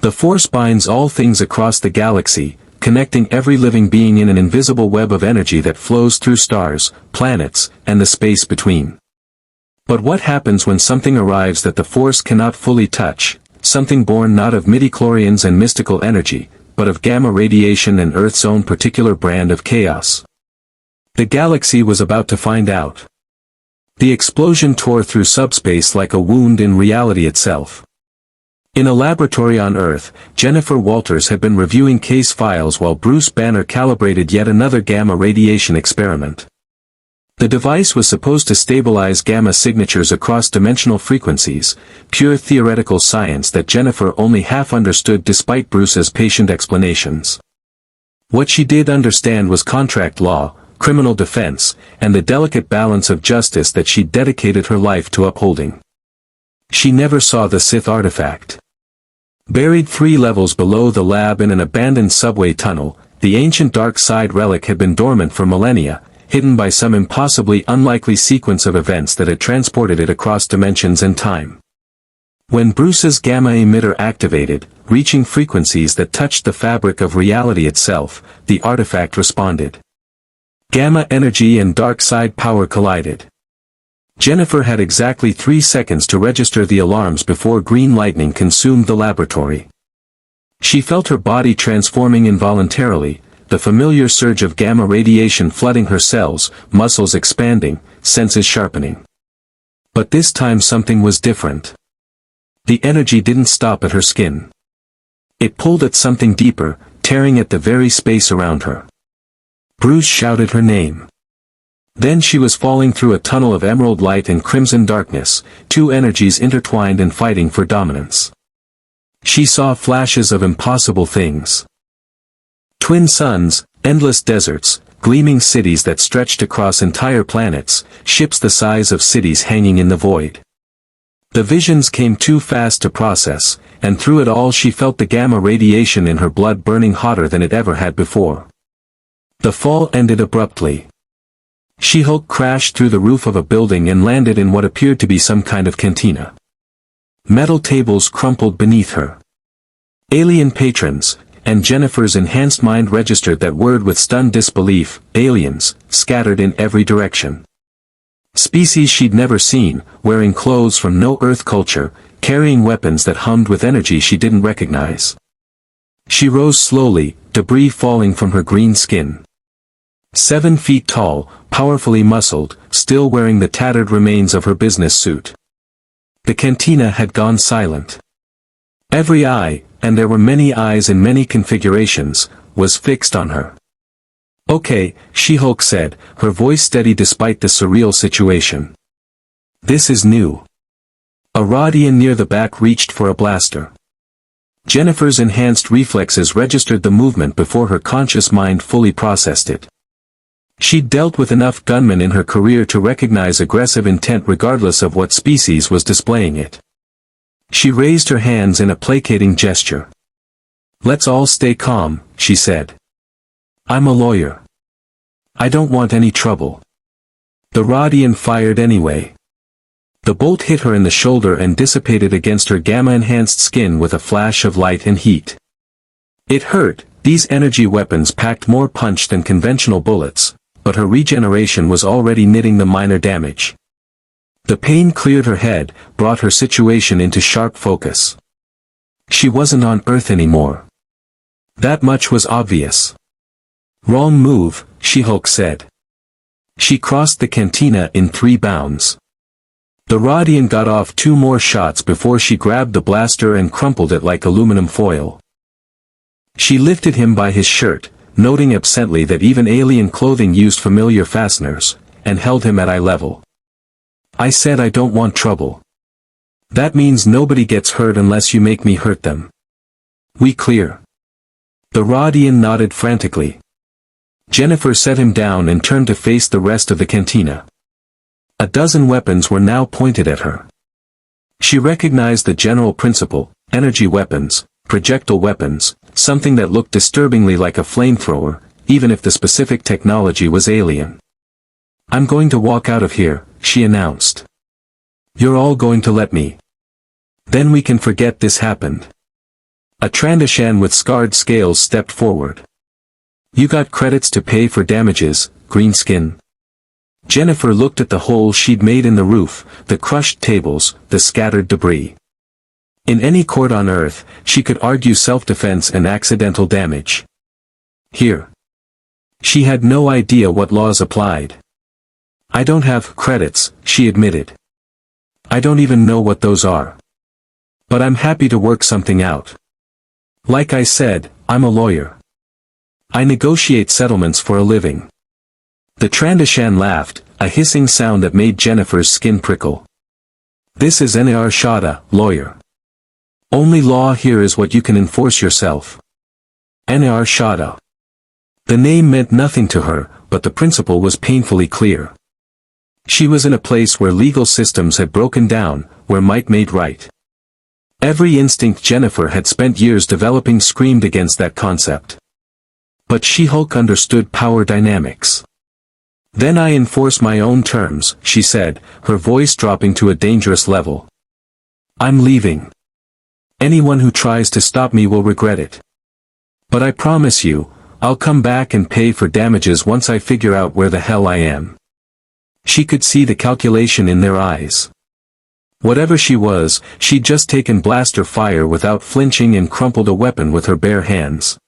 The force binds all things across the galaxy, connecting every living being in an invisible web of energy that flows through stars, planets, and the space between. But what happens when something arrives that the force cannot fully touch, something born not of midichlorians and mystical energy, but of gamma radiation and Earth's own particular brand of chaos? The galaxy was about to find out. The explosion tore through subspace like a wound in reality itself. In a laboratory on Earth, Jennifer Walters had been reviewing case files while Bruce Banner calibrated yet another gamma radiation experiment. The device was supposed to stabilize gamma signatures across dimensional frequencies, pure theoretical science that Jennifer only half understood despite Bruce's patient explanations. What she did understand was contract law, criminal defense, and the delicate balance of justice that she dedicated her life to upholding. She never saw the Sith artifact. Buried 3 levels below the lab in an abandoned subway tunnel, the ancient dark side relic had been dormant for millennia, hidden by some impossibly unlikely sequence of events that had transported it across dimensions and time. When Bruce's gamma emitter activated, reaching frequencies that touched the fabric of reality itself, the artifact responded. Gamma energy and dark side power collided. Jennifer had exactly 3 seconds to register the alarms before green lightning consumed the laboratory. She felt her body transforming involuntarily, the familiar surge of gamma radiation flooding her cells, muscles expanding, senses sharpening. But this time something was different. The energy didn't stop at her skin. It pulled at something deeper, tearing at the very space around her. Bruce shouted her name. Then she was falling through a tunnel of emerald light and crimson darkness, 2 energies intertwined and fighting for dominance. She saw flashes of impossible things. Twin suns, endless deserts, gleaming cities that stretched across entire planets, ships the size of cities hanging in the void. The visions came too fast to process, and through it all she felt the gamma radiation in her blood burning hotter than it ever had before. The fall ended abruptly. She-Hulk crashed through the roof of a building and landed in what appeared to be some kind of cantina. Metal tables crumpled beneath her. Alien patrons, and Jennifer's enhanced mind registered that word with stunned disbelief, aliens, scattered in every direction. Species she'd never seen, wearing clothes from no Earth culture, carrying weapons that hummed with energy she didn't recognize. She rose slowly, debris falling from her green skin. 7 feet tall, powerfully muscled, still wearing the tattered remains of her business suit. The cantina had gone silent. Every eye, and there were many eyes in many configurations, was fixed on her. "Okay," She-Hulk said, her voice steady despite the surreal situation. "This is new." A Rodian near the back reached for a blaster. Jennifer's enhanced reflexes registered the movement before her conscious mind fully processed it. She'd dealt with enough gunmen in her career to recognize aggressive intent regardless of what species was displaying it. She raised her hands in a placating gesture. "Let's all stay calm," she said. "I'm a lawyer. I don't want any trouble." The Rodian fired anyway. The bolt hit her in the shoulder and dissipated against her gamma-enhanced skin with a flash of light and heat. It hurt. These energy weapons packed more punch than conventional bullets, but her regeneration was already knitting the minor damage. The pain cleared her head, brought her situation into sharp focus. She wasn't on Earth anymore. That much was obvious. "Wrong move," She-Hulk said. She crossed the cantina in 3 bounds. The Rodian got off 2 more shots before she grabbed the blaster and crumpled it like aluminum foil. She lifted him by his shirt, noting absently that even alien clothing used familiar fasteners, and held him at eye level. "I said I don't want trouble. That means nobody gets hurt unless you make me hurt them. We clear?" The Rodian nodded frantically. Jennifer set him down and turned to face the rest of the cantina. A dozen weapons were now pointed at her. She recognized the general principle: energy weapons, projectile weapons, something that looked disturbingly like a flamethrower, even if the specific technology was alien. "I'm going to walk out of here," she announced. "You're all going to let me. Then we can forget this happened." A Trandoshan with scarred scales stepped forward. You got credits to pay for damages, Greenskin. Jennifer looked at the hole she'd made in the roof, the crushed tables, the scattered debris. In any court on Earth, she could argue self-defense and accidental damage. Here. She had no idea what laws applied. I don't have credits, she admitted. I don't even know what those are. But I'm happy to work something out. Like I said, I'm a lawyer. I negotiate settlements for a living. The Trandoshan laughed, a hissing sound that made Jennifer's skin prickle. This is Nar Shada, lawyer. Only law here is what you can enforce yourself. Nar Shada. The name meant nothing to her, but the principle was painfully clear. She was in a place where legal systems had broken down, where might made right. Every instinct Jennifer had spent years developing screamed against that concept. But She-Hulk understood power dynamics. Then I enforce my own terms, she said, her voice dropping to a dangerous level. I'm leaving. Anyone who tries to stop me will regret it. But I promise you, I'll come back and pay for damages once I figure out where the hell I am. She could see the calculation in their eyes. Whatever she was, she'd just taken blaster fire without flinching and crumpled a weapon with her bare hands.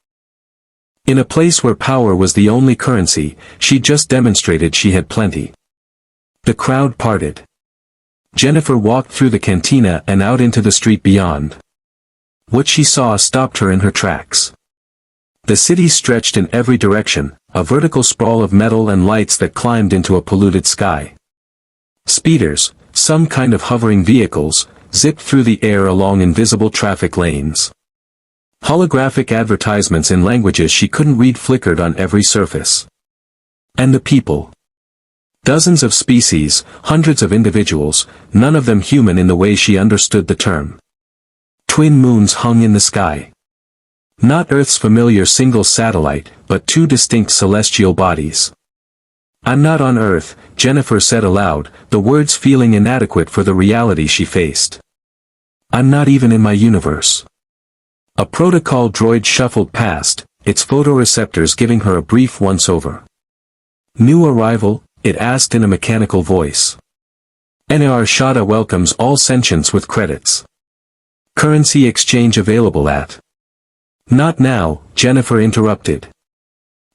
In a place where power was the only currency, she just demonstrated she had plenty. The crowd parted. Jennifer walked through the cantina and out into the street beyond. What she saw stopped her in her tracks. The city stretched in every direction, a vertical sprawl of metal and lights that climbed into a polluted sky. Speeders, some kind of hovering vehicles, zipped through the air along invisible traffic lanes. Holographic advertisements in languages she couldn't read flickered on every surface. And the people. Dozens of species, hundreds of individuals, none of them human in the way she understood the term. Twin moons hung in the sky. Not Earth's familiar single satellite, but two distinct celestial bodies. I'm not on Earth, Jennifer said aloud, the words feeling inadequate for the reality she faced. I'm not even in my universe. A protocol droid shuffled past, its photoreceptors giving her a brief once-over. New arrival? It asked in a mechanical voice. Nar Shada welcomes all sentients with credits. Currency exchange available at. Not now, Jennifer interrupted.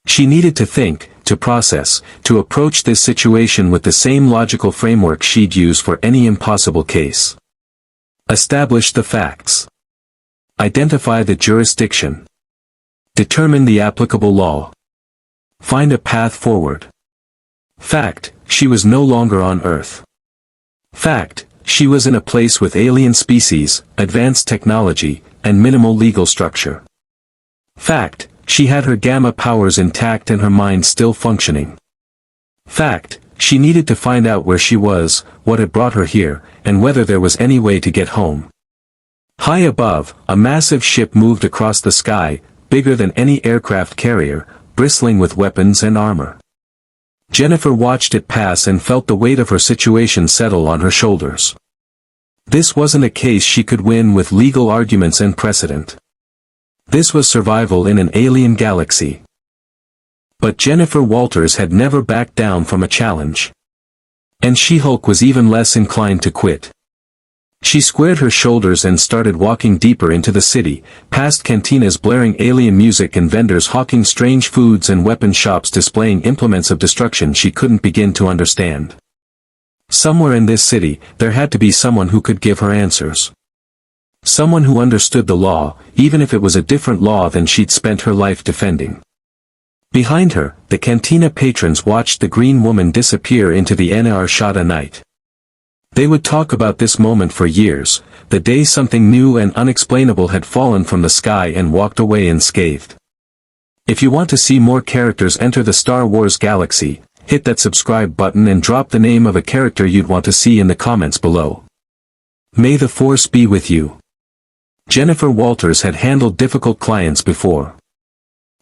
She needed to think, to process, to approach this situation with the same logical framework she'd use for any impossible case. Establish the facts. Identify the jurisdiction. Determine the applicable law. Find a path forward. Fact, she was no longer on Earth. Fact, she was in a place with alien species, advanced technology, and minimal legal structure. Fact, she had her gamma powers intact and her mind still functioning. Fact, she needed to find out where she was, what had brought her here, and whether there was any way to get home. High above, a massive ship moved across the sky, bigger than any aircraft carrier, bristling with weapons and armor. Jennifer watched it pass and felt the weight of her situation settle on her shoulders. This wasn't a case she could win with legal arguments and precedent. This was survival in an alien galaxy. But Jennifer Walters had never backed down from a challenge. And She-Hulk was even less inclined to quit. She squared her shoulders and started walking deeper into the city, past cantinas blaring alien music and vendors hawking strange foods and weapon shops displaying implements of destruction she couldn't begin to understand. Somewhere in this city, there had to be someone who could give her answers. Someone who understood the law, even if it was a different law than she'd spent her life defending. Behind her, the cantina patrons watched the green woman disappear into the Nar Shada night. They would talk about this moment for years, the day something new and unexplainable had fallen from the sky and walked away unscathed. If you want to see more characters enter the Star Wars galaxy, hit that subscribe button and drop the name of a character you'd want to see in the comments below. May the Force be with you. Jennifer Walters had handled difficult clients before.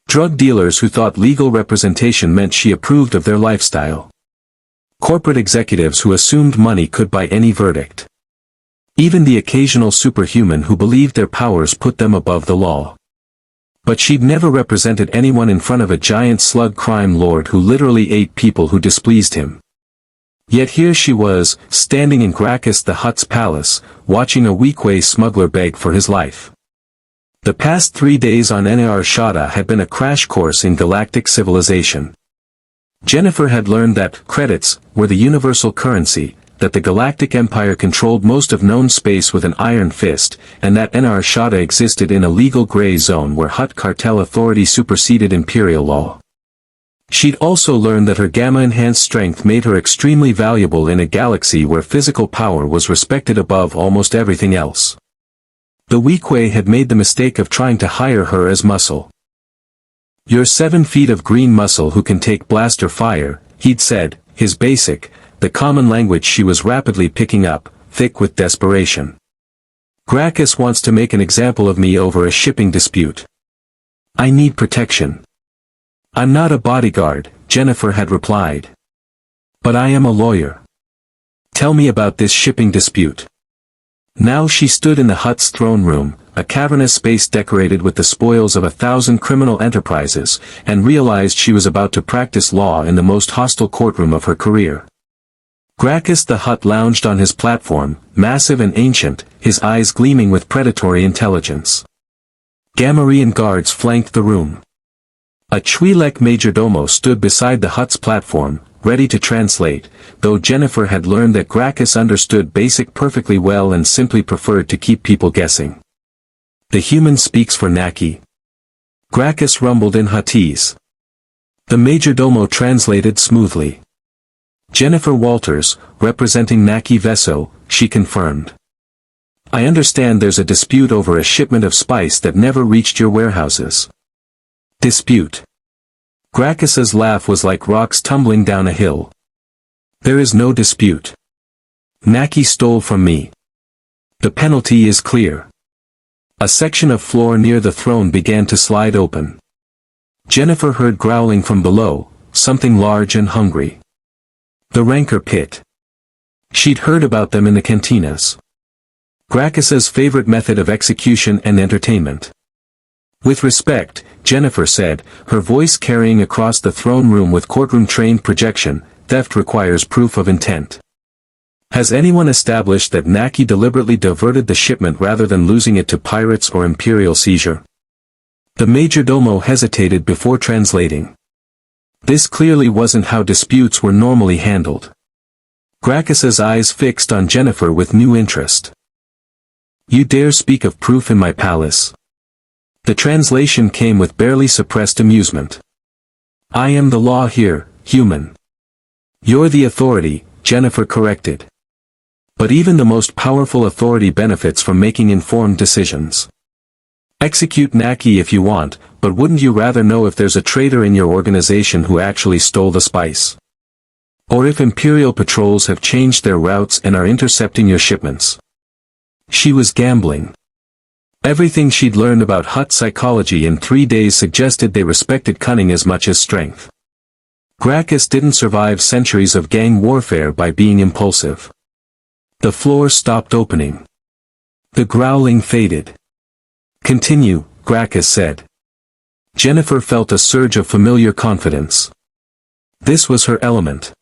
Drug dealers who thought legal representation meant she approved of their lifestyle. Corporate executives who assumed money could buy any verdict. Even the occasional superhuman who believed their powers put them above the law. But she'd never represented anyone in front of a giant slug crime lord who literally ate people who displeased him. Yet here she was, standing in Gracchus the Hutt's palace, watching a Weequay smuggler beg for his life. The past 3 days on Nar Shaddaa had been a crash course in galactic civilization. Jennifer had learned that credits were the universal currency, that the Galactic Empire controlled most of known space with an iron fist, and that Nar Shaddaa existed in a legal gray zone where Hutt cartel authority superseded imperial law. She'd also learned that her gamma-enhanced strength made her extremely valuable in a galaxy where physical power was respected above almost everything else. The Weequay had made the mistake of trying to hire her as muscle. "You're 7 feet of green muscle who can take blaster fire," he'd said, his basic, the common language she was rapidly picking up, thick with desperation. "Gracchus wants to make an example of me over a shipping dispute. I need protection." "I'm not a bodyguard," Jennifer had replied. "But I am a lawyer. Tell me about this shipping dispute." Now she stood in the Hutt's throne room, a cavernous space decorated with the spoils of 1,000 criminal enterprises, and realized she was about to practice law in the most hostile courtroom of her career. Gracchus the Hutt lounged on his platform, massive and ancient, his eyes gleaming with predatory intelligence. Gamorrean guards flanked the room. A Twi'lek majordomo stood beside the Hutt's platform, ready to translate, though Jennifer had learned that Gracchus understood Basic perfectly well and simply preferred to keep people guessing. "The human speaks for Naki." Gracchus rumbled in Huttese. The majordomo translated smoothly. "Jennifer Walters, representing Naki Veso," she confirmed. "I understand there's a dispute over a shipment of spice that never reached your warehouses." "Dispute?" Gracchus's laugh was like rocks tumbling down a hill. "There is no dispute. Naki stole from me. The penalty is clear." A section of floor near the throne began to slide open. Jennifer heard growling from below, something large and hungry. The Rancor Pit. She'd heard about them in the cantinas. Gracchus's favorite method of execution and entertainment. "With respect," Jennifer said, her voice carrying across the throne room with courtroom-trained projection, "theft requires proof of intent. Has anyone established that Naki deliberately diverted the shipment rather than losing it to pirates or imperial seizure?" The majordomo hesitated before translating. This clearly wasn't how disputes were normally handled. Gracchus's eyes fixed on Jennifer with new interest. "You dare speak of proof in my palace?" The translation came with barely suppressed amusement. "I am the law here, human." "You're the authority," Jennifer corrected. "But even the most powerful authority benefits from making informed decisions. Execute Naki if you want, but wouldn't you rather know if there's a traitor in your organization who actually stole the spice? Or if Imperial patrols have changed their routes and are intercepting your shipments?" She was gambling. Everything she'd learned about Hutt psychology in 3 days suggested they respected cunning as much as strength. Gracchus didn't survive centuries of gang warfare by being impulsive. The floor stopped opening. The growling faded. "Continue," Gracchus said. Jennifer felt a surge of familiar confidence. This was her element.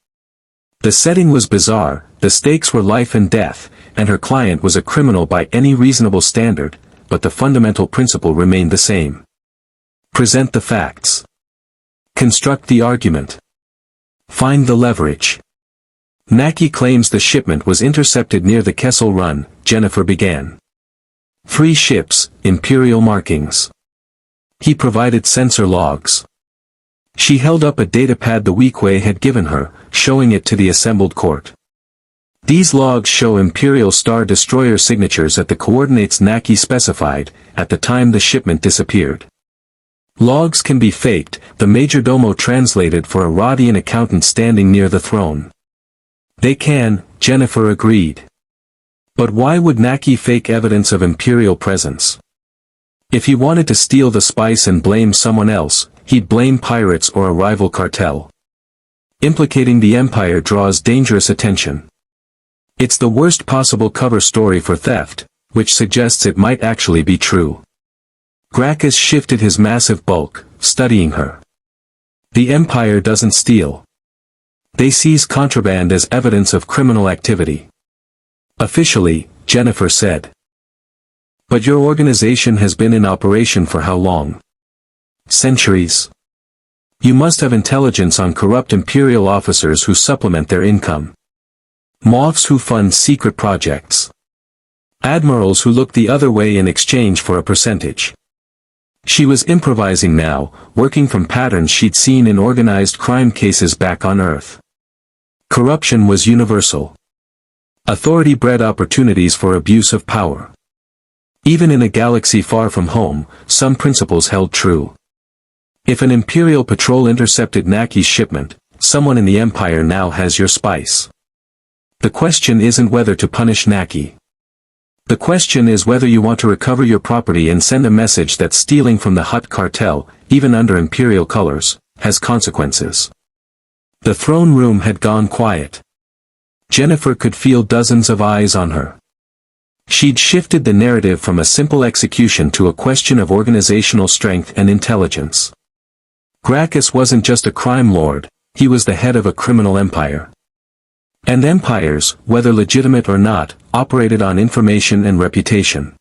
The setting was bizarre, the stakes were life and death, and her client was a criminal by any reasonable standard, but the fundamental principle remained the same. Present the facts. Construct the argument. Find the leverage. "Naki claims the shipment was intercepted near the Kessel Run," Jennifer began. 3 ships, Imperial markings. He provided sensor logs. She held up a datapad the Weequay had given her, showing it to the assembled court. "These logs show Imperial Star Destroyer signatures at the coordinates Naki specified, at the time the shipment disappeared. Logs can be faked," the majordomo translated for a Rodian accountant standing near the throne. "They can," Jennifer agreed. "But why would Naki fake evidence of Imperial presence? If he wanted to steal the spice and blame someone else, he'd blame pirates or a rival cartel. Implicating the Empire draws dangerous attention. It's the worst possible cover story for theft, which suggests it might actually be true. Gracchus shifted his massive bulk, studying her. The Empire doesn't steal. They seize contraband as evidence of criminal activity. Officially, Jennifer said. But your organization has been in operation for how long? Centuries. You must have intelligence on corrupt imperial officers who supplement their income. Moths who fund secret projects. Admirals who look the other way in exchange for a percentage. She was improvising now, working from patterns she'd seen in organized crime cases back on Earth. Corruption was universal. Authority bred opportunities for abuse of power. Even in a galaxy far from home, some principles held true. If an Imperial patrol intercepted Naki's shipment, someone in the Empire now has your spice. The question isn't whether to punish Naki. The question is whether you want to recover your property and send a message that stealing from the Hutt cartel, even under Imperial colors, has consequences. The throne room had gone quiet. Jennifer could feel dozens of eyes on her. She'd shifted the narrative from a simple execution to a question of organizational strength and intelligence. Gracchus wasn't just a crime lord, he was the head of a criminal empire. And empires, whether legitimate or not, operated on information and reputation.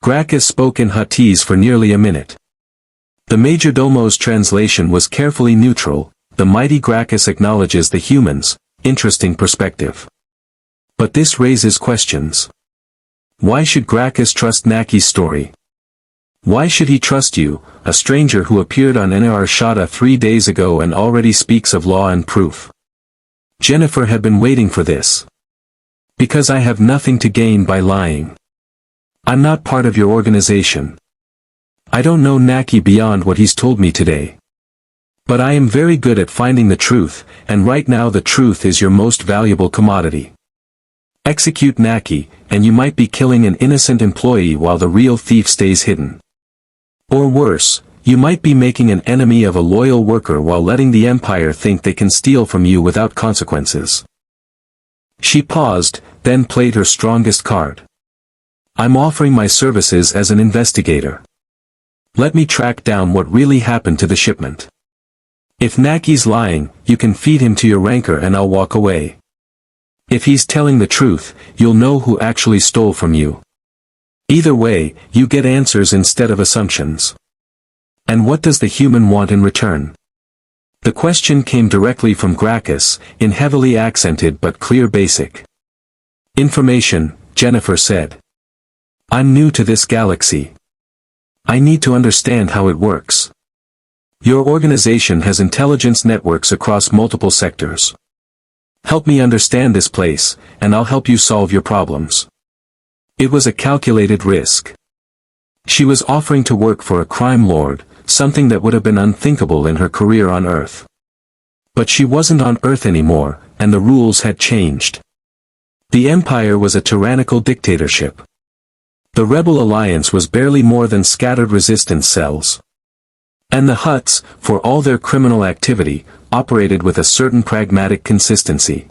Gracchus spoke in Huttese for nearly a minute. The majordomo's translation was carefully neutral. The mighty Gracchus acknowledges the humans. Interesting perspective. But this raises questions. Why should Gracchus trust Naki's story? Why should he trust you, a stranger who appeared on Nar Shaddaa 3 days ago and already speaks of law and proof? Jennifer had been waiting for this. Because I have nothing to gain by lying. I'm not part of your organization. I don't know Naki beyond what he's told me today. But I am very good at finding the truth, and right now the truth is your most valuable commodity. Execute Naki, and you might be killing an innocent employee while the real thief stays hidden. Or worse, you might be making an enemy of a loyal worker while letting the Empire think they can steal from you without consequences. She paused, then played her strongest card. I'm offering my services as an investigator. Let me track down what really happened to the shipment. If Naki's lying, you can feed him to your rancor and I'll walk away. If he's telling the truth, you'll know who actually stole from you. Either way, you get answers instead of assumptions. And what does the human want in return? The question came directly from Gracchus, in heavily accented but clear basic. Information, Jennifer said. I'm new to this galaxy. I need to understand how it works. Your organization has intelligence networks across multiple sectors. Help me understand this place, and I'll help you solve your problems. It was a calculated risk. She was offering to work for a crime lord, something that would have been unthinkable in her career on Earth. But she wasn't on Earth anymore, and the rules had changed. The Empire was a tyrannical dictatorship. The Rebel Alliance was barely more than scattered resistance cells. And the Hutts, for all their criminal activity, operated with a certain pragmatic consistency.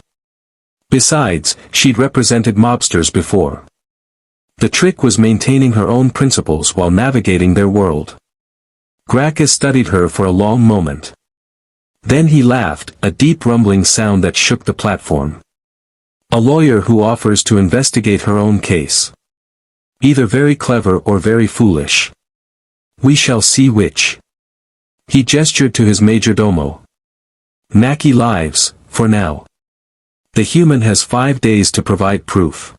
Besides, she'd represented mobsters before. The trick was maintaining her own principles while navigating their world. Gracchus studied her for a long moment. Then he laughed, a deep rumbling sound that shook the platform. A lawyer who offers to investigate her own case. Either very clever or very foolish. We shall see which. He gestured to his majordomo. Naki lives, for now. The human has 5 days to provide proof.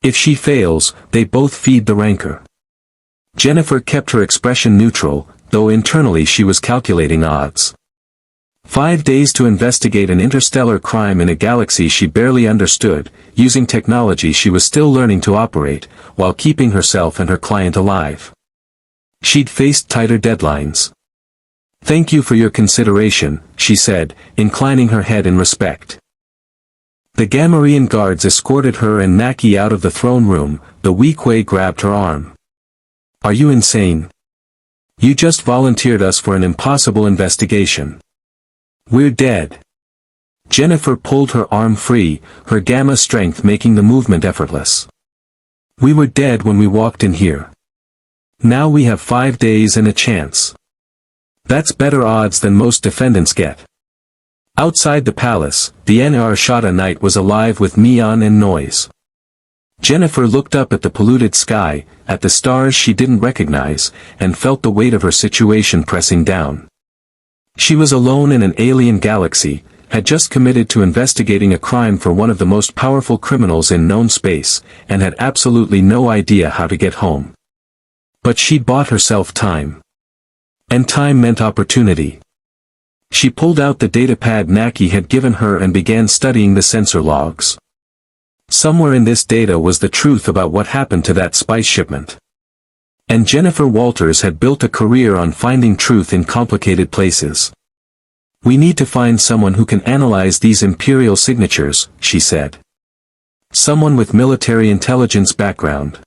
If she fails, they both feed the rancor. Jennifer kept her expression neutral, though internally she was calculating odds. 5 days to investigate an interstellar crime in a galaxy she barely understood, using technology she was still learning to operate, while keeping herself and her client alive. She'd faced tighter deadlines. Thank you for your consideration, she said, inclining her head in respect. The Gamorrean guards escorted her and Naki out of the throne room. The Weequay grabbed her arm. Are you insane? You just volunteered us for an impossible investigation. We're dead. Jennifer pulled her arm free, her gamma strength making the movement effortless. We were dead when we walked in here. Now we have 5 days and a chance. That's better odds than most defendants get. Outside the palace, the Anarshada night was alive with neon and noise. Jennifer looked up at the polluted sky, at the stars she didn't recognize, and felt the weight of her situation pressing down. She was alone in an alien galaxy, had just committed to investigating a crime for one of the most powerful criminals in known space, and had absolutely no idea how to get home. But she'd bought herself time. And time meant opportunity. She pulled out the datapad Naki had given her and began studying the sensor logs. Somewhere in this data was the truth about what happened to that spice shipment. And Jennifer Walters had built a career on finding truth in complicated places. We need to find someone who can analyze these imperial signatures, she said. Someone with military intelligence background.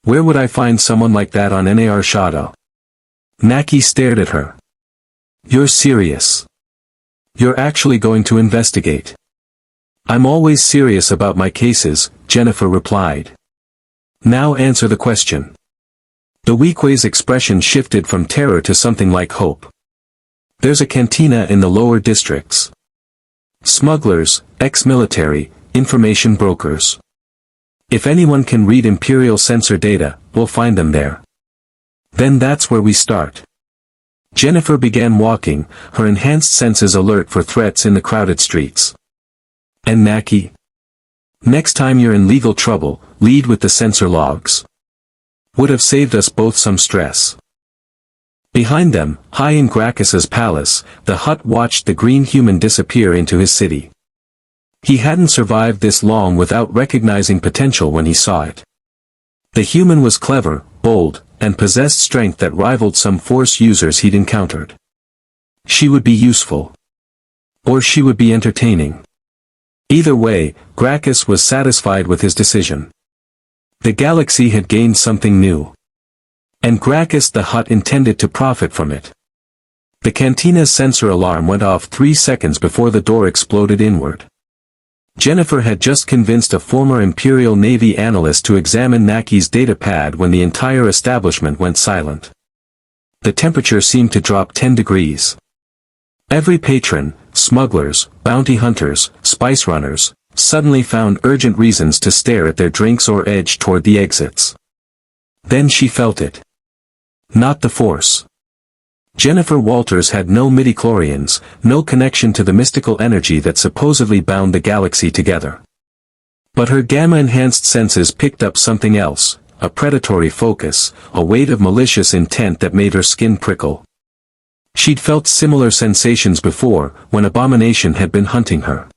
Where would I find someone like that on Anarshada? Naki stared at her. You're serious. You're actually going to investigate. I'm always serious about my cases, Jennifer replied. Now answer the question. The Weequay's expression shifted from terror to something like hope. There's a cantina in the lower districts. Smugglers, ex-military, information brokers. If anyone can read Imperial sensor data, we'll find them there. Then that's where we start. Jennifer began walking, her enhanced senses alert for threats in the crowded streets. And Naki? Next time you're in legal trouble, lead with the sensor logs. Would have saved us both some stress. Behind them, high in Gracchus's palace, the Hutt watched the green human disappear into his city. He hadn't survived this long without recognizing potential when he saw it. The human was clever, bold, and possessed strength that rivaled some Force users he'd encountered. She would be useful. Or she would be entertaining. Either way, Gracchus was satisfied with his decision. The galaxy had gained something new. And Gracchus the Hutt intended to profit from it. The cantina's sensor alarm went off 3 seconds before the door exploded inward. Jennifer had just convinced a former Imperial Navy analyst to examine Naki's datapad when the entire establishment went silent. The temperature seemed to drop 10 degrees. Every patron, smugglers, bounty hunters, spice runners, suddenly found urgent reasons to stare at their drinks or edge toward the exits. Then she felt it. Not the Force. Jennifer Walters had no midichlorians, no connection to the mystical energy that supposedly bound the galaxy together. But her gamma-enhanced senses picked up something else, a predatory focus, a weight of malicious intent that made her skin prickle. She'd felt similar sensations before, when Abomination had been hunting her.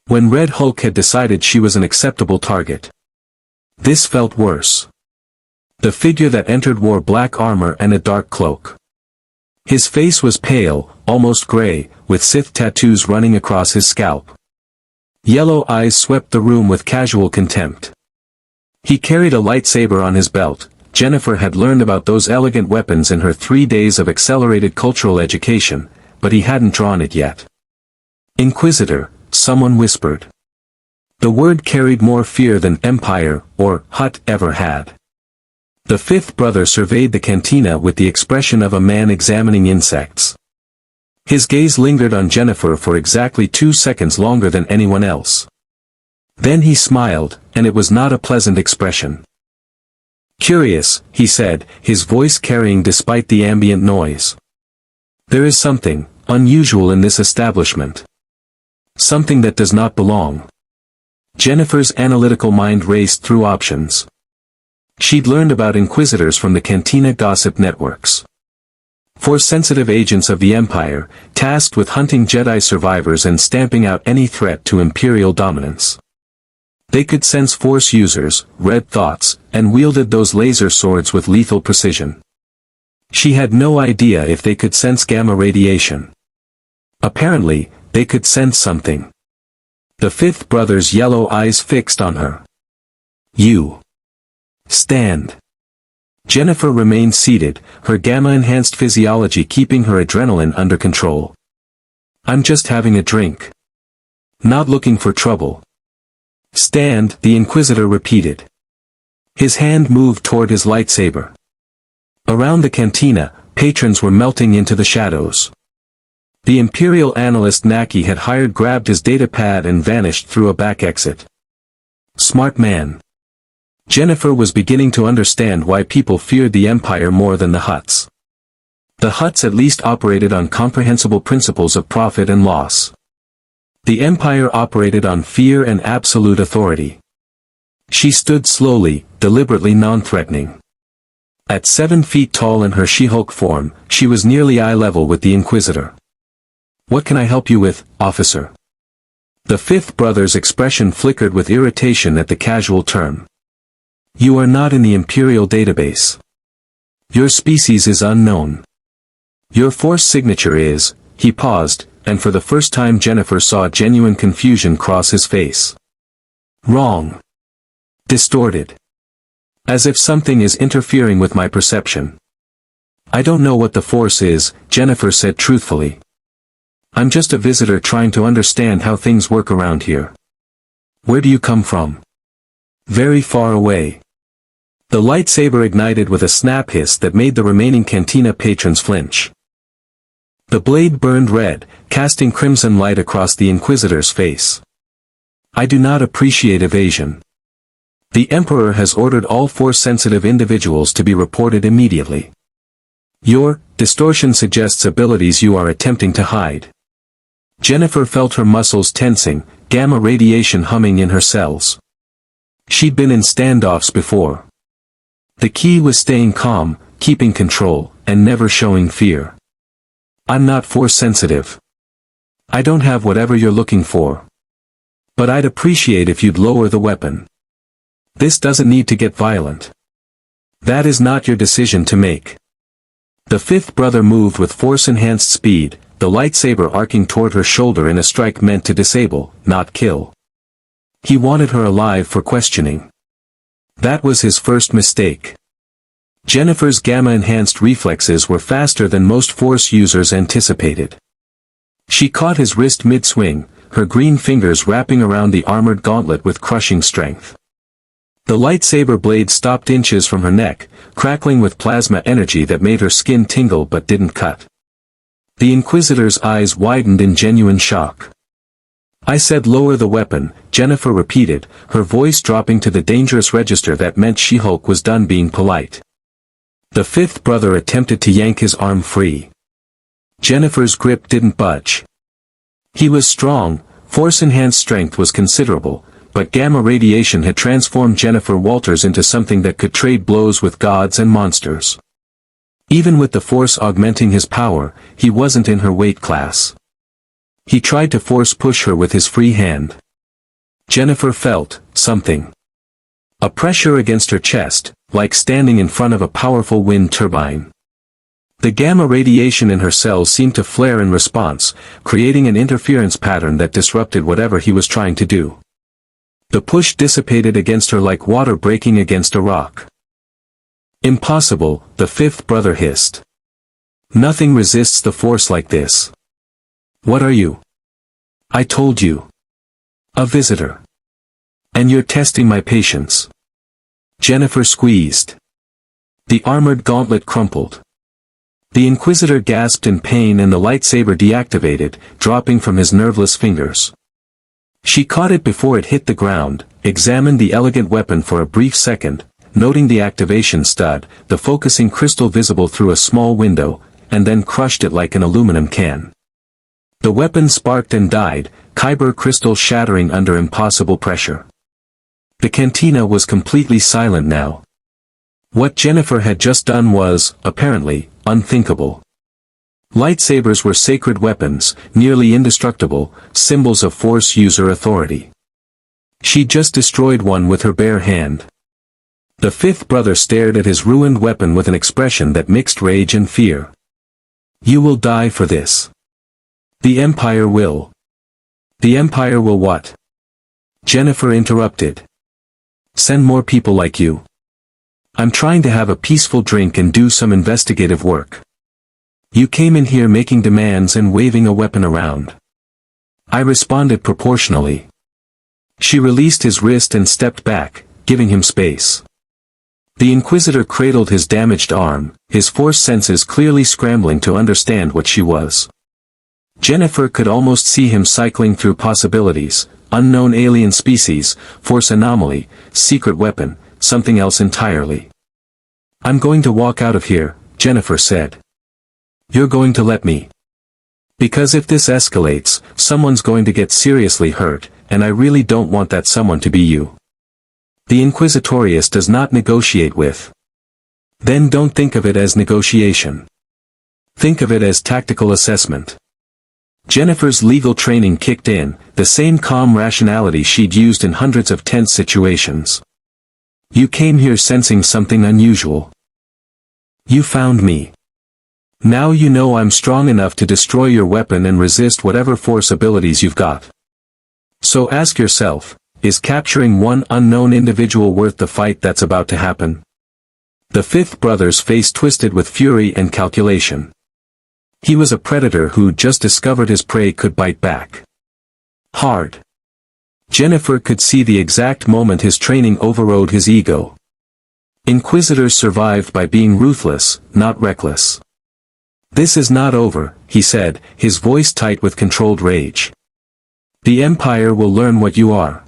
When Red Hulk had decided she was an acceptable target. This felt worse. The figure that entered wore black armor and a dark cloak. His face was pale, almost gray, with Sith tattoos running across his scalp. Yellow eyes swept the room with casual contempt. He carried a lightsaber on his belt. Jennifer had learned about those elegant weapons in her 3 days of accelerated cultural education, but he hadn't drawn it yet. Inquisitor, someone whispered. The word carried more fear than Empire, or Hutt, ever had. The fifth brother surveyed the cantina with the expression of a man examining insects. His gaze lingered on Jennifer for exactly 2 seconds longer than anyone else. Then he smiled, and it was not a pleasant expression. Curious, he said, his voice carrying despite the ambient noise. There is something unusual in this establishment. Something that does not belong. Jennifer's analytical mind raced through options. She'd learned about Inquisitors from the Cantina gossip networks. Force-sensitive agents of the Empire, tasked with hunting Jedi survivors and stamping out any threat to Imperial dominance. They could sense Force users, read thoughts, and wielded those laser swords with lethal precision. She had no idea if they could sense gamma radiation. Apparently, they could sense something. The fifth brother's yellow eyes fixed on her. You. Stand. Jennifer remained seated, her gamma-enhanced physiology keeping her adrenaline under control. I'm just having a drink. Not looking for trouble. Stand, the Inquisitor repeated. His hand moved toward his lightsaber. Around the cantina, patrons were melting into the shadows. The Imperial analyst Naki had hired grabbed his datapad and vanished through a back exit. Smart man. Jennifer was beginning to understand why people feared the Empire more than the Hutts. The Hutts at least operated on comprehensible principles of profit and loss. The Empire operated on fear and absolute authority. She stood slowly, deliberately non-threatening. At 7 feet tall in her She-Hulk form, she was nearly eye level with the Inquisitor. "What can I help you with, officer?" The fifth brother's expression flickered with irritation at the casual term. "You are not in the Imperial database. Your species is unknown. Your force signature is," he paused, and for the first time Jennifer saw genuine confusion cross his face. "Wrong. Distorted. As if something is interfering with my perception." "I don't know what the force is," Jennifer said truthfully. "I'm just a visitor trying to understand how things work around here." "Where do you come from?" "Very far away." The lightsaber ignited with a snap hiss that made the remaining cantina patrons flinch. The blade burned red, casting crimson light across the Inquisitor's face. "I do not appreciate evasion. The Emperor has ordered all Force-sensitive individuals to be reported immediately. Your distortion suggests abilities you are attempting to hide." Jennifer felt her muscles tensing, gamma radiation humming in her cells. She'd been in standoffs before. The key was staying calm, keeping control, and never showing fear. "I'm not Force-sensitive. I don't have whatever you're looking for. But I'd appreciate if you'd lower the weapon. This doesn't need to get violent. That is not your decision to make." The fifth brother moved with Force-enhanced speed, the lightsaber arcing toward her shoulder in a strike meant to disable, not kill. He wanted her alive for questioning. That was his first mistake. Jennifer's gamma-enhanced reflexes were faster than most Force users anticipated. She caught his wrist mid-swing, her green fingers wrapping around the armored gauntlet with crushing strength. The lightsaber blade stopped inches from her neck, crackling with plasma energy that made her skin tingle but didn't cut. The Inquisitor's eyes widened in genuine shock. "I said lower the weapon," Jennifer repeated, her voice dropping to the dangerous register that meant She-Hulk was done being polite. The fifth brother attempted to yank his arm free. Jennifer's grip didn't budge. He was strong, Force-enhanced strength was considerable, but gamma radiation had transformed Jennifer Walters into something that could trade blows with gods and monsters. Even with the Force augmenting his power, he wasn't in her weight class. He tried to force push her with his free hand. Jennifer felt something. A pressure against her chest, like standing in front of a powerful wind turbine. The gamma radiation in her cells seemed to flare in response, creating an interference pattern that disrupted whatever he was trying to do. The push dissipated against her like water breaking against a rock. "Impossible," the fifth brother hissed. "Nothing resists the Force like this." "What are you?" "I told you. A visitor. And you're testing my patience." Jennifer squeezed. The armored gauntlet crumpled. The Inquisitor gasped in pain and the lightsaber deactivated, dropping from his nerveless fingers. She caught it before it hit the ground, examined the elegant weapon for a brief second, noting the activation stud, the focusing crystal visible through a small window, and then crushed it like an aluminum can. The weapon sparked and died, Kyber crystal shattering under impossible pressure. The cantina was completely silent now. What Jennifer had just done was, apparently, unthinkable. Lightsabers were sacred weapons, nearly indestructible, symbols of Force user authority. She'd just destroyed one with her bare hand. The fifth brother stared at his ruined weapon with an expression that mixed rage and fear. "You will die for this. The Empire will." "The Empire will what?" Jennifer interrupted. "Send more people like you. I'm trying to have a peaceful drink and do some investigative work. You came in here making demands and waving a weapon around. I responded proportionally. She released his wrist and stepped back, giving him space. The Inquisitor cradled his damaged arm, his force senses clearly scrambling to understand what she was. Jennifer could almost see him cycling through possibilities: unknown alien species, force anomaly, secret weapon, something else entirely. "I'm going to walk out of here," Jennifer said. "You're going to let me? Because if this escalates, someone's going to get seriously hurt, and I really don't want that someone to be you." The Inquisitorius does not negotiate with. Then don't think of it as negotiation. Think of it as tactical assessment. Jennifer's legal training kicked in, the same calm rationality she'd used in hundreds of tense situations. "You came here sensing something unusual. You found me. Now you know I'm strong enough to destroy your weapon and resist whatever force abilities you've got. So ask yourself, is capturing one unknown individual worth the fight that's about to happen?" The fifth brother's face twisted with fury and calculation. He was a predator who just discovered his prey could bite back hard. Jennifer could see the exact moment his training overrode his ego. Inquisitors survived by being ruthless, not reckless. "This is not over," he said, his voice tight with controlled rage. "The Empire will learn what you are.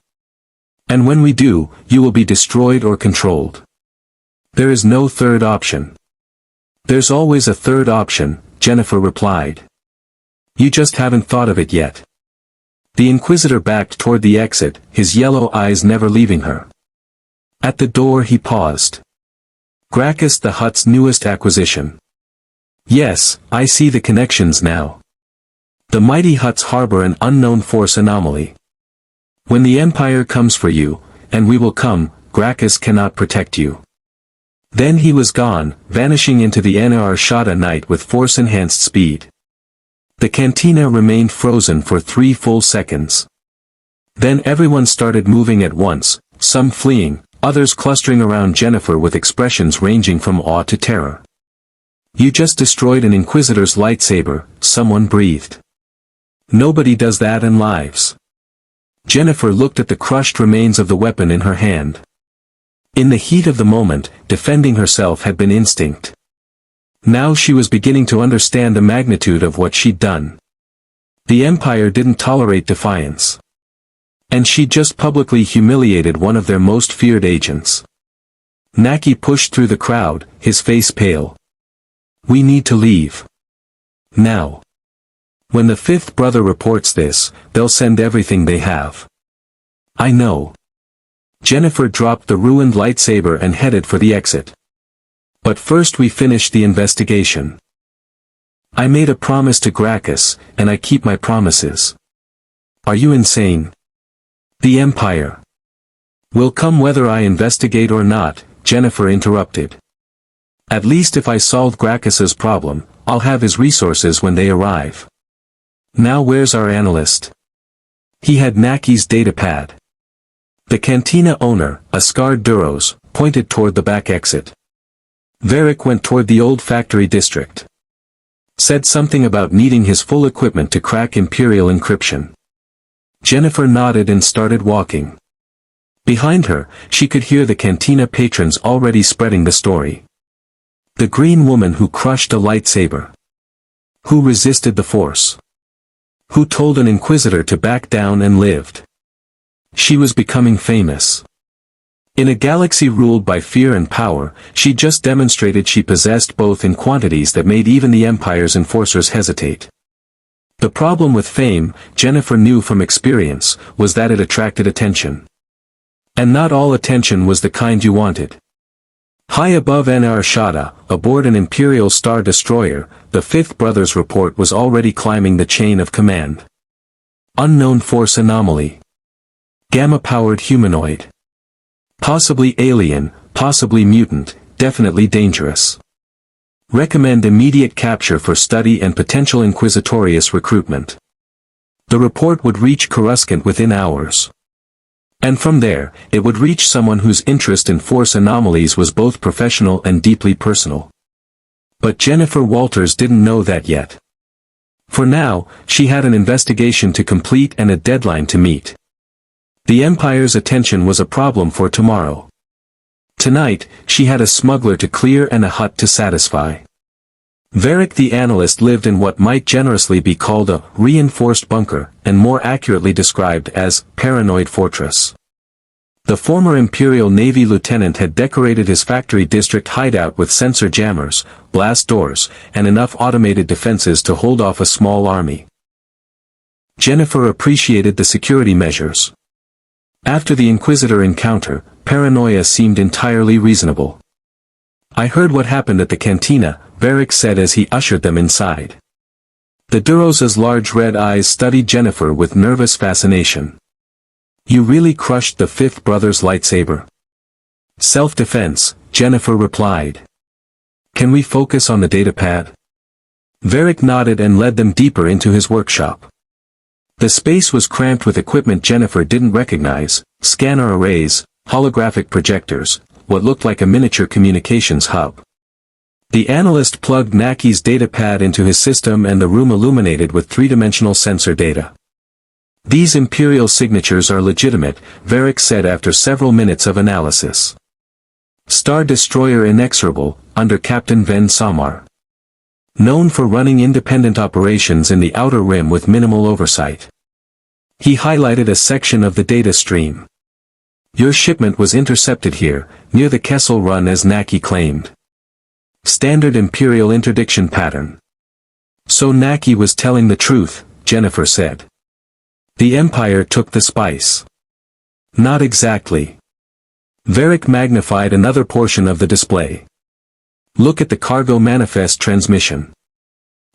And when we do, you will be destroyed or controlled. There is no third option." "There's always a third option," Jennifer replied. "You just haven't thought of it yet." The Inquisitor backed toward the exit, his yellow eyes never leaving her. At the door he paused. "Gracchus, the Hutt's newest acquisition. Yes, I see the connections now. The mighty Hutts harbor an unknown force anomaly. When the Empire comes for you, and we will come, Gracchus cannot protect you." Then he was gone, vanishing into the Anarshada night with force-enhanced speed. The cantina remained frozen for 3 full seconds. Then everyone started moving at once, some fleeing, others clustering around Jennifer with expressions ranging from awe to terror. "You just destroyed an Inquisitor's lightsaber," someone breathed. "Nobody does that in lives." Jennifer looked at the crushed remains of the weapon in her hand. In the heat of the moment, defending herself had been instinct. Now she was beginning to understand the magnitude of what she'd done. The Empire didn't tolerate defiance. And she'd just publicly humiliated one of their most feared agents. Naki pushed through the crowd, his face pale. "We need to leave. Now. When the fifth brother reports this, they'll send everything they have." "I know." Jennifer dropped the ruined lightsaber and headed for the exit. "But first we finish the investigation. I made a promise to Gracchus, and I keep my promises." "Are you insane?" "The Empire will come whether I investigate or not," Jennifer interrupted. "At least if I solve Gracchus's problem, I'll have his resources when they arrive. Now where's our analyst?" He had Naki's datapad. The cantina owner, Askar Duros, pointed toward the back exit. Varric went toward the old factory district. Said something about needing his full equipment to crack Imperial encryption. Jennifer nodded and started walking. Behind her, she could hear the cantina patrons already spreading the story. The green woman who crushed a lightsaber. Who resisted the Force. Who told an Inquisitor to back down and lived. She was becoming famous. In a galaxy ruled by fear and power, she just demonstrated she possessed both in quantities that made even the Empire's enforcers hesitate. The problem with fame, Jennifer knew from experience, was that it attracted attention. And not all attention was the kind you wanted. High above Anarshada, aboard an Imperial Star Destroyer, the Fifth Brothers report was already climbing the chain of command. Unknown force anomaly. Gamma-powered humanoid. Possibly alien, possibly mutant, definitely dangerous. Recommend immediate capture for study and potential Inquisitorius recruitment. The report would reach Coruscant within hours. And from there, it would reach someone whose interest in force anomalies was both professional and deeply personal. But Jennifer Walters didn't know that yet. For now, she had an investigation to complete and a deadline to meet. The Empire's attention was a problem for tomorrow. Tonight, she had a smuggler to clear and a hut to satisfy. Varric the analyst lived in what might generously be called a reinforced bunker, and more accurately described as paranoid fortress. The former Imperial Navy lieutenant had decorated his factory district hideout with sensor jammers, blast doors, and enough automated defenses to hold off a small army. Jennifer appreciated the security measures. After the Inquisitor encounter, paranoia seemed entirely reasonable. "I heard what happened at the cantina," Varric said as he ushered them inside. The Duros's large red eyes studied Jennifer with nervous fascination. "You really crushed the fifth brother's lightsaber?" "Self-defense," Jennifer replied. "Can we focus on the datapad?" Varric nodded and led them deeper into his workshop. The space was cramped with equipment Jennifer didn't recognize: scanner arrays, holographic projectors, what looked like a miniature communications hub. The analyst plugged Naki's datapad into his system and the room illuminated with three-dimensional sensor data. "These Imperial signatures are legitimate," Varric said after several minutes of analysis. "Star Destroyer Inexorable, under Captain Ven Samar. Known for running independent operations in the Outer Rim with minimal oversight." He highlighted a section of the data stream. "Your shipment was intercepted here, near the Kessel Run as Naki claimed. Standard Imperial interdiction pattern." "So Naki was telling the truth," Jennifer said. "The Empire took the spice." "Not exactly." Varric magnified another portion of the display. "Look at the cargo manifest transmission.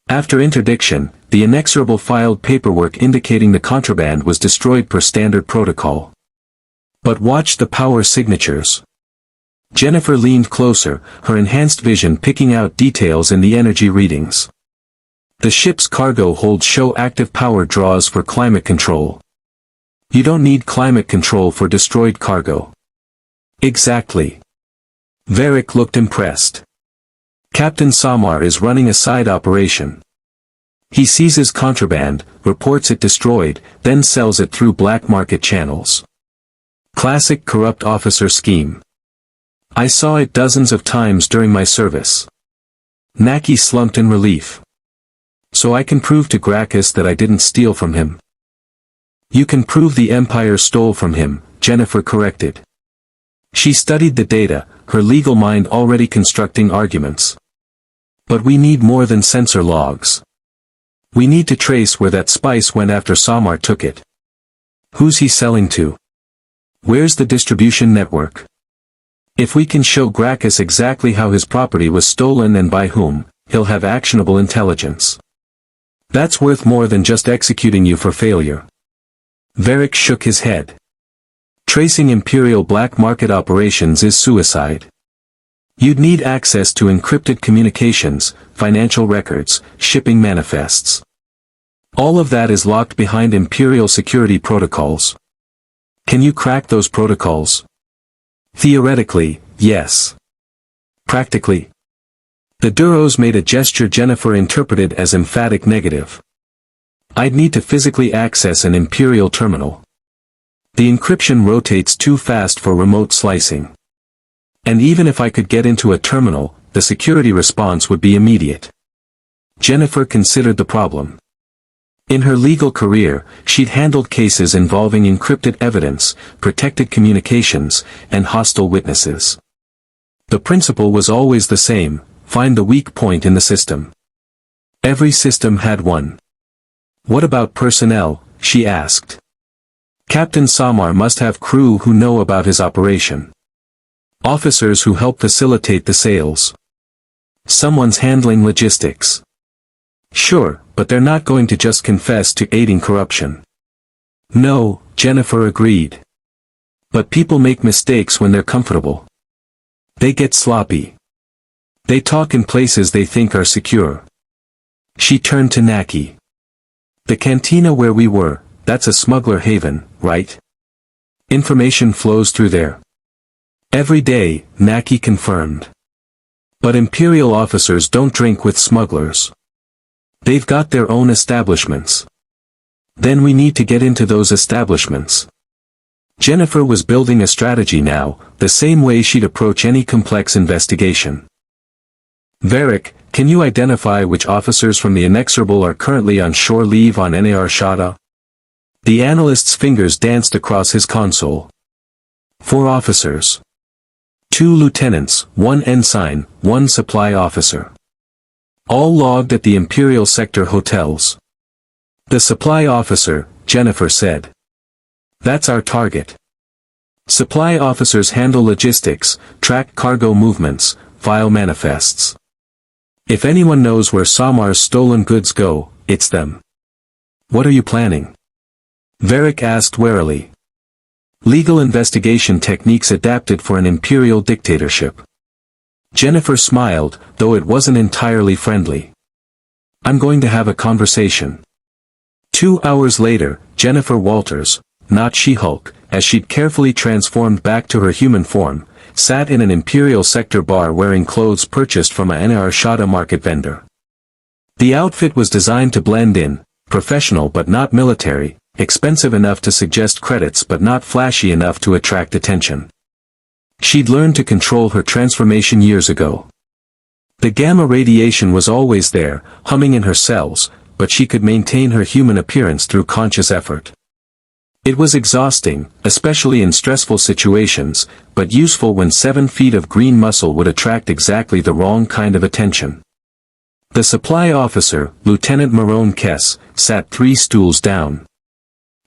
After interdiction, the Inexorable filed paperwork indicating the contraband was destroyed per standard protocol. But watch the power signatures." Jennifer leaned closer, her enhanced vision picking out details in the energy readings. "The ship's cargo holds show active power draws for climate control." "You don't need climate control for destroyed cargo." "Exactly." Varric looked impressed. "Captain Samar is running a side operation. He seizes contraband, reports it destroyed, then sells it through black market channels. Classic corrupt officer scheme. I saw it dozens of times during my service." Naki slumped in relief. "So I can prove to Gracchus that I didn't steal from him." "You can prove the Empire stole from him," Jennifer corrected. She studied the data, her legal mind already constructing arguments. "But we need more than sensor logs. We need to trace where that spice went after Samar took it. Who's he selling to? Where's the distribution network? If we can show Gracchus exactly how his property was stolen and by whom, he'll have actionable intelligence. That's worth more than just executing you for failure." Varric shook his head. "Tracing Imperial black market operations is suicide. You'd need access to encrypted communications, financial records, shipping manifests. All of that is locked behind Imperial security protocols. Can you crack those protocols?" "Theoretically, yes. Practically?" The Duros made a gesture Jennifer interpreted as emphatic negative. "I'd need to physically access an Imperial terminal. The encryption rotates too fast for remote slicing. And even if I could get into a terminal, the security response would be immediate." Jennifer considered the problem. In her legal career, she'd handled cases involving encrypted evidence, protected communications, and hostile witnesses. The principle was always the same: find the weak point in the system. Every system had one. "What about personnel?" she asked. "Captain Samar must have crew who know about his operation. Officers who help facilitate the sales. Someone's handling logistics." "Sure, but they're not going to just confess to aiding corruption." "No," Jennifer agreed. "But people make mistakes when they're comfortable. They get sloppy. They talk in places they think are secure." She turned to Naki. "The cantina where we were, that's a smuggler haven, right? Information flows through there." "Every day," Naki confirmed. "But Imperial officers don't drink with smugglers. They've got their own establishments. Then we need to get into those establishments. Jennifer was building a strategy now, the same way she'd approach any complex investigation. Varric, can you identify which officers from the Inexorable are currently on shore leave on Nar Shaddaa? The analyst's fingers danced across his console. 4 officers. 2 lieutenants, 1 ensign, 1 supply officer. All logged at the Imperial Sector hotels. The supply officer, Jennifer said. That's our target. Supply officers handle logistics, track cargo movements, file manifests. If anyone knows where Samar's stolen goods go, it's them. What are you planning? Varric asked warily. Legal investigation techniques adapted for an imperial dictatorship. Jennifer smiled, though it wasn't entirely friendly. I'm going to have a conversation. 2 hours later, Jennifer Walters, not She-Hulk, as she'd carefully transformed back to her human form, sat in an Imperial Sector bar wearing clothes purchased from a Nar Shaddaa market vendor. The outfit was designed to blend in, professional but not military, expensive enough to suggest credits but not flashy enough to attract attention. She'd learned to control her transformation years ago. The gamma radiation was always there, humming in her cells, but she could maintain her human appearance through conscious effort. It was exhausting, especially in stressful situations, but useful when 7 feet of green muscle would attract exactly the wrong kind of attention. The supply officer, Lieutenant Marone Kess, sat 3 stools down.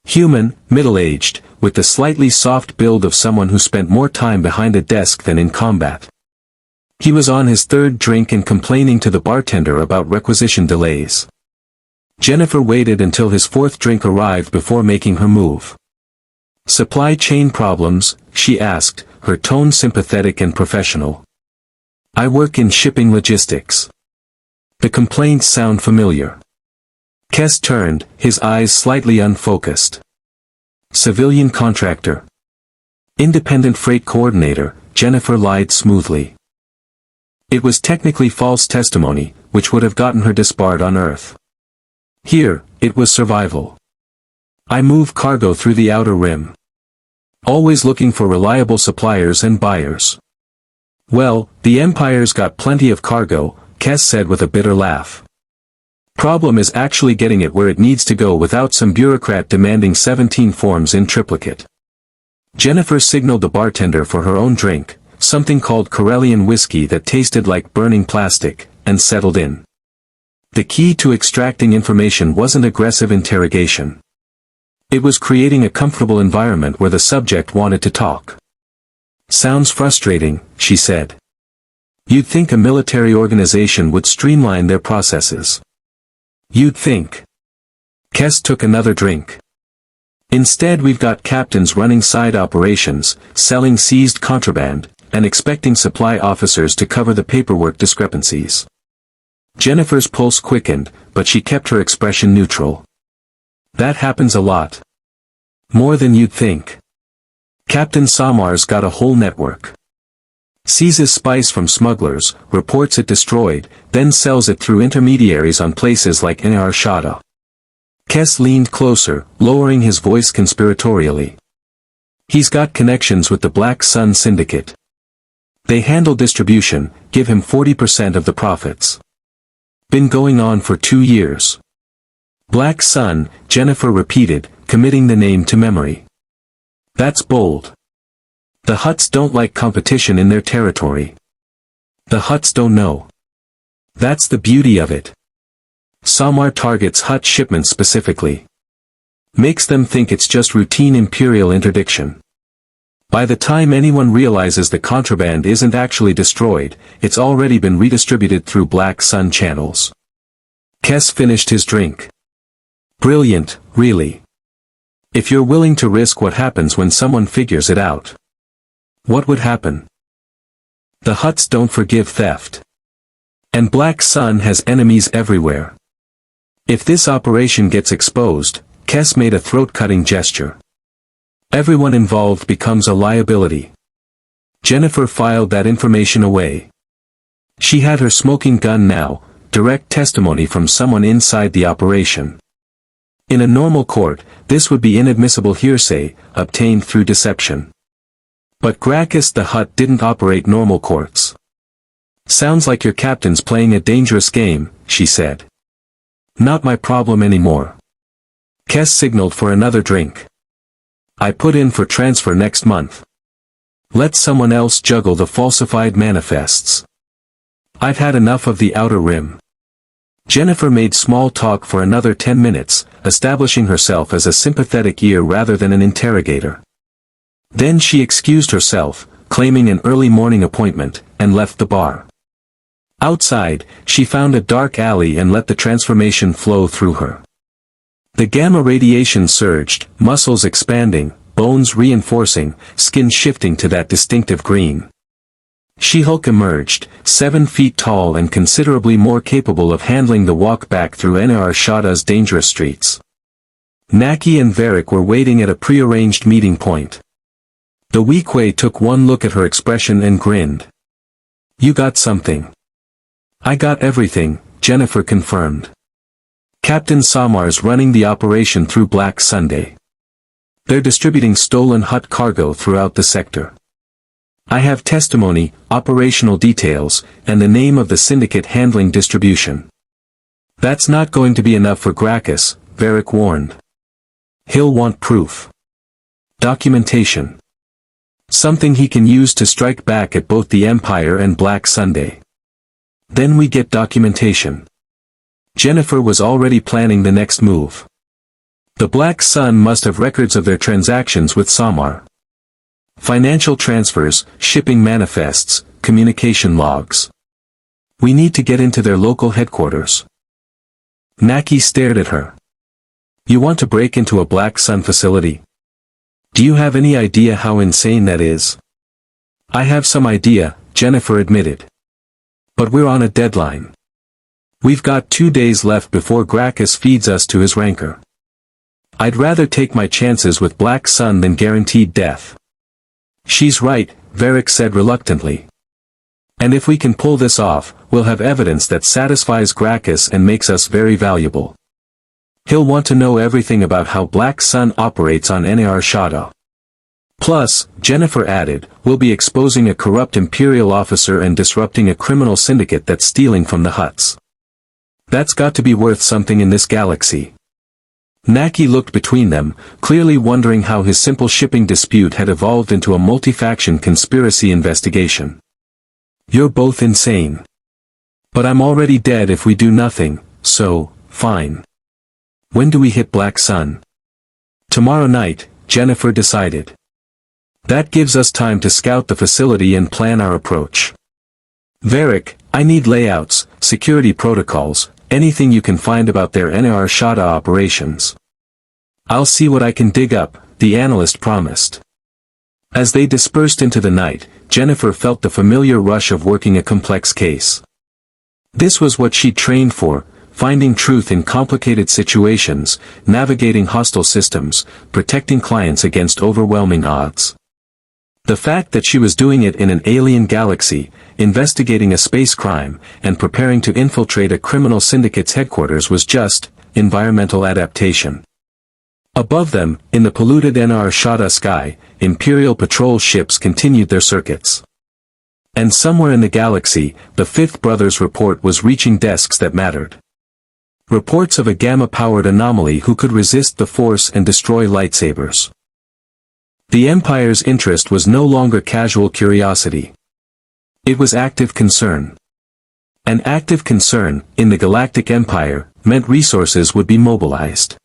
Human, middle-aged, with the slightly soft build of someone who spent more time behind a desk than in combat. He was on his 3rd drink and complaining to the bartender about requisition delays. Jennifer waited until his 4th drink arrived before making her move. Supply chain problems, she asked, her tone sympathetic and professional. I work in shipping logistics. The complaints sound familiar. Kess turned, his eyes slightly unfocused. Civilian contractor. Independent freight coordinator, Jennifer lied smoothly. It was technically false testimony, which would have gotten her disbarred on Earth. Here, it was survival. I move cargo through the outer rim. Always looking for reliable suppliers and buyers. Well, the Empire's got plenty of cargo, Kess said with a bitter laugh. Problem is actually getting it where it needs to go without some bureaucrat demanding 17 forms in triplicate. Jennifer signaled the bartender for her own drink, something called Corellian whiskey that tasted like burning plastic, and settled in. The key to extracting information wasn't aggressive interrogation. It was creating a comfortable environment where the subject wanted to talk. Sounds frustrating, she said. You'd think a military organization would streamline their processes. You'd think. Kess took another drink. Instead we've got captains running side operations, selling seized contraband, and expecting supply officers to cover the paperwork discrepancies. Jennifer's pulse quickened, but she kept her expression neutral. That happens a lot. More than you'd think. Captain Samar's got a whole network. Seizes spice from smugglers, reports it destroyed, then sells it through intermediaries on places like Nar Shaddaa. Kess leaned closer, lowering his voice conspiratorially. He's got connections with the Black Sun Syndicate. They handle distribution, give him 40% of the profits. Been going on for 2 years. Black Sun, Jennifer repeated, committing the name to memory. That's bold. The Hutts don't like competition in their territory. The Hutts don't know. That's the beauty of it. Samar targets Hutt shipments specifically. Makes them think it's just routine imperial interdiction. By the time anyone realizes the contraband isn't actually destroyed, it's already been redistributed through Black Sun channels. Kess finished his drink. Brilliant, really. If you're willing to risk what happens when someone figures it out. What would happen? The Hutts don't forgive theft. And Black Sun has enemies everywhere. If this operation gets exposed, Kess made a throat-cutting gesture. Everyone involved becomes a liability. Jennifer filed that information away. She had her smoking gun now, direct testimony from someone inside the operation. In a normal court, this would be inadmissible hearsay, obtained through deception. But Gracchus the Hutt didn't operate normal courts. "Sounds like your captain's playing a dangerous game," she said. "Not my problem anymore." Kess signaled for another drink. "I put in for transfer next month. Let someone else juggle the falsified manifests. I've had enough of the outer rim." Jennifer made small talk for another 10 minutes, establishing herself as a sympathetic ear rather than an interrogator. Then she excused herself, claiming an early morning appointment, and left the bar. Outside, she found a dark alley and let the transformation flow through her. The gamma radiation surged, muscles expanding, bones reinforcing, skin shifting to that distinctive green. She-Hulk emerged, 7 feet tall and considerably more capable of handling the walk back through Nar Shadda's dangerous streets. Naki and Varric were waiting at a prearranged meeting point. The Weequay took one look at her expression and grinned. "You got something." "I got everything," Jennifer confirmed. "Captain Samar's running the operation through Black Sunday. They're distributing stolen Hutt cargo throughout the sector. I have testimony, operational details, and the name of the syndicate handling distribution." "That's not going to be enough for Gracchus," Varric warned. "He'll want proof. Documentation. Something he can use to strike back at both the Empire and Black Sunday. Then we get documentation." Jennifer was already planning the next move. The Black Sun must have records of their transactions with Samar. Financial transfers, shipping manifests, communication logs. We need to get into their local headquarters. Naki stared at her. "You want to break into a Black Sun facility? Do you have any idea how insane that is?" "I have some idea," Jennifer admitted. "But we're on a deadline. We've got 2 days left before Gracchus feeds us to his rancor. I'd rather take my chances with Black Sun than guaranteed death." "She's right," Varric said reluctantly. "And if we can pull this off, we'll have evidence that satisfies Gracchus and makes us very valuable. He'll want to know everything about how Black Sun operates on Nar Shadda. Plus," Jennifer added, "we'll be exposing a corrupt Imperial officer and disrupting a criminal syndicate that's stealing from the Hutts. That's got to be worth something in this galaxy." Naki looked between them, clearly wondering how his simple shipping dispute had evolved into a multi-faction conspiracy investigation. "You're both insane. But I'm already dead if we do nothing, so, fine. When do we hit Black Sun?" "Tomorrow night," Jennifer decided. "That gives us time to scout the facility and plan our approach. Varric, I need layouts, security protocols, anything you can find about their Nar Shadda operations." "I'll see what I can dig up," the analyst promised. As they dispersed into the night, Jennifer felt the familiar rush of working a complex case. This was what she'd trained for, finding truth in complicated situations, navigating hostile systems, protecting clients against overwhelming odds. The fact that she was doing it in an alien galaxy, investigating a space crime, and preparing to infiltrate a criminal syndicate's headquarters was just environmental adaptation. Above them, in the polluted Nar Shadda sky, Imperial patrol ships continued their circuits. And somewhere in the galaxy, the Fifth Brothers report was reaching desks that mattered. Reports of a gamma-powered anomaly who could resist the Force and destroy lightsabers. The Empire's interest was no longer casual curiosity. It was active concern. An active concern, in the Galactic Empire, meant resources would be mobilized.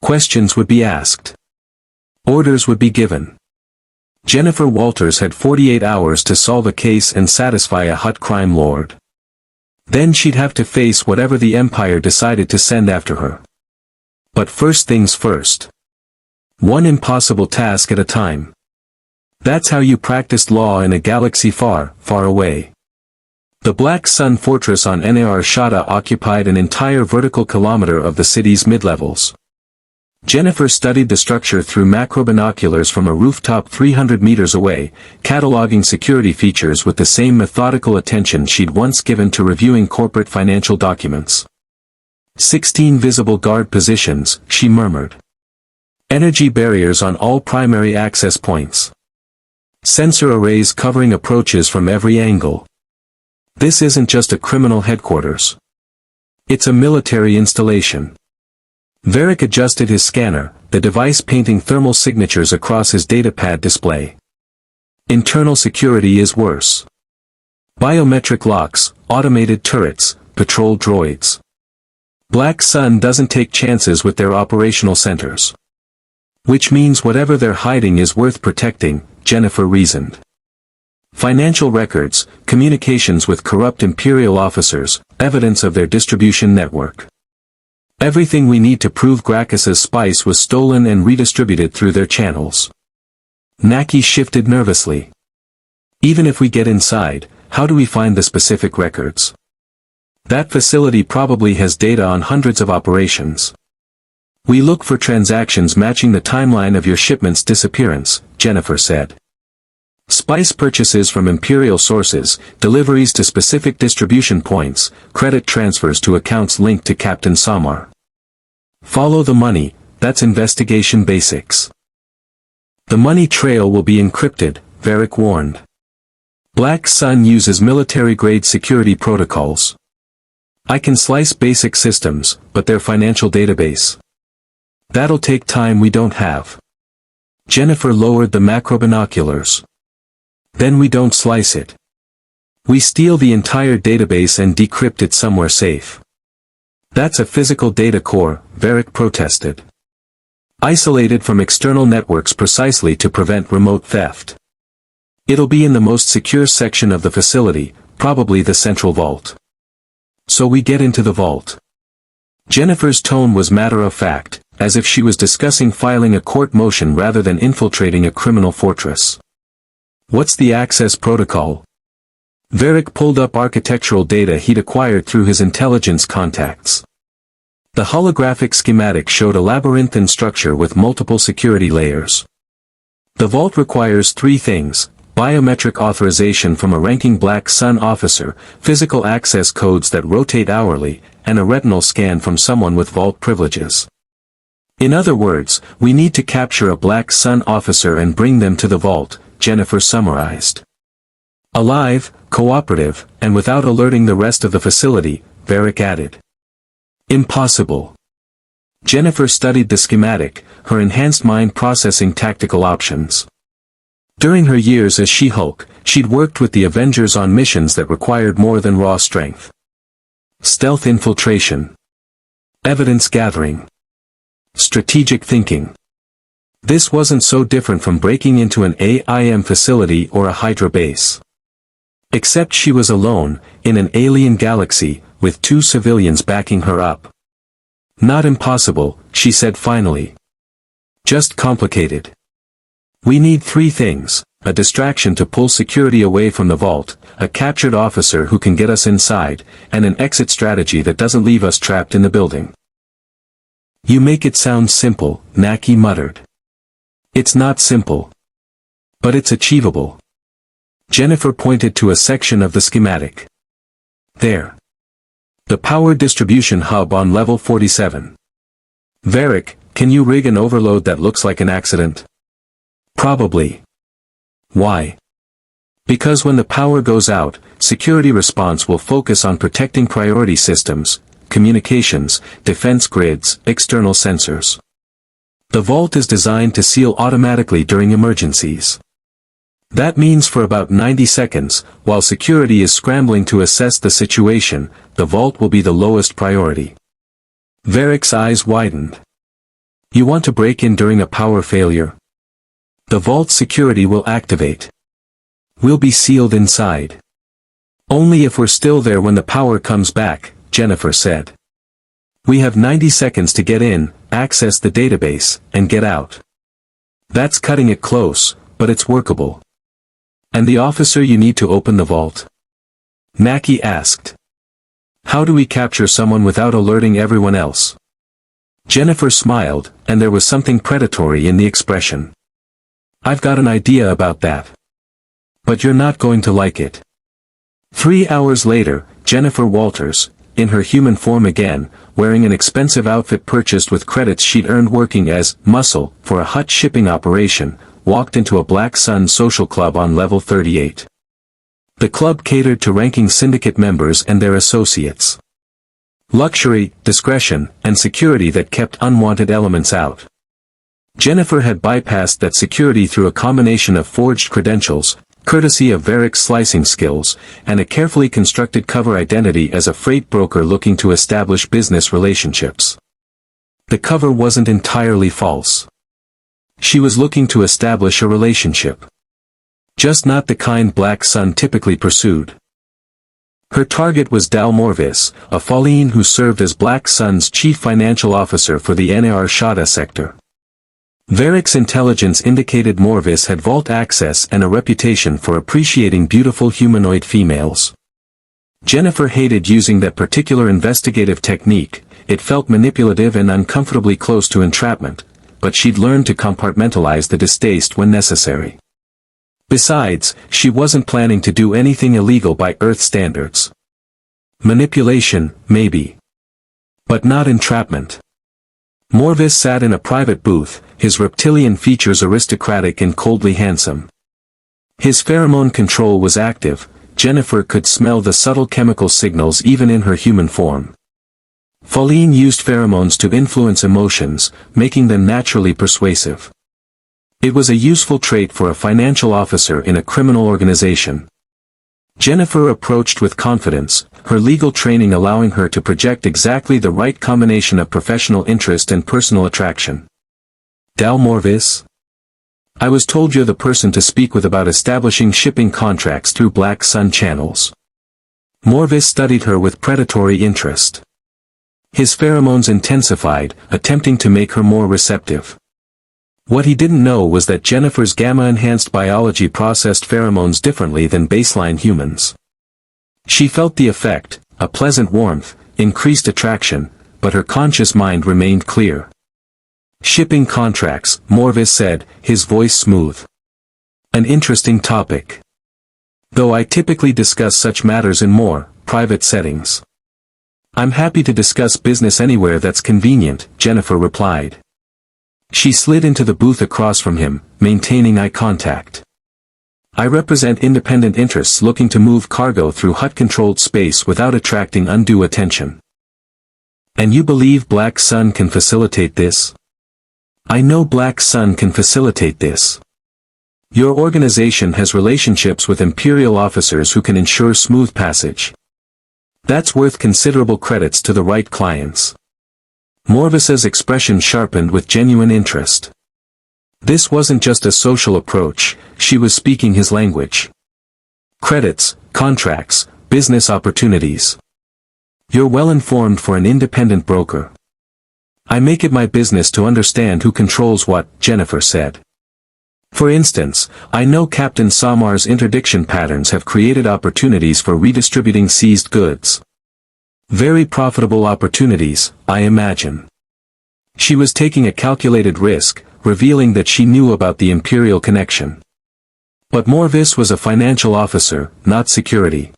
Questions would be asked. Orders would be given. Jennifer Walters had 48 hours to solve a case and satisfy a Hutt crime lord. Then she'd have to face whatever the Empire decided to send after her. But first things first. One impossible task at a time. That's how you practiced law in a galaxy far, far away. The Black Sun Fortress on Nar Shadda occupied an entire vertical kilometer of the city's mid-levels. Jennifer studied the structure through macrobinoculars from a rooftop 300 meters away, cataloging security features with the same methodical attention she'd once given to reviewing corporate financial documents. 16 visible guard positions, she murmured. Energy barriers on all primary access points. Sensor arrays covering approaches from every angle. This isn't just a criminal headquarters. It's a military installation. Varick adjusted his scanner, the device painting thermal signatures across his datapad display. Internal security is worse. Biometric locks, automated turrets, patrol droids. Black Sun doesn't take chances with their operational centers. Which means whatever they're hiding is worth protecting, Jennifer reasoned. Financial records, communications with corrupt Imperial officers, evidence of their distribution network. Everything we need to prove Gracchus's spice was stolen and redistributed through their channels. Naki shifted nervously. Even if we get inside, how do we find the specific records? That facility probably has data on hundreds of operations. We look for transactions matching the timeline of your shipment's disappearance, Jennifer said. Spice purchases from Imperial sources, deliveries to specific distribution points, credit transfers to accounts linked to Captain Samar. Follow the money, that's investigation basics. The money trail will be encrypted, Varick warned. Black Sun uses military-grade security protocols. I can slice basic systems, but their financial database. That'll take time we don't have. Jennifer lowered the macrobinoculars. Then we don't slice it. We steal the entire database and decrypt it somewhere safe. That's a physical data core, Varick protested. Isolated from external networks precisely to prevent remote theft. It'll be in the most secure section of the facility, probably the central vault. So we get into the vault. Jennifer's tone was matter-of-fact, as if she was discussing filing a court motion rather than infiltrating a criminal fortress. What's the access protocol? Varick pulled up architectural data he'd acquired through his intelligence contacts. The holographic schematic showed a labyrinthine structure with multiple security layers. The vault requires 3 things: biometric authorization from a ranking Black Sun officer, physical access codes that rotate hourly, and a retinal scan from someone with vault privileges. In other words, we need to capture a Black Sun officer and bring them to the vault, Jennifer summarized. Alive, cooperative, and without alerting the rest of the facility, Varick added. Impossible. Jennifer studied the schematic, her enhanced mind processing tactical options. During her years as She-Hulk, she'd worked with the Avengers on missions that required more than raw strength. Stealth infiltration. Evidence gathering. Strategic thinking. This wasn't so different from breaking into an AIM facility or a Hydra base. Except she was alone, in an alien galaxy, with 2 civilians backing her up. Not impossible, she said finally. Just complicated. We need 3 things: a distraction to pull security away from the vault, a captured officer who can get us inside, and an exit strategy that doesn't leave us trapped in the building. You make it sound simple, Naki muttered. It's not simple. But it's achievable. Jennifer pointed to a section of the schematic. There. The power distribution hub on level 47. Varick, can you rig an overload that looks like an accident? Probably. Why? Because when the power goes out, security response will focus on protecting priority systems, communications, defense grids, external sensors. The vault is designed to seal automatically during emergencies. That means for about 90 seconds, while security is scrambling to assess the situation, the vault will be the lowest priority. Varick's eyes widened. You want to break in during a power failure? The vault's security will activate. We'll be sealed inside. Only if we're still there when the power comes back, Jennifer said. We have 90 seconds to get in, access the database, and get out. That's cutting it close, but it's workable. And the officer you need to open the vault? Naki asked. How do we capture someone without alerting everyone else? Jennifer smiled, and there was something predatory in the expression. I've got an idea about that. But you're not going to like it. 3 hours later, Jennifer Walters, in her human form again, wearing an expensive outfit purchased with credits she'd earned working as muscle for a hut shipping operation, walked into a Black Sun social club on level 38. The club catered to ranking syndicate members and their associates. Luxury, discretion, and security that kept unwanted elements out. Jennifer had bypassed that security through a combination of forged credentials, courtesy of Varric's slicing skills, and a carefully constructed cover identity as a freight broker looking to establish business relationships. The cover wasn't entirely false. She was looking to establish a relationship. Just not the kind Black Sun typically pursued. Her target was Dal Morvis, a Falleen who served as Black Sun's chief financial officer for the Nar Shaddaa sector. Varric's intelligence indicated Morvis had vault access and a reputation for appreciating beautiful humanoid females. Jennifer hated using that particular investigative technique, it felt manipulative and uncomfortably close to entrapment, but she'd learned to compartmentalize the distaste when necessary. Besides, she wasn't planning to do anything illegal by Earth standards. Manipulation, maybe. But not entrapment. Morvis sat in a private booth, his reptilian features aristocratic and coldly handsome. His pheromone control was active, Jennifer could smell the subtle chemical signals even in her human form. Falleen used pheromones to influence emotions, making them naturally persuasive. It was a useful trait for a financial officer in a criminal organization. Jennifer approached with confidence, her legal training allowing her to project exactly the right combination of professional interest and personal attraction. Dal Morvis? I was told you're the person to speak with about establishing shipping contracts through Black Sun channels. Morvis studied her with predatory interest. His pheromones intensified, attempting to make her more receptive. What he didn't know was that Jennifer's gamma-enhanced biology processed pheromones differently than baseline humans. She felt the effect, a pleasant warmth, increased attraction, but her conscious mind remained clear. Shipping contracts, Morvis said, his voice smooth. An interesting topic. Though I typically discuss such matters in more private settings. I'm happy to discuss business anywhere that's convenient, Jennifer replied. She slid into the booth across from him, maintaining eye contact. I represent independent interests looking to move cargo through hut-controlled space without attracting undue attention. And you believe Black Sun can facilitate this? I know Black Sun can facilitate this. Your organization has relationships with Imperial officers who can ensure smooth passage. That's worth considerable credits to the right clients. Morvis's expression sharpened with genuine interest. This wasn't just a social approach, she was speaking his language. Credits, contracts, business opportunities. You're well informed for an independent broker. I make it my business to understand who controls what, Jennifer said. For instance, I know Captain Samar's interdiction patterns have created opportunities for redistributing seized goods. Very profitable opportunities, I imagine. She was taking a calculated risk, revealing that she knew about the Imperial connection. But Morvis was a financial officer, not security.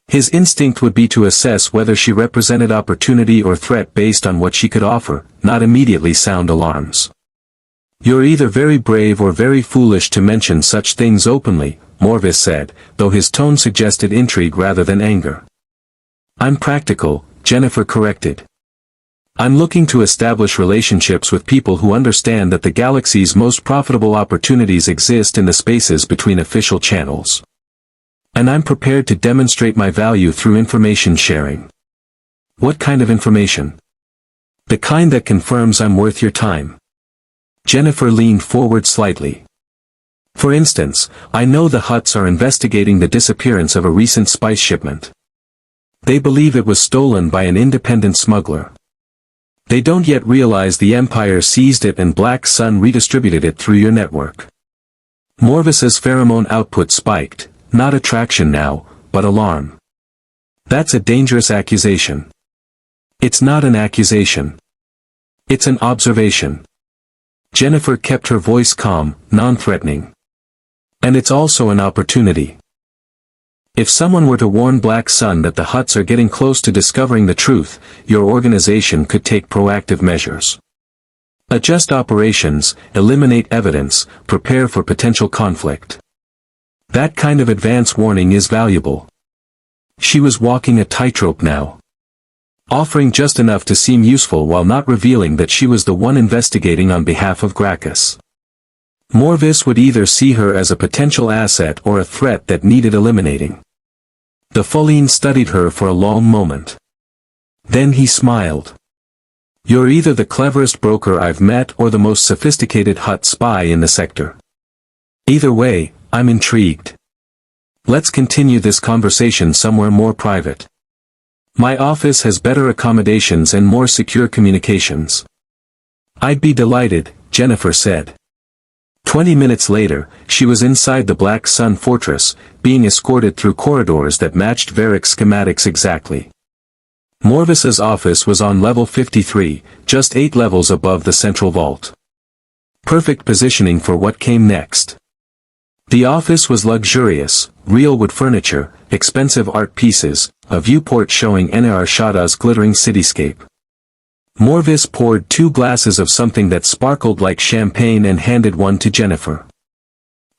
His instinct would be to assess whether she represented opportunity or threat based on what she could offer, not immediately sound alarms. You're either very brave or very foolish to mention such things openly, Morvis said, though his tone suggested intrigue rather than anger. I'm practical, Jennifer corrected. I'm looking to establish relationships with people who understand that the galaxy's most profitable opportunities exist in the spaces between official channels. And I'm prepared to demonstrate my value through information sharing. What kind of information? The kind that confirms I'm worth your time. Jennifer leaned forward slightly. For instance, I know the Hutts are investigating the disappearance of a recent spice shipment. They believe it was stolen by an independent smuggler. They don't yet realize the Empire seized it and Black Sun redistributed it through your network. Morvis's pheromone output spiked, not attraction now, but alarm. That's a dangerous accusation. It's not an accusation. It's an observation. Jennifer kept her voice calm, non-threatening. And it's also an opportunity. If someone were to warn Black Sun that the Hutts are getting close to discovering the truth, your organization could take proactive measures. Adjust operations, eliminate evidence, prepare for potential conflict. That kind of advance warning is valuable. She was walking a tightrope now. Offering just enough to seem useful while not revealing that she was the one investigating on behalf of Gracchus. Morvis would either see her as a potential asset or a threat that needed eliminating. The Falleen studied her for a long moment. Then he smiled. You're either the cleverest broker I've met or the most sophisticated Hutt spy in the sector. Either way, I'm intrigued. Let's continue this conversation somewhere more private. My office has better accommodations and more secure communications. I'd be delighted, Jennifer said. 20 minutes later, she was inside the Black Sun Fortress, being escorted through corridors that matched Varric's schematics exactly. Morvis's office was on level 53, just 8 levels above the central vault. Perfect positioning for what came next. The office was luxurious, real wood furniture, expensive art pieces, a viewport showing Enarshada's glittering cityscape. Morvis poured 2 glasses of something that sparkled like champagne and handed one to Jennifer.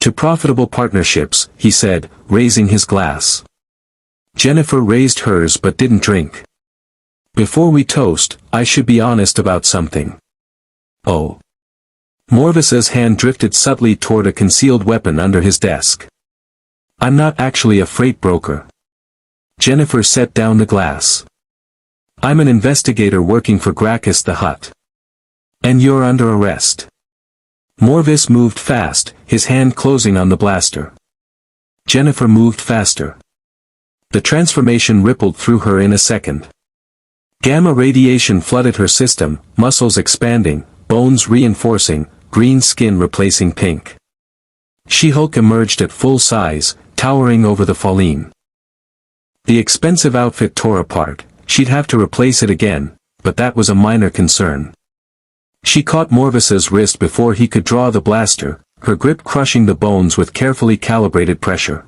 To profitable partnerships, he said, raising his glass. Jennifer raised hers but didn't drink. Before we toast, I should be honest about something. Oh. Morvis's hand drifted subtly toward a concealed weapon under his desk. I'm not actually a freight broker. Jennifer set down the glass. I'm an investigator working for Gracchus the Hutt. And you're under arrest. Morvis moved fast, his hand closing on the blaster. Jennifer moved faster. The transformation rippled through her in a second. Gamma radiation flooded her system, muscles expanding, bones reinforcing, green skin replacing pink. She-Hulk emerged at full size, towering over the Falleen. The expensive outfit tore apart, she'd have to replace it again, but that was a minor concern. She caught Morvis's wrist before he could draw the blaster, her grip crushing the bones with carefully calibrated pressure.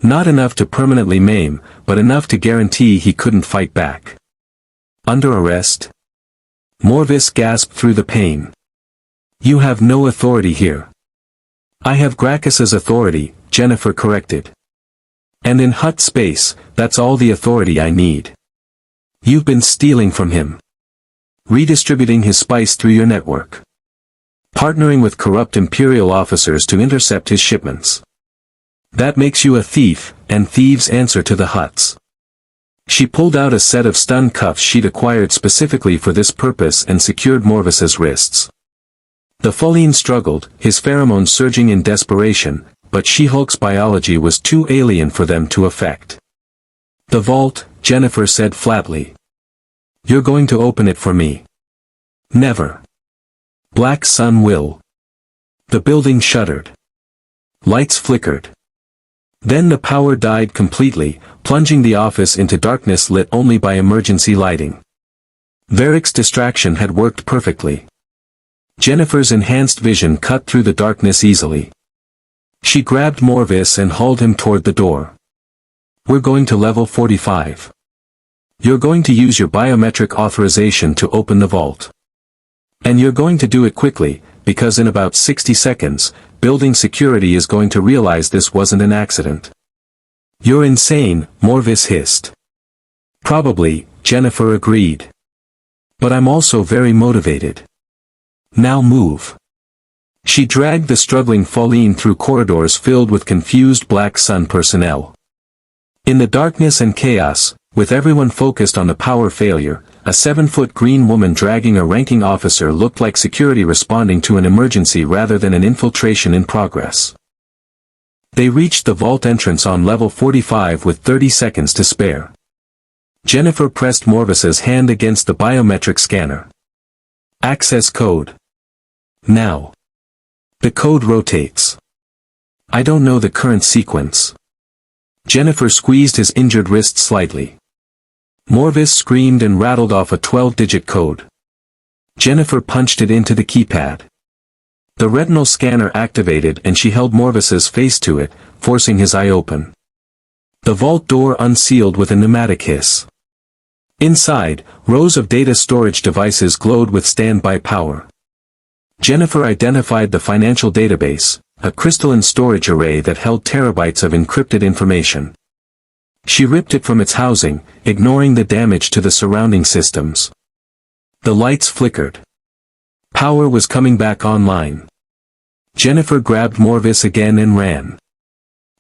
Not enough to permanently maim, but enough to guarantee he couldn't fight back. Under arrest? Morvis gasped through the pain. You have no authority here. I have Gracchus's authority, Jennifer corrected. And in Hutt space, that's all the authority I need. You've been stealing from him. Redistributing his spice through your network. Partnering with corrupt Imperial officers to intercept his shipments. That makes you a thief, and thieves answer to the Hutts. She pulled out a set of stun cuffs she'd acquired specifically for this purpose and secured Morvis's wrists. The Falleen struggled, his pheromones surging in desperation, but She-Hulk's biology was too alien for them to affect. The vault, Jennifer said flatly. You're going to open it for me. Never. Black Sun will. The building shuddered. Lights flickered. Then the power died completely, plunging the office into darkness lit only by emergency lighting. Varric's distraction had worked perfectly. Jennifer's enhanced vision cut through the darkness easily. She grabbed Morvis and hauled him toward the door. We're going to level 45. You're going to use your biometric authorization to open the vault. And you're going to do it quickly, because in about 60 seconds, building security is going to realize this wasn't an accident. You're insane, Morvis hissed. Probably, Jennifer agreed. But I'm also very motivated. Now move. She dragged the struggling Falleen through corridors filled with confused Black Sun personnel. In the darkness and chaos, with everyone focused on the power failure, a 7-foot green woman dragging a ranking officer looked like security responding to an emergency rather than an infiltration in progress. They reached the vault entrance on level 45 with 30 seconds to spare. Jennifer pressed Morvis's hand against the biometric scanner. Access code. Now. The code rotates. I don't know the current sequence. Jennifer squeezed his injured wrist slightly. Morvis screamed and rattled off a 12-digit code. Jennifer punched it into the keypad. The retinal scanner activated and she held Morvis's face to it, forcing his eye open. The vault door unsealed with a pneumatic hiss. Inside, rows of data storage devices glowed with standby power. Jennifer identified the financial database, a crystalline storage array that held terabytes of encrypted information. She ripped it from its housing, ignoring the damage to the surrounding systems. The lights flickered. Power was coming back online. Jennifer grabbed Morvis again and ran.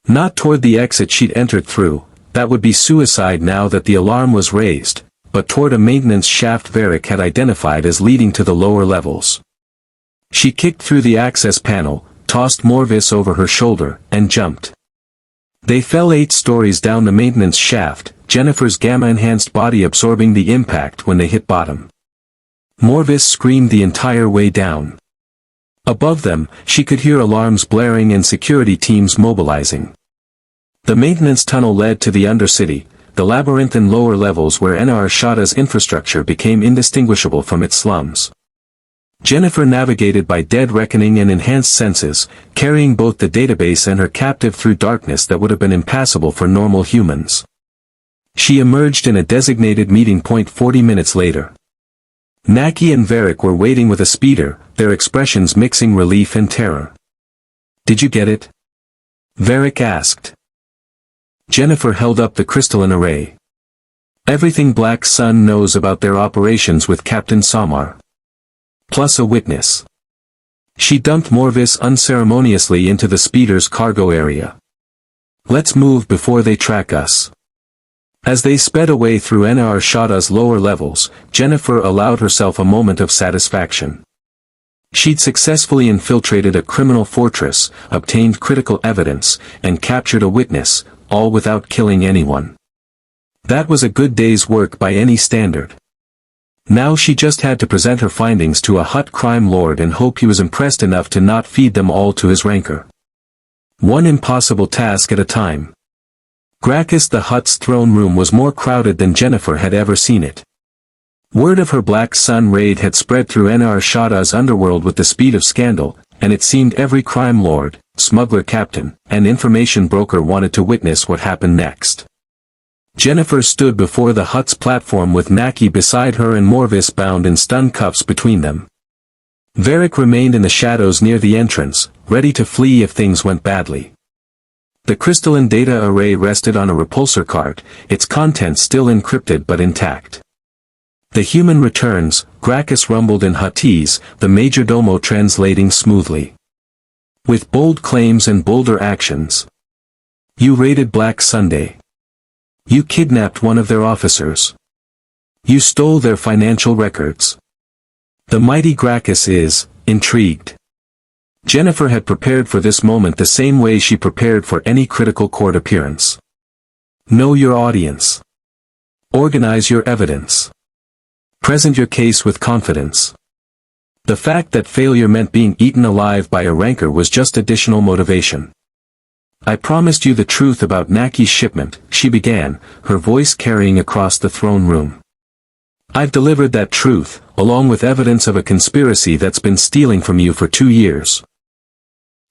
Not toward the exit she'd entered through, that would be suicide now that the alarm was raised, but toward a maintenance shaft Varric had identified as leading to the lower levels. She kicked through the access panel, tossed Morvis over her shoulder, and jumped. They fell 8 stories down the maintenance shaft, Jennifer's gamma-enhanced body absorbing the impact when they hit bottom. Morvis screamed the entire way down. Above them, she could hear alarms blaring and security teams mobilizing. The maintenance tunnel led to the Undercity, the labyrinthine lower levels where Enarshada's infrastructure became indistinguishable from its slums. Jennifer navigated by dead reckoning and enhanced senses, carrying both the database and her captive through darkness that would have been impassable for normal humans. She emerged in a designated meeting point 40 minutes later. Naki and Varric were waiting with a speeder, their expressions mixing relief and terror. "Did you get it?" Varric asked. Jennifer held up the crystalline array. "Everything Black Sun knows about their operations with Captain Samar. Plus a witness." She dumped Morvis unceremoniously into the speeder's cargo area. "Let's move before they track us." As they sped away through Enarshada's lower levels, Jennifer allowed herself a moment of satisfaction. She'd successfully infiltrated a criminal fortress, obtained critical evidence, and captured a witness, all without killing anyone. That was a good day's work by any standard. Now she just had to present her findings to a Hutt crime lord and hope he was impressed enough to not feed them all to his rancor. One impossible task at a time. Gracchus the Hutt's throne room was more crowded than Jennifer had ever seen it. Word of her Black Sun raid had spread through Enarshada's underworld with the speed of scandal, and it seemed every crime lord, smuggler captain, and information broker wanted to witness what happened next. Jennifer stood before the Hutt's platform with Naki beside her and Morvis bound in stun cuffs between them. Varric remained in the shadows near the entrance, ready to flee if things went badly. The crystalline data array rested on a repulsor cart, its contents still encrypted but intact. "The human returns," Gracchus rumbled in Huttese, the majordomo translating smoothly. "With bold claims and bolder actions. You raided Black Sunday. You kidnapped one of their officers. You stole their financial records." The mighty Gracchus is, intrigued. Jennifer had prepared for this moment the same way she prepared for any critical court appearance. Know your audience. Organize your evidence. Present your case with confidence. The fact that failure meant being eaten alive by a rancor was just additional motivation. "I promised you the truth about Naki's shipment," she began, her voice carrying across the throne room. "I've delivered that truth, along with evidence of a conspiracy that's been stealing from you for 2 years.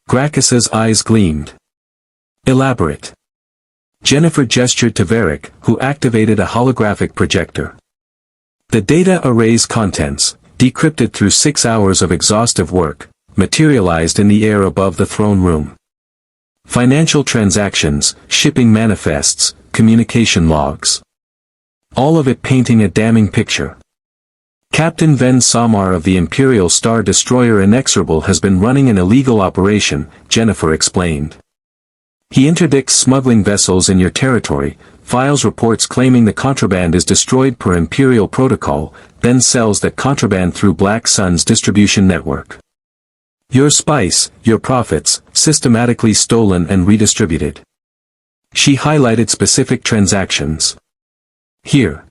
Gracchus's eyes gleamed. "Elaborate." Jennifer gestured to Varric, who activated a holographic projector. The data array's contents, decrypted through 6 hours of exhaustive work, materialized in the air above the throne room. Financial transactions, shipping manifests, communication logs. All of it painting a damning picture. Captain Ven Samar of the Imperial Star Destroyer Inexorable has been running an illegal operation, Jennifer explained. He interdicts smuggling vessels in your territory, files reports claiming the contraband is destroyed per Imperial protocol, then sells that contraband through Black Sun's distribution network. Your spice, your profits, systematically stolen and redistributed. She highlighted specific transactions. Here.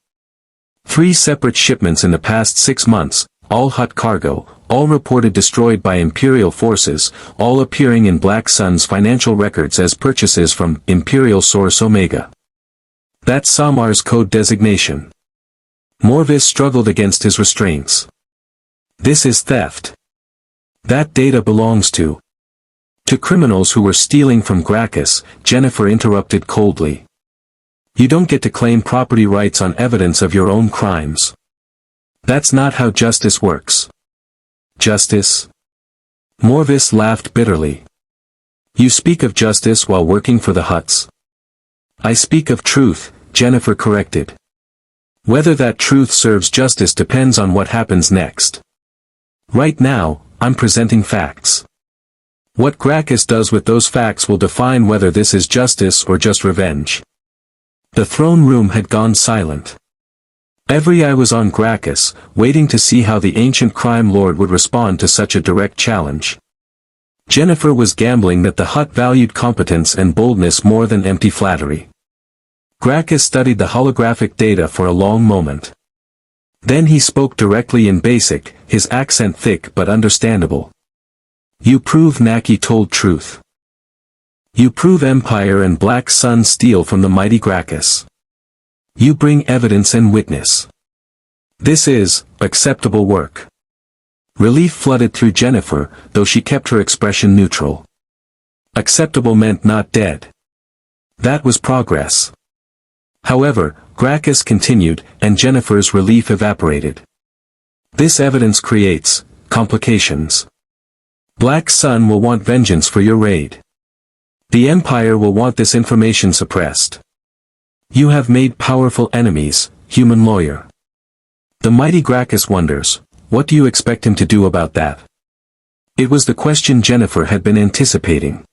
3 separate shipments in the past 6 months, all Hutt cargo, all reported destroyed by Imperial forces, all appearing in Black Sun's financial records as purchases from Imperial Source Omega. That's Samar's code designation. Morvis struggled against his restraints. This is theft. That data belongs to criminals who were stealing from Gracchus, Jennifer interrupted coldly. You don't get to claim property rights on evidence of your own crimes. That's not how justice works. Justice? Morvis laughed bitterly. You speak of justice while working for the Hutts. I speak of truth, Jennifer corrected. Whether that truth serves justice depends on what happens next. Right now, I'm presenting facts. What Gracchus does with those facts will define whether this is justice or just revenge. The throne room had gone silent. Every eye was on Gracchus, waiting to see how the ancient crime lord would respond to such a direct challenge. Jennifer was gambling that the Hutt valued competence and boldness more than empty flattery. Gracchus studied the holographic data for a long moment. Then he spoke directly in Basic, his accent thick but understandable. You prove Naki told truth. You prove Empire and Black Sun steal from the mighty Gracchus. You bring evidence and witness. This is acceptable work. Relief flooded through Jennifer, though she kept her expression neutral. Acceptable meant not dead. That was progress. However, Gracchus continued, and Jennifer's relief evaporated. This evidence creates complications. Black Sun will want vengeance for your raid. The Empire will want this information suppressed. You have made powerful enemies, human lawyer. The mighty Gracchus wonders, what do you expect him to do about that? It was the question Jennifer had been anticipating.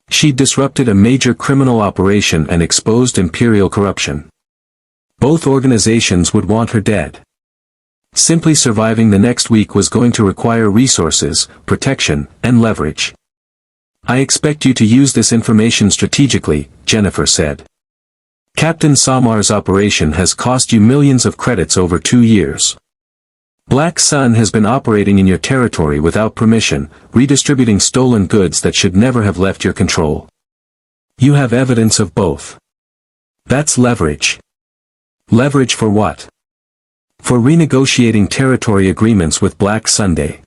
She'd disrupted a major criminal operation and exposed imperial corruption. Both organizations would want her dead. Simply surviving the next week was going to require resources, protection, and leverage. I expect you to use this information strategically, Jennifer said. Captain Samar's operation has cost you millions of credits over 2 years. Black Sun has been operating in your territory without permission, redistributing stolen goods that should never have left your control. You have evidence of both. That's leverage. Leverage for what? For renegotiating territory agreements with Black Sunday.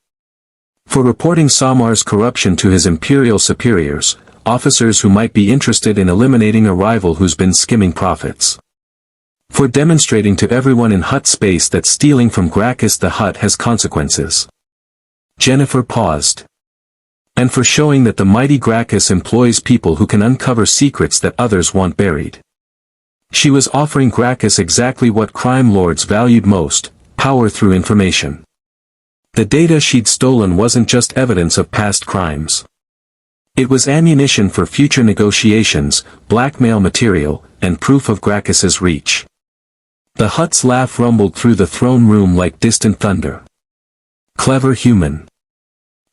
For reporting Samar's corruption to his imperial superiors, officers who might be interested in eliminating a rival who's been skimming profits. For demonstrating to everyone in Hutt space that stealing from Gracchus the Hutt has consequences. Jennifer paused. And for showing that the mighty Gracchus employs people who can uncover secrets that others want buried. She was offering Gracchus exactly what crime lords valued most, power through information. The data she'd stolen wasn't just evidence of past crimes. It was ammunition for future negotiations, blackmail material, and proof of Gracchus's reach. The Hutt's laugh rumbled through the throne room like distant thunder. Clever human.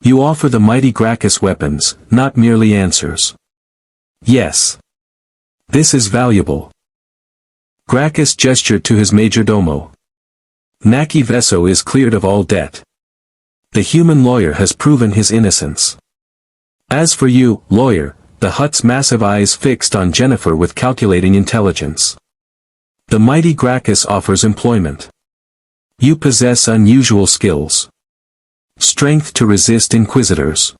You offer the mighty Gracchus weapons, not merely answers. Yes. This is valuable. Gracchus gestured to his majordomo. Naki Veso is cleared of all debt. The human lawyer has proven his innocence. As for you, lawyer, the Hutt's massive eyes fixed on Jennifer with calculating intelligence. The mighty Gracchus offers employment. You possess unusual skills. Strength to resist inquisitors.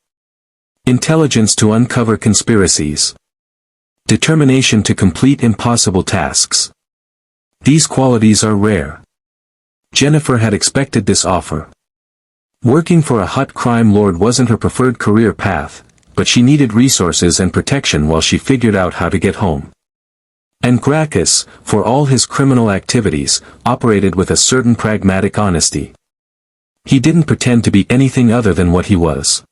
Intelligence to uncover conspiracies. Determination to complete impossible tasks. These qualities are rare. Jennifer had expected this offer. Working for a Hutt crime lord wasn't her preferred career path, but she needed resources and protection while she figured out how to get home. And Gracchus, for all his criminal activities, operated with a certain pragmatic honesty. He didn't pretend to be anything other than what he was.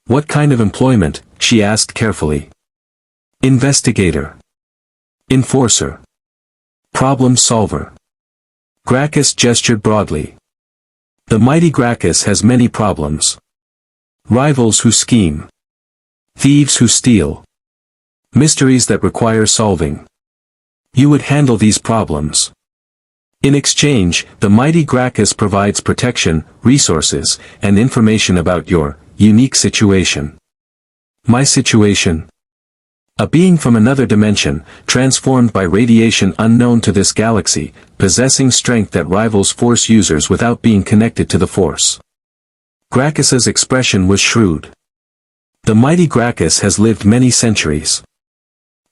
What kind of employment? She asked carefully. Investigator. Enforcer. Problem solver. Gracchus gestured broadly. The mighty Gracchus has many problems. Rivals who scheme. Thieves who steal. Mysteries that require solving. You would handle these problems. In exchange, the mighty Gracchus provides protection, resources, and information about your unique situation. My situation? A being from another dimension, transformed by radiation unknown to this galaxy, possessing strength that rivals Force users without being connected to the Force. Gracchus's expression was shrewd. The mighty Gracchus has lived many centuries.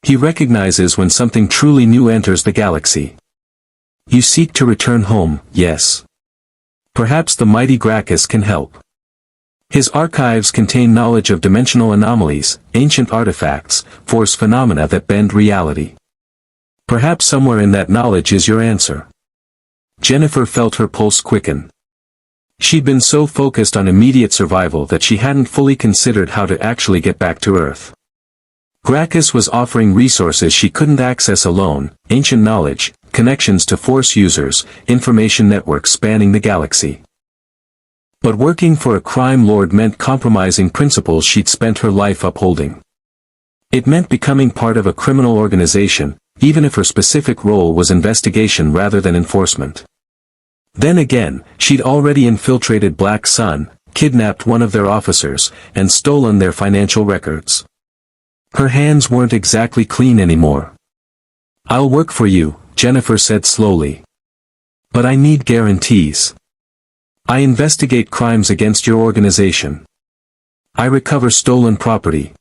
He recognizes when something truly new enters the galaxy. You seek to return home, yes. Perhaps the mighty Gracchus can help. His archives contain knowledge of dimensional anomalies, ancient artifacts, Force phenomena that bend reality. Perhaps somewhere in that knowledge is your answer. Jennifer felt her pulse quicken. She'd been so focused on immediate survival that she hadn't fully considered how to actually get back to Earth. Gracchus was offering resources she couldn't access alone, ancient knowledge, connections to Force users, information networks spanning the galaxy. But working for a crime lord meant compromising principles she'd spent her life upholding. It meant becoming part of a criminal organization, even if her specific role was investigation rather than enforcement. Then again, she'd already infiltrated Black Sun, kidnapped one of their officers, and stolen their financial records. Her hands weren't exactly clean anymore. "I'll work for you," Jennifer said slowly. "But I need guarantees. I investigate crimes against your organization. I recover stolen property.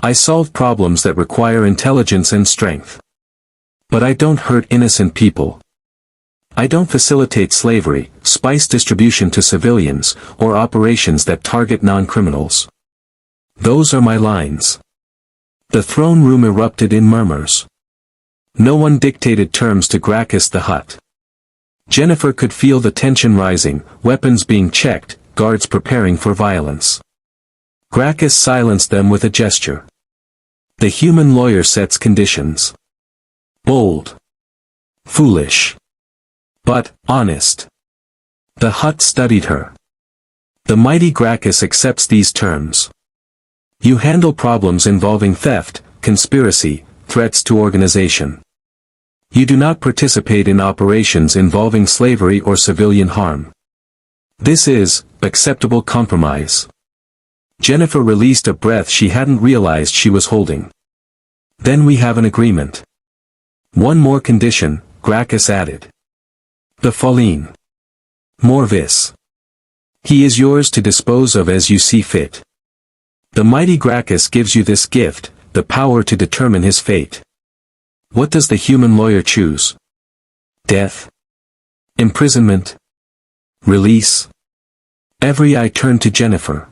I solve problems that require intelligence and strength. But I don't hurt innocent people. I don't facilitate slavery, spice distribution to civilians, or operations that target non-criminals. Those are my lines." The throne room erupted in murmurs. No one dictated terms to Gracchus the Hutt. Jennifer could feel the tension rising, weapons being checked, guards preparing for violence. Gracchus silenced them with a gesture. The human lawyer sets conditions. Bold. Foolish. But, honest. The Hutt studied her. The mighty Gracchus accepts these terms. You handle problems involving theft, conspiracy, threats to organization. You do not participate in operations involving slavery or civilian harm. This is acceptable compromise. Jennifer released a breath she hadn't realized she was holding. Then we have an agreement. One more condition, Gracchus added. The Falleen. Morvis. He is yours to dispose of as you see fit. The mighty Gracchus gives you this gift, the power to determine his fate. What does the human lawyer choose? Death? Imprisonment? Release? Every eye turned to Jennifer.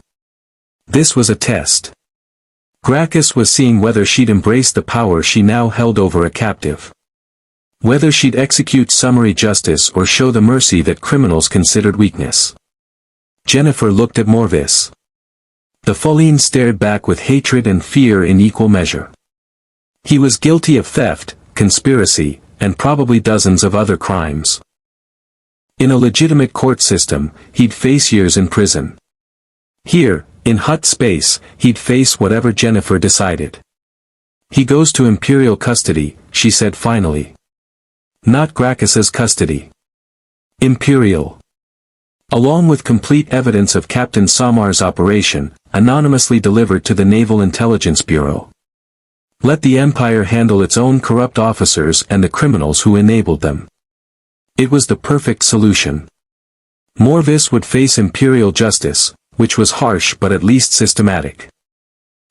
This was a test. Gracchus was seeing whether she'd embrace the power she now held over a captive. Whether she'd execute summary justice or show the mercy that criminals considered weakness. Jennifer looked at Morvis. The Falleen stared back with hatred and fear in equal measure. He was guilty of theft, conspiracy, and probably dozens of other crimes. In a legitimate court system, he'd face years in prison. Here, in Hutt space, he'd face whatever Jennifer decided. He goes to Imperial custody, she said finally. Not Gracchus's custody. Imperial. Along with complete evidence of Captain Samar's operation, anonymously delivered to the Naval Intelligence Bureau. Let the Empire handle its own corrupt officers and the criminals who enabled them. It was the perfect solution. Morvis would face Imperial justice, which was harsh but at least systematic.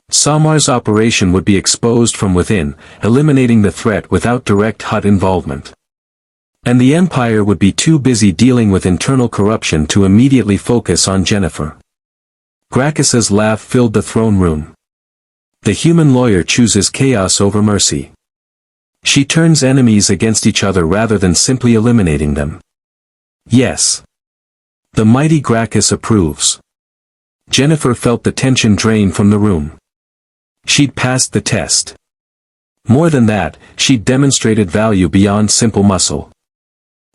Samar's operation would be exposed from within, eliminating the threat without direct Hutt involvement. And the Empire would be too busy dealing with internal corruption to immediately focus on Jennifer. Gracchus's laugh filled the throne room. The human lawyer chooses chaos over mercy. She turns enemies against each other rather than simply eliminating them. Yes. The mighty Gracchus approves. Jennifer felt the tension drain from the room. She'd passed the test. More than that, she'd demonstrated value beyond simple muscle.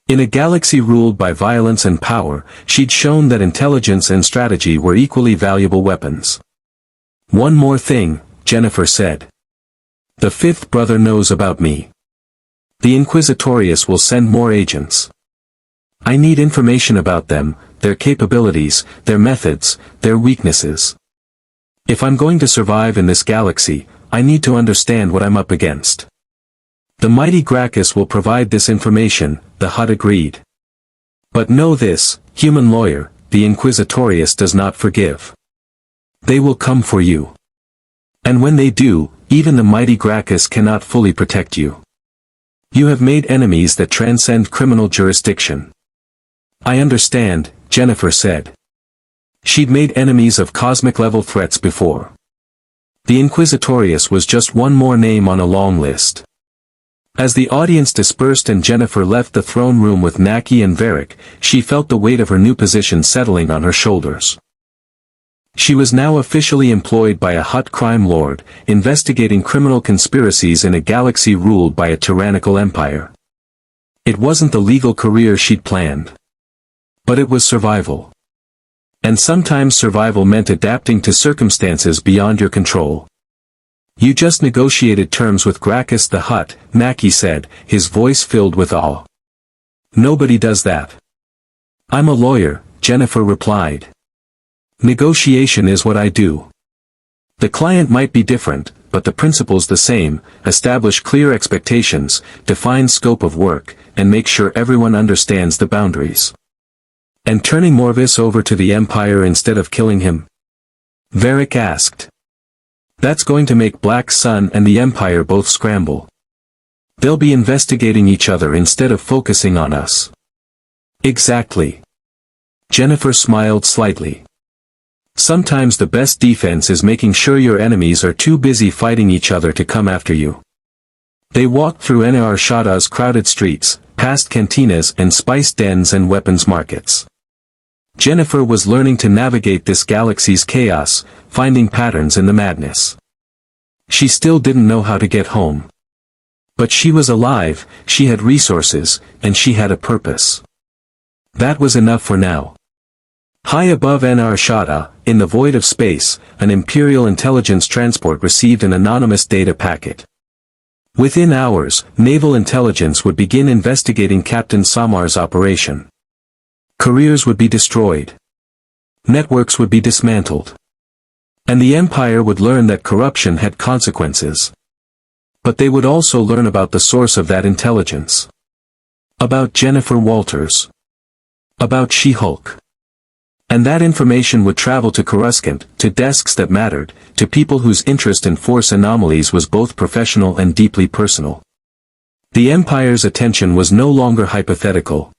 In a galaxy ruled by violence and power, she'd shown that intelligence and strategy were equally valuable weapons. One more thing, Jennifer said. The fifth brother knows about me. The Inquisitorius will send more agents. I need information about them, their capabilities, their methods, their weaknesses. If I'm going to survive in this galaxy, I need to understand what I'm up against. The mighty Gracchus will provide this information, the Hutt agreed. But know this, human lawyer, the Inquisitorius does not forgive. They will come for you. And when they do, even the mighty Gracchus cannot fully protect you. You have made enemies that transcend criminal jurisdiction. I understand, Jennifer said. She'd made enemies of cosmic-level threats before. The Inquisitorius was just one more name on a long list. As the audience dispersed and Jennifer left the throne room with Naki and Varric, she felt the weight of her new position settling on her shoulders. She was now officially employed by a Hutt crime lord, investigating criminal conspiracies in a galaxy ruled by a tyrannical empire. It wasn't the legal career she'd planned. But it was survival. And sometimes survival meant adapting to circumstances beyond your control. You just negotiated terms with Gracchus the Hutt, Naki said, his voice filled with awe. Nobody does that. I'm a lawyer, Jennifer replied. Negotiation is what I do. The client might be different, but the principle's the same: establish clear expectations, define scope of work, and make sure everyone understands the boundaries. And turning Morvis over to the Empire instead of killing him? Varric asked. That's going to make Black Sun and the Empire both scramble. They'll be investigating each other instead of focusing on us. Exactly. Jennifer smiled slightly. Sometimes the best defense is making sure your enemies are too busy fighting each other to come after you. They walked through Ena Arshada's crowded streets, past cantinas and spice dens and weapons markets. Jennifer was learning to navigate this galaxy's chaos, finding patterns in the madness. She still didn't know how to get home. But she was alive, she had resources, and she had a purpose. That was enough for now. High above Ena Arshada, in the void of space, an Imperial intelligence transport received an anonymous data packet. Within hours, naval intelligence would begin investigating Captain Samar's operation. Careers would be destroyed. Networks would be dismantled. And the Empire would learn that corruption had consequences. But they would also learn about the source of that intelligence. About Jennifer Walters. About She-Hulk. And that information would travel to Coruscant, to desks that mattered, to people whose interest in force anomalies was both professional and deeply personal. The Empire's attention was no longer hypothetical.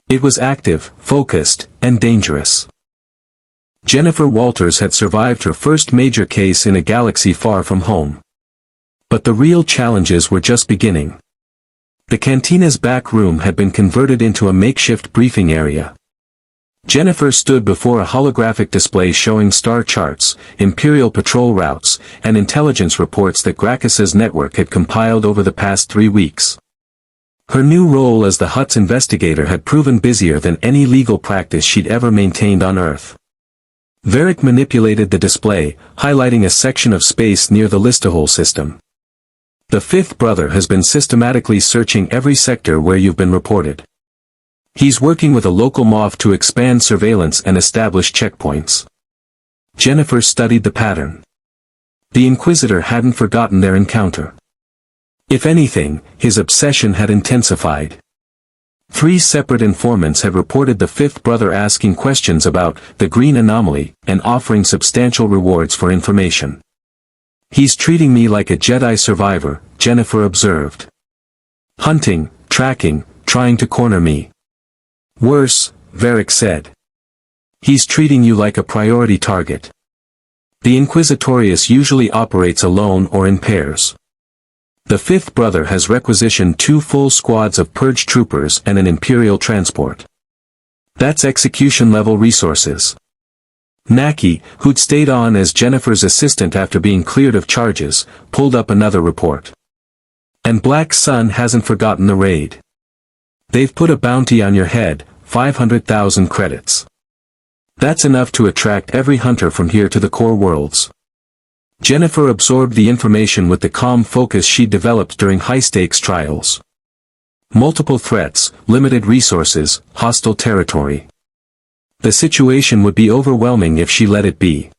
It was active, focused, and dangerous. Jennifer Walters had survived her first major case in a galaxy far from home. But the real challenges were just beginning. The cantina's back room had been converted into a makeshift briefing area. Jennifer stood before a holographic display showing star charts, Imperial patrol routes, and intelligence reports that Gracchus's network had compiled over the past 3 weeks. Her new role as the Hutt's investigator had proven busier than any legal practice she'd ever maintained on Earth. Varric manipulated the display, highlighting a section of space near the Listahol system. The fifth brother has been systematically searching every sector where you've been reported. He's working with a local MOF to expand surveillance and establish checkpoints. Jennifer studied the pattern. The Inquisitor hadn't forgotten their encounter. If anything, his obsession had intensified. 3 separate informants had reported the fifth brother asking questions about the green anomaly and offering substantial rewards for information. He's treating me like a Jedi survivor, Jennifer observed. Hunting, tracking, trying to corner me. Worse, Varric said. He's treating you like a priority target. The Inquisitorius usually operates alone or in pairs. The fifth brother has requisitioned 2 full squads of purge troopers and an Imperial transport. That's execution-level resources. Naki, who'd stayed on as Jennifer's assistant after being cleared of charges, pulled up another report. And Black Sun hasn't forgotten the raid. They've put a bounty on your head, 500,000 credits. That's enough to attract every hunter from here to the core worlds. Jennifer absorbed the information with the calm focus she developed during high-stakes trials. Multiple threats, limited resources, hostile territory. The situation would be overwhelming if she let it be.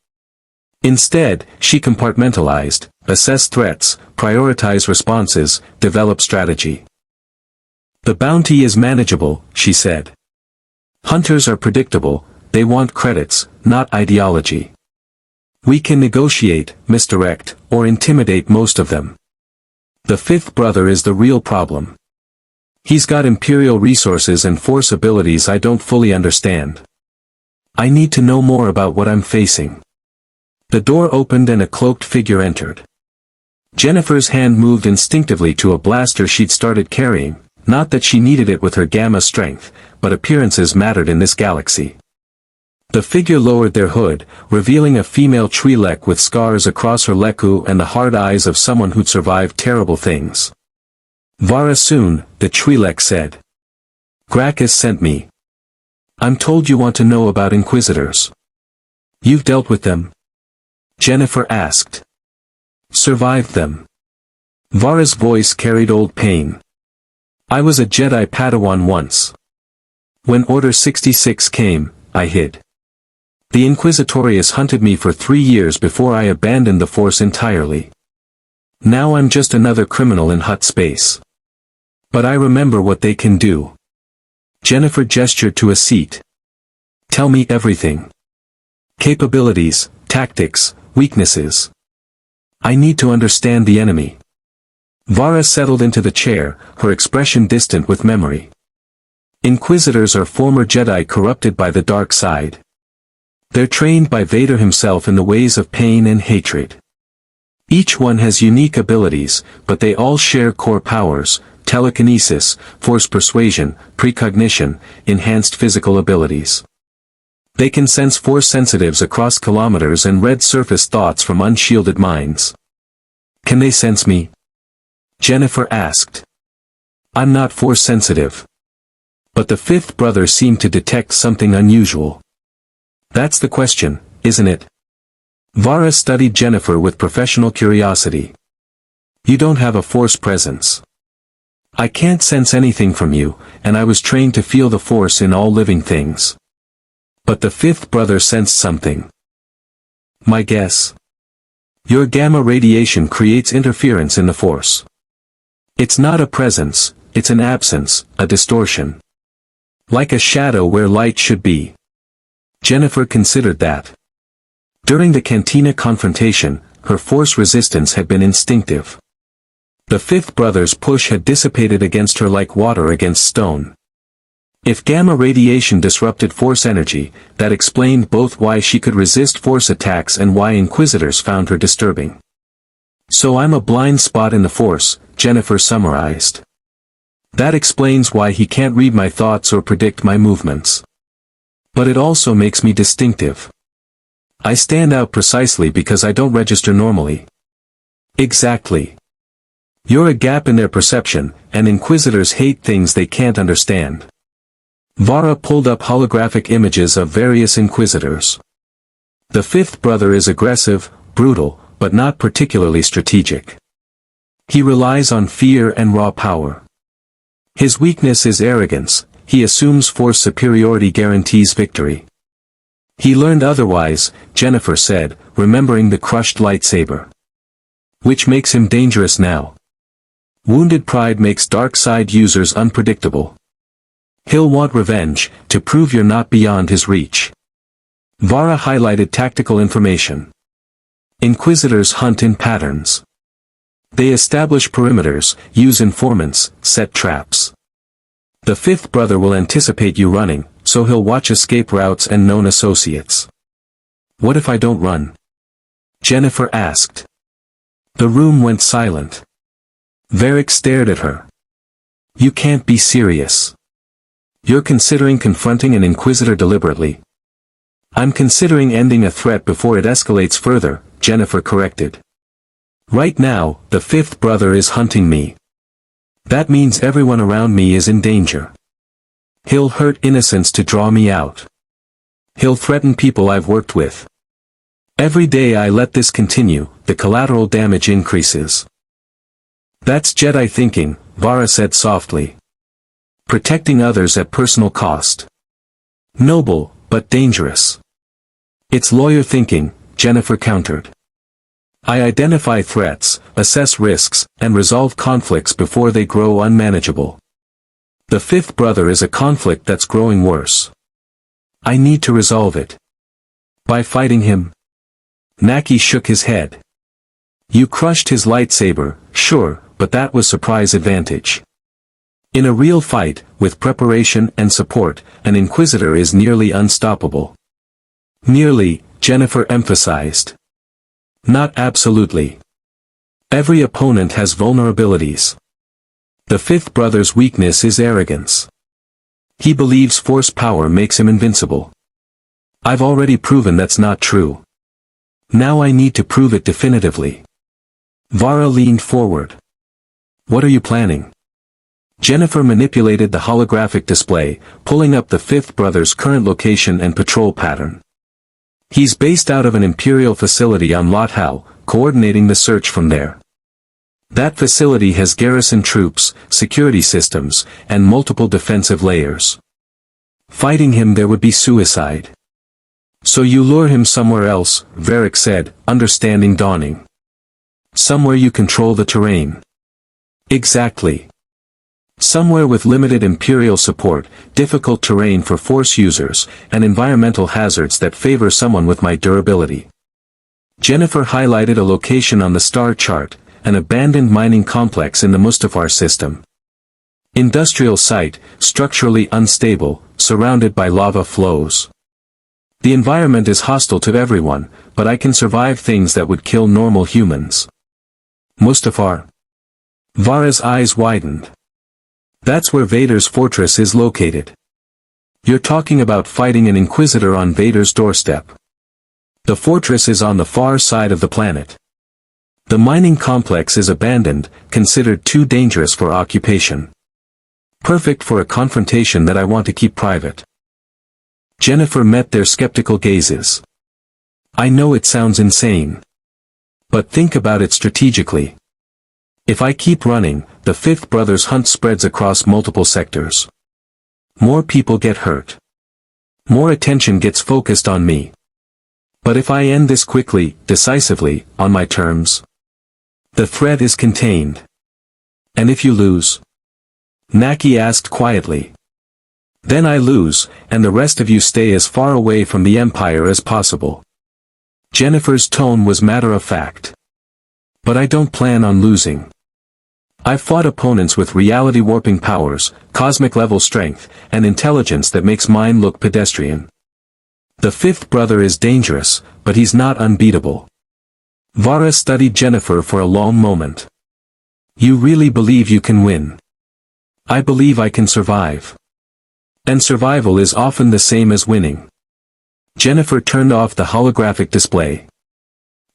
Instead, she compartmentalized, assessed threats, prioritized responses, developed strategy. The bounty is manageable, she said. Hunters are predictable, they want credits, not ideology. We can negotiate, misdirect, or intimidate most of them. The fifth brother is the real problem. He's got imperial resources and force abilities I don't fully understand. I need to know more about what I'm facing. The door opened and a cloaked figure entered. Jennifer's hand moved instinctively to a blaster she'd started carrying, not that she needed it with her gamma strength, but appearances mattered in this galaxy. The figure lowered their hood, revealing a female Twi'lek with scars across her leku and the hard eyes of someone who'd survived terrible things. Vara Soon, the Twi'lek said. Gracchus sent me. I'm told you want to know about Inquisitors. You've dealt with them? Jennifer asked. Survived them. Vara's voice carried old pain. I was a Jedi Padawan once. When Order 66 came, I hid. The Inquisitorius hunted me for 3 years before I abandoned the Force entirely. Now I'm just another criminal in Hutt space. But I remember what they can do. Jennifer gestured to a seat. Tell me everything. Capabilities, tactics, weaknesses. I need to understand the enemy. Vara settled into the chair, her expression distant with memory. Inquisitors are former Jedi corrupted by the dark side. They're trained by Vader himself in the ways of pain and hatred. Each one has unique abilities, but they all share core powers: telekinesis, force persuasion, precognition, enhanced physical abilities. They can sense force sensitives across kilometers and read surface thoughts from unshielded minds. Can they sense me? Jennifer asked. I'm not force sensitive. But the fifth brother seemed to detect something unusual. That's the question, isn't it? Vara studied Jennifer with professional curiosity. You don't have a force presence. I can't sense anything from you, and I was trained to feel the force in all living things. But the fifth brother sensed something. My guess? Your gamma radiation creates interference in the force. It's not a presence, it's an absence, a distortion. Like a shadow where light should be. Jennifer considered that. During the Cantina confrontation, her force resistance had been instinctive. The fifth brother's push had dissipated against her like water against stone. If gamma radiation disrupted force energy, that explained both why she could resist force attacks and why Inquisitors found her disturbing. So I'm a blind spot in the force, Jennifer summarized. That explains why he can't read my thoughts or predict my movements. But it also makes me distinctive. I stand out precisely because I don't register normally. Exactly. You're a gap in their perception, and Inquisitors hate things they can't understand. Vara pulled up holographic images of various Inquisitors. The fifth brother is aggressive, brutal, but not particularly strategic. He relies on fear and raw power. His weakness is arrogance. He assumes force superiority guarantees victory. He learned otherwise, Jennifer said, remembering the crushed lightsaber. Which makes him dangerous now. Wounded pride makes dark side users unpredictable. He'll want revenge, to prove you're not beyond his reach. Vara highlighted tactical information. Inquisitors hunt in patterns. They establish perimeters, use informants, set traps. The fifth brother will anticipate you running, so he'll watch escape routes and known associates. What if I don't run? Jennifer asked. The room went silent. Varric stared at her. You can't be serious. You're considering confronting an Inquisitor deliberately. I'm considering ending a threat before it escalates further, Jennifer corrected. Right now, the fifth brother is hunting me. That means everyone around me is in danger. He'll hurt innocents to draw me out. He'll threaten people I've worked with. Every day I let this continue, the collateral damage increases. That's Jedi thinking, Vara said softly. Protecting others at personal cost. Noble, but dangerous. It's lawyer thinking, Jennifer countered. I identify threats, assess risks, and resolve conflicts before they grow unmanageable. The fifth brother is a conflict that's growing worse. I need to resolve it. By fighting him? Naki shook his head. You crushed his lightsaber, sure, but that was surprise advantage. In a real fight, with preparation and support, an Inquisitor is nearly unstoppable. Nearly, Jennifer emphasized. Not absolutely. Every opponent has vulnerabilities. The fifth brother's weakness is arrogance. He believes force power makes him invincible. I've already proven that's not true. Now I need to prove it definitively. Vara leaned forward. What are you planning? Jennifer manipulated the holographic display, pulling up the fifth brother's current location and patrol pattern. He's based out of an Imperial facility on Lothal, coordinating the search from there. That facility has garrison troops, security systems, and multiple defensive layers. Fighting him there would be suicide. So you lure him somewhere else, Varric said, understanding dawning. Somewhere you control the terrain. Exactly. Somewhere with limited Imperial support, difficult terrain for Force users, and environmental hazards that favor someone with my durability. Jennifer highlighted a location on the star chart, an abandoned mining complex in the Mustafar system. Industrial site, structurally unstable, surrounded by lava flows. The environment is hostile to everyone, but I can survive things that would kill normal humans. Mustafar. Vara's eyes widened. That's where Vader's fortress is located. You're talking about fighting an Inquisitor on Vader's doorstep. The fortress is on the far side of the planet. The mining complex is abandoned, considered too dangerous for occupation. Perfect for a confrontation that I want to keep private. Jennifer met their skeptical gazes. I know it sounds insane. But think about it strategically. If I keep running, the fifth brother's hunt spreads across multiple sectors. More people get hurt. More attention gets focused on me. But if I end this quickly, decisively, on my terms, the threat is contained. And if you lose? Naki asked quietly. Then I lose, and the rest of you stay as far away from the Empire as possible. Jennifer's tone was matter-of-fact. But I don't plan on losing. I've fought opponents with reality-warping powers, cosmic-level strength, and intelligence that makes mine look pedestrian. The fifth brother is dangerous, but he's not unbeatable. Vara studied Jennifer for a long moment. You really believe you can win? I believe I can survive. And survival is often the same as winning. Jennifer turned off the holographic display.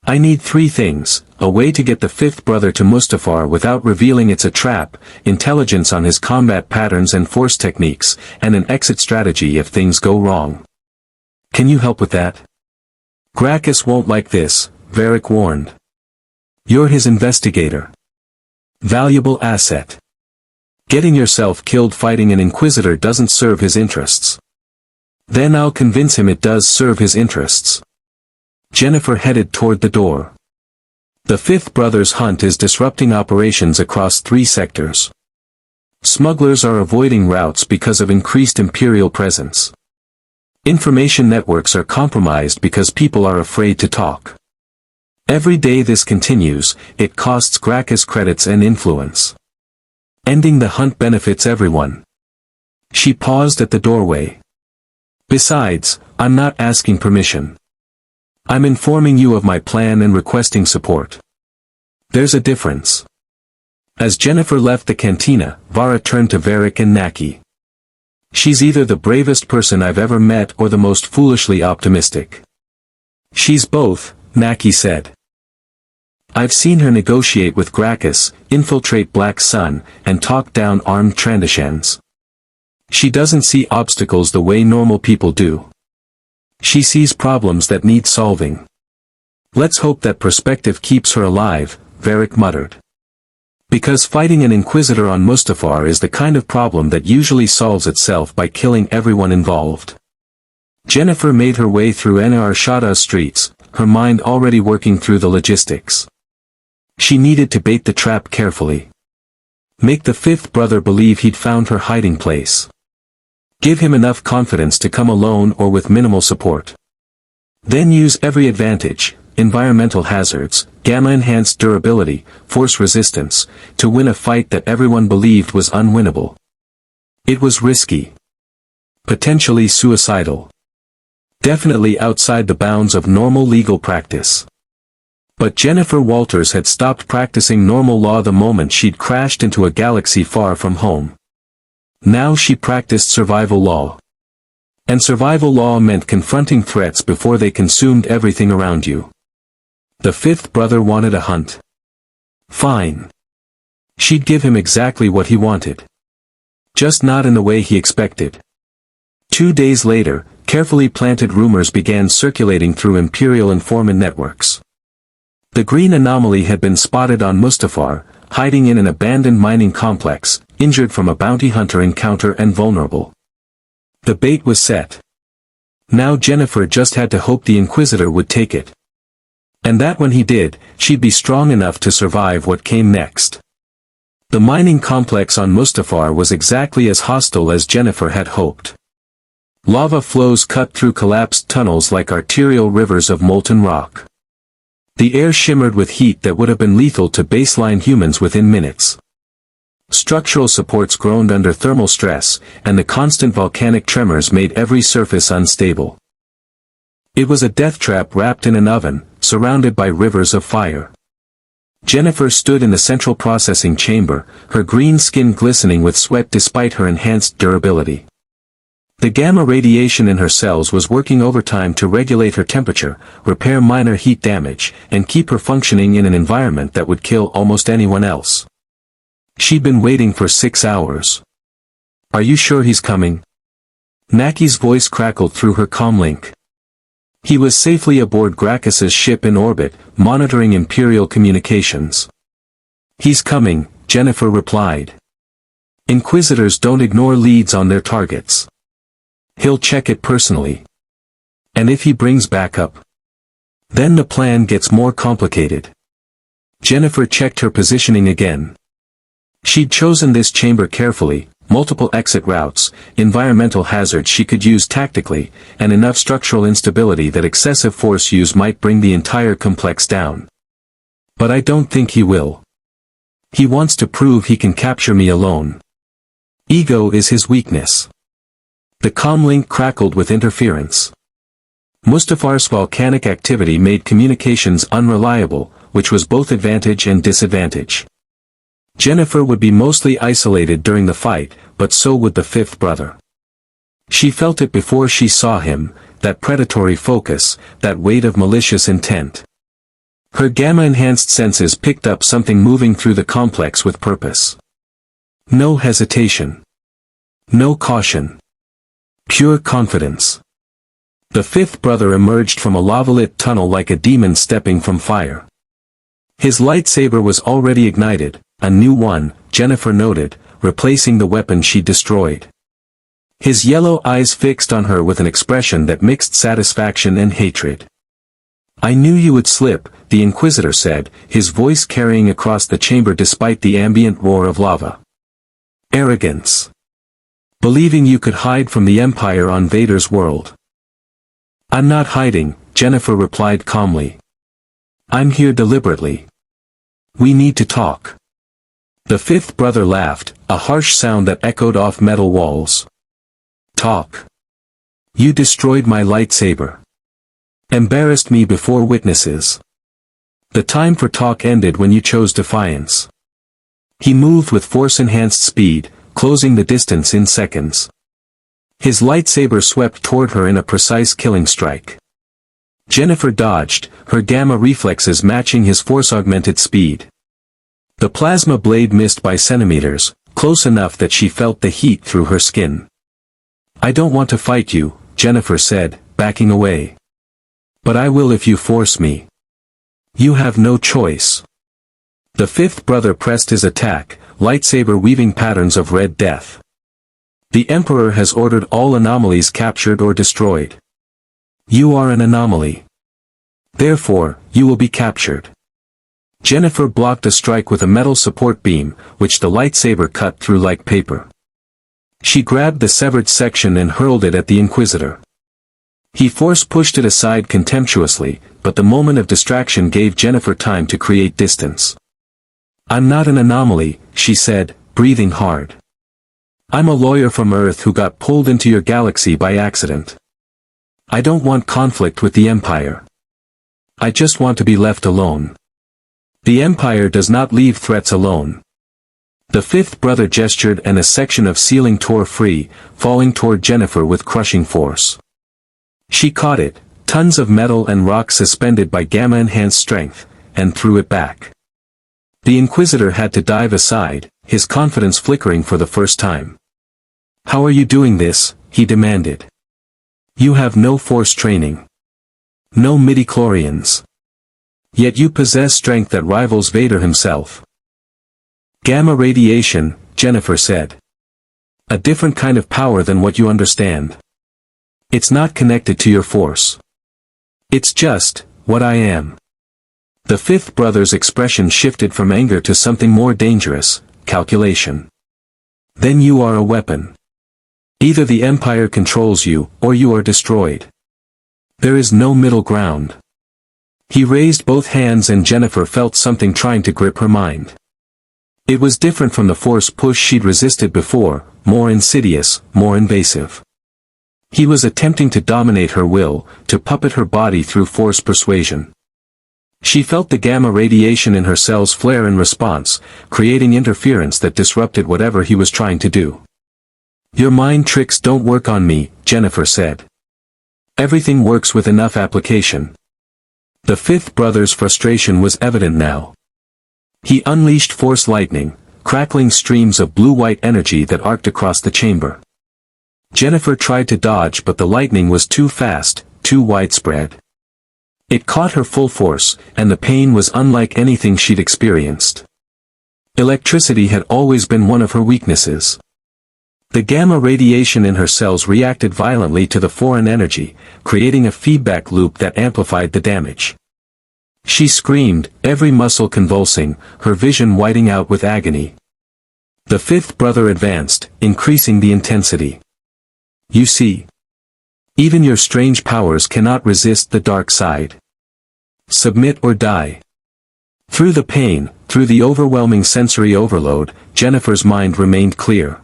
I need three things: a way to get the fifth brother to Mustafar without revealing it's a trap, intelligence on his combat patterns and force techniques, and an exit strategy if things go wrong. Can you help with that? Gracchus won't like this, Varric warned. You're his investigator. Valuable asset. Getting yourself killed fighting an Inquisitor doesn't serve his interests. Then I'll convince him it does serve his interests. Jennifer headed toward the door. The fifth brother's hunt is disrupting operations across 3 sectors. Smugglers are avoiding routes because of increased Imperial presence. Information networks are compromised because people are afraid to talk. Every day this continues, it costs Gracchus credits and influence. Ending the hunt benefits everyone. She paused at the doorway. Besides, I'm not asking permission. I'm informing you of my plan and requesting support. There's a difference. As Jennifer left the cantina, Vara turned to Varric and Naki. She's either the bravest person I've ever met or the most foolishly optimistic. She's both, Naki said. I've seen her negotiate with Gracchus, infiltrate Black Sun, and talk down armed Trandashans. She doesn't see obstacles the way normal people do. She sees problems that need solving. Let's hope that perspective keeps her alive, Varric muttered. Because fighting an Inquisitor on Mustafar is the kind of problem that usually solves itself by killing everyone involved. Jennifer made her way through Ena Arshada's streets, her mind already working through the logistics. She needed to bait the trap carefully. Make the fifth brother believe he'd found her hiding place. Give him enough confidence to come alone or with minimal support. Then use every advantage, environmental hazards, gamma-enhanced durability, force resistance, to win a fight that everyone believed was unwinnable. It was risky. Potentially suicidal. Definitely outside the bounds of normal legal practice. But Jennifer Walters had stopped practicing normal law the moment she'd crashed into a galaxy far from home. Now she practiced survival law. And survival law meant confronting threats before they consumed everything around you. The fifth brother wanted a hunt. Fine. She'd give him exactly what he wanted. Just not in the way he expected. 2 days later, carefully planted rumors began circulating through Imperial informant networks. The green anomaly had been spotted on Mustafar, hiding in an abandoned mining complex, injured from a bounty hunter encounter and vulnerable. The bait was set. Now Jennifer just had to hope the Inquisitor would take it. And that when he did, she'd be strong enough to survive what came next. The mining complex on Mustafar was exactly as hostile as Jennifer had hoped. Lava flows cut through collapsed tunnels like arterial rivers of molten rock. The air shimmered with heat that would have been lethal to baseline humans within minutes. Structural supports groaned under thermal stress, and the constant volcanic tremors made every surface unstable. It was a death trap wrapped in an oven, surrounded by rivers of fire. Jennifer stood in the central processing chamber, her green skin glistening with sweat despite her enhanced durability. The gamma radiation in her cells was working overtime to regulate her temperature, repair minor heat damage, and keep her functioning in an environment that would kill almost anyone else. She'd been waiting for 6 hours. Are you sure he's coming? Naki's voice crackled through her comlink. He was safely aboard Gracchus's ship in orbit, monitoring Imperial communications. He's coming, Jennifer replied. Inquisitors don't ignore leads on their targets. He'll check it personally. And if he brings backup, then the plan gets more complicated. Jennifer checked her positioning again. She'd chosen this chamber carefully, multiple exit routes, environmental hazards she could use tactically, and enough structural instability that excessive force use might bring the entire complex down. But I don't think he will. He wants to prove he can capture me alone. Ego is his weakness. The comlink crackled with interference. Mustafar's volcanic activity made communications unreliable, which was both advantage and disadvantage. Jennifer would be mostly isolated during the fight, but so would the fifth brother. She felt it before she saw him, that predatory focus, that weight of malicious intent. Her gamma-enhanced senses picked up something moving through the complex with purpose. No hesitation. No caution. Pure confidence. The fifth brother emerged from a lava-lit tunnel like a demon stepping from fire. His lightsaber was already ignited, a new one, Jennifer noted, replacing the weapon she destroyed. His yellow eyes fixed on her with an expression that mixed satisfaction and hatred. I knew you would slip, the Inquisitor said, his voice carrying across the chamber despite the ambient roar of lava. Arrogance. Believing you could hide from the Empire on Vader's world. I'm not hiding, Jennifer replied calmly. I'm here deliberately. We need to talk. The fifth brother laughed, a harsh sound that echoed off metal walls. Talk. You destroyed my lightsaber. Embarrassed me before witnesses. The time for talk ended when you chose defiance. He moved with force-enhanced speed, closing the distance in seconds. His lightsaber swept toward her in a precise killing strike. Jennifer dodged, her gamma reflexes matching his force-augmented speed. The plasma blade missed by centimeters, close enough that she felt the heat through her skin. I don't want to fight you, Jennifer said, backing away. But I will if you force me. You have no choice. The fifth brother pressed his attack, lightsaber weaving patterns of red death. The Emperor has ordered all anomalies captured or destroyed. You are an anomaly. Therefore, you will be captured. Jennifer blocked a strike with a metal support beam, which the lightsaber cut through like paper. She grabbed the severed section and hurled it at the Inquisitor. He force-pushed it aside contemptuously, but the moment of distraction gave Jennifer time to create distance. "I'm not an anomaly," she said, breathing hard. "I'm a lawyer from Earth who got pulled into your galaxy by accident. I don't want conflict with the Empire. I just want to be left alone. The Empire does not leave threats alone." The fifth brother gestured and a section of ceiling tore free, falling toward Jennifer with crushing force. She caught it, tons of metal and rock suspended by gamma-enhanced strength, and threw it back. The Inquisitor had to dive aside, his confidence flickering for the first time. "How are you doing this?" he demanded. "You have no force training. No midichlorians. Yet you possess strength that rivals Vader himself." "Gamma radiation," Jennifer said. "A different kind of power than what you understand. It's not connected to your force. It's just what I am." The fifth brother's expression shifted from anger to something more dangerous: calculation. "Then you are a weapon. Either the Empire controls you, or you are destroyed. There is no middle ground." He raised both hands and Jennifer felt something trying to grip her mind. It was different from the force push she'd resisted before, more insidious, more invasive. He was attempting to dominate her will, to puppet her body through force persuasion. She felt the gamma radiation in her cells flare in response, creating interference that disrupted whatever he was trying to do. "Your mind tricks don't work on me," Jennifer said. "Everything works with enough application." The fifth brother's frustration was evident now. He unleashed force lightning, crackling streams of blue-white energy that arced across the chamber. Jennifer tried to dodge, but the lightning was too fast, too widespread. It caught her full force, and the pain was unlike anything she'd experienced. Electricity had always been one of her weaknesses. The gamma radiation in her cells reacted violently to the foreign energy, creating a feedback loop that amplified the damage. She screamed, every muscle convulsing, her vision whiting out with agony. The fifth brother advanced, increasing the intensity. "You see? Even your strange powers cannot resist the dark side. Submit or die." Through the pain, through the overwhelming sensory overload, Jennifer's mind remained clear.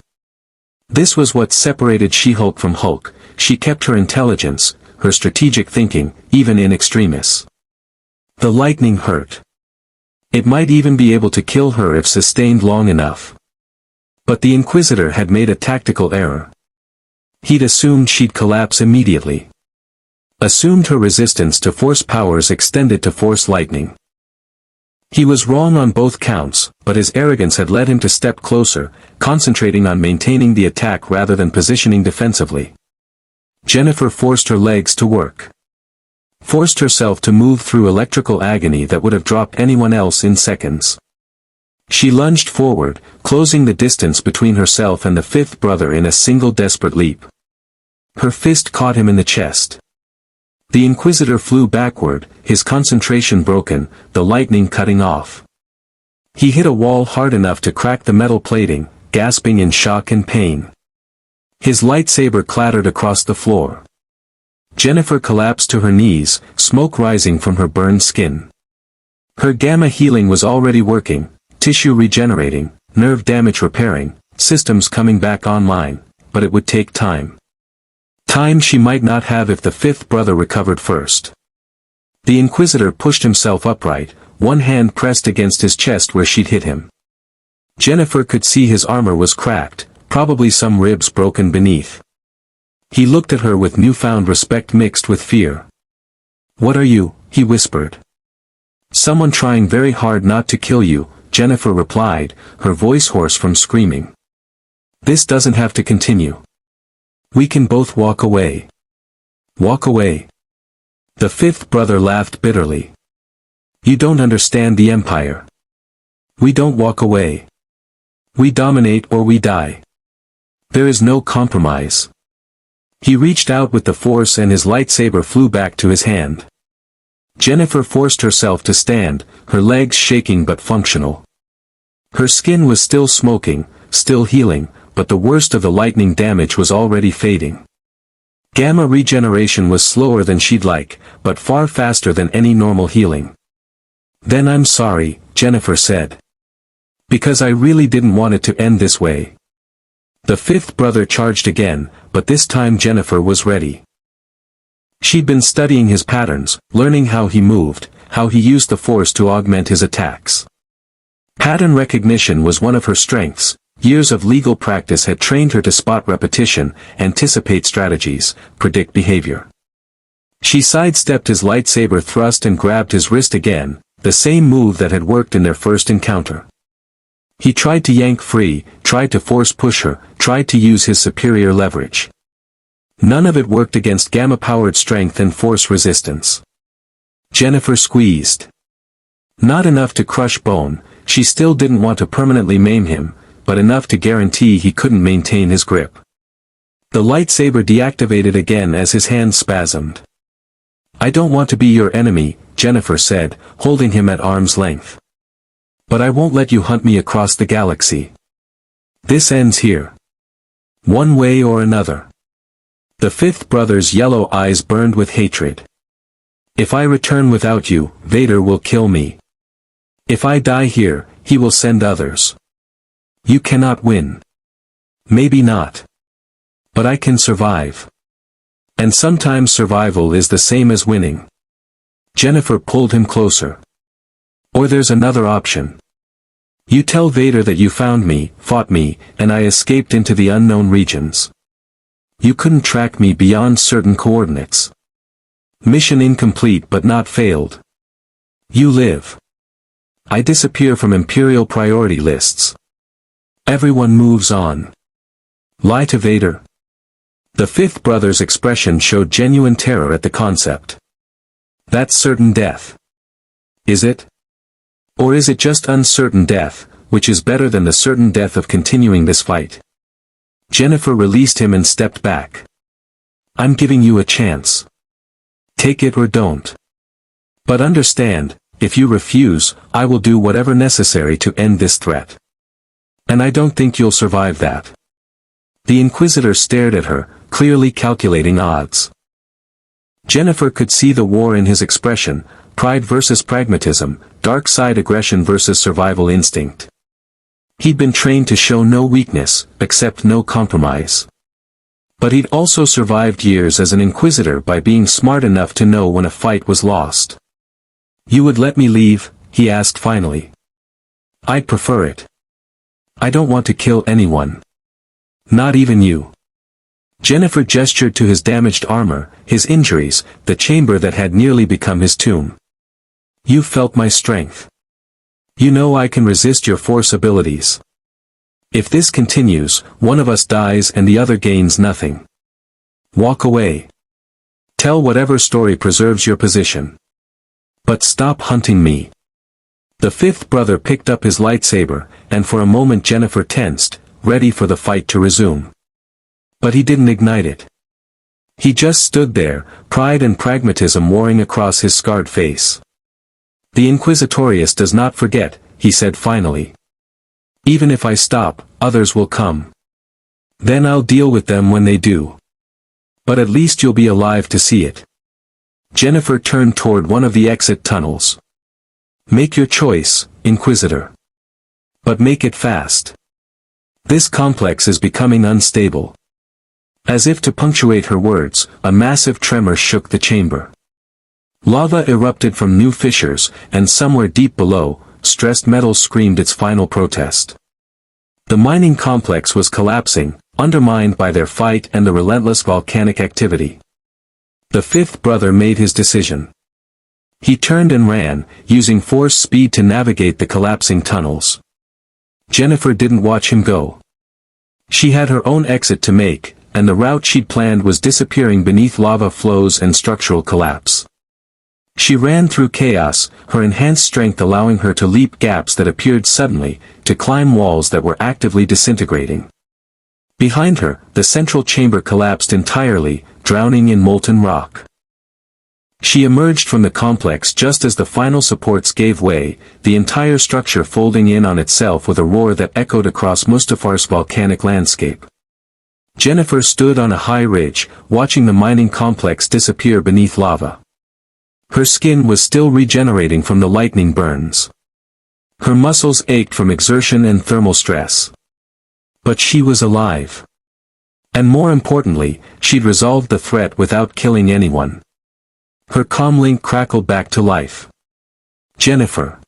This was what separated She-Hulk from Hulk. She kept her intelligence, her strategic thinking, even in extremis. The lightning hurt. It might even be able to kill her if sustained long enough. But the Inquisitor had made a tactical error. He'd assumed she'd collapse immediately. Assumed her resistance to force powers extended to force lightning. He was wrong on both counts, but his arrogance had led him to step closer, concentrating on maintaining the attack rather than positioning defensively. Jennifer forced her legs to work. Forced herself to move through electrical agony that would have dropped anyone else in seconds. She lunged forward, closing the distance between herself and the fifth brother in a single desperate leap. Her fist caught him in the chest. The Inquisitor flew backward, his concentration broken, the lightning cutting off. He hit a wall hard enough to crack the metal plating, gasping in shock and pain. His lightsaber clattered across the floor. Jennifer collapsed to her knees, smoke rising from her burned skin. Her gamma healing was already working, tissue regenerating, nerve damage repairing, systems coming back online, but it would take time. Time she might not have if the fifth brother recovered first. The Inquisitor pushed himself upright, one hand pressed against his chest where she'd hit him. Jennifer could see his armor was cracked, probably some ribs broken beneath. He looked at her with newfound respect mixed with fear. "What are you?" he whispered. "Someone trying very hard not to kill you," Jennifer replied, her voice hoarse from screaming. "This doesn't have to continue. We can both walk away." "Walk away?" The fifth brother laughed bitterly. "You don't understand the Empire. We don't walk away. We dominate or we die. There is no compromise." He reached out with the force and his lightsaber flew back to his hand. Jennifer forced herself to stand, her legs shaking but functional. Her skin was still smoking, still healing, but the worst of the lightning damage was already fading. Gamma regeneration was slower than she'd like, but far faster than any normal healing. "Then I'm sorry," Jennifer said. "Because I really didn't want it to end this way." The fifth brother charged again, but this time Jennifer was ready. She'd been studying his patterns, learning how he moved, how he used the force to augment his attacks. Pattern recognition was one of her strengths. Years of legal practice had trained her to spot repetition, anticipate strategies, predict behavior. She sidestepped his lightsaber thrust and grabbed his wrist again, the same move that had worked in their first encounter. He tried to yank free, tried to force push her, tried to use his superior leverage. None of it worked against gamma-powered strength and force resistance. Jennifer squeezed. Not enough to crush bone, she still didn't want to permanently maim him, but enough to guarantee he couldn't maintain his grip. The lightsaber deactivated again as his hand spasmed. "I don't want to be your enemy," Jennifer said, holding him at arm's length. "But I won't let you hunt me across the galaxy. This ends here. One way or another." The fifth brother's yellow eyes burned with hatred. "If I return without you, Vader will kill me. If I die here, he will send others. You cannot win. Maybe not. But I can survive. And sometimes survival is the same as winning." Jennifer pulled him closer. "Or there's another option. You tell Vader that you found me, fought me, and I escaped into the unknown regions. You couldn't track me beyond certain coordinates. Mission incomplete but not failed. You live. I disappear from Imperial priority lists. Everyone moves on. Lie to Vader." The fifth brother's expression showed genuine terror at the concept. "That's certain death. Is it? Or is it just uncertain death, which is better than the certain death of continuing this fight?" Jennifer released him and stepped back. "I'm giving you a chance. Take it or don't. But understand, if you refuse, I will do whatever necessary to end this threat. And I don't think you'll survive that." The Inquisitor stared at her, clearly calculating odds. Jennifer could see the war in his expression, pride versus pragmatism, dark side aggression versus survival instinct. He'd been trained to show no weakness, accept no compromise. But he'd also survived years as an Inquisitor by being smart enough to know when a fight was lost. "You would let me leave?" he asked finally. "I'd prefer it. I don't want to kill anyone. Not even you." Jennifer gestured to his damaged armor, his injuries, the chamber that had nearly become his tomb. "You felt my strength. You know I can resist your force abilities. If this continues, one of us dies and the other gains nothing. Walk away. Tell whatever story preserves your position. But stop hunting me." The fifth brother picked up his lightsaber, and for a moment Jennifer tensed, ready for the fight to resume. But he didn't ignite it. He just stood there, pride and pragmatism warring across his scarred face. "The Inquisitorius does not forget," he said finally. "Even if I stop, others will come. Then I'll deal with them when they do. But at least you'll be alive to see it." Jennifer turned toward one of the exit tunnels. "Make your choice, Inquisitor. But make it fast. This complex is becoming unstable." As if to punctuate her words, a massive tremor shook the chamber. Lava erupted from new fissures, and somewhere deep below, stressed metal screamed its final protest. The mining complex was collapsing, undermined by their fight and the relentless volcanic activity. The fifth brother made his decision. He turned and ran, using force speed to navigate the collapsing tunnels. Jennifer didn't watch him go. She had her own exit to make, and the route she'd planned was disappearing beneath lava flows and structural collapse. She ran through chaos, her enhanced strength allowing her to leap gaps that appeared suddenly, to climb walls that were actively disintegrating. Behind her, the central chamber collapsed entirely, drowning in molten rock. She emerged from the complex just as the final supports gave way, the entire structure folding in on itself with a roar that echoed across Mustafar's volcanic landscape. Jennifer stood on a high ridge, watching the mining complex disappear beneath lava. Her skin was still regenerating from the lightning burns. Her muscles ached from exertion and thermal stress. But she was alive. And more importantly, she'd resolved the threat without killing anyone. Her comlink crackled back to life. "Jennifer.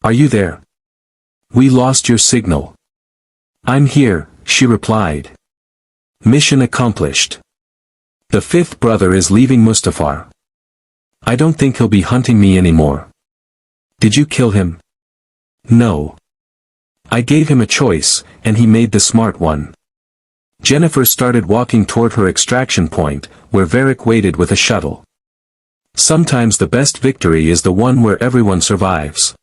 Are you there? We lost your signal." "I'm here," she replied. "Mission accomplished. The fifth brother is leaving Mustafar. I don't think he'll be hunting me anymore." "Did you kill him?" "No. I gave him a choice, and he made the smart one." Jennifer started walking toward her extraction point, where Varric waited with a shuttle. Sometimes the best victory is the one where everyone survives.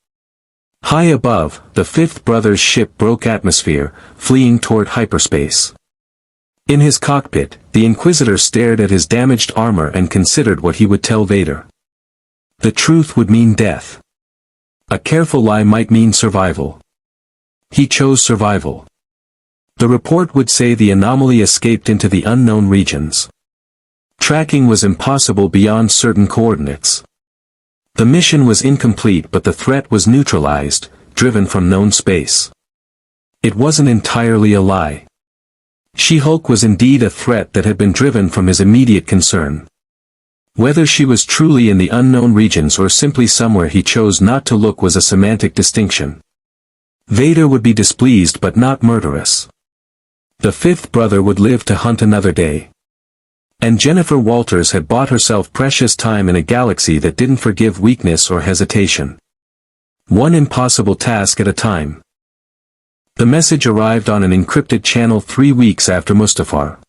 High above, the fifth brother's ship broke atmosphere, fleeing toward hyperspace. In his cockpit, the Inquisitor stared at his damaged armor and considered what he would tell Vader. The truth would mean death. A careful lie might mean survival. He chose survival. The report would say the anomaly escaped into the unknown regions. Tracking was impossible beyond certain coordinates. The mission was incomplete, but the threat was neutralized, driven from known space. It wasn't entirely a lie. She-Hulk was indeed a threat that had been driven from his immediate concern. Whether she was truly in the unknown regions or simply somewhere he chose not to look was a semantic distinction. Vader would be displeased but not murderous. The fifth brother would live to hunt another day. And Jennifer Walters had bought herself precious time in a galaxy that didn't forgive weakness or hesitation. One impossible task at a time. The message arrived on an encrypted channel 3 weeks after Mustafar.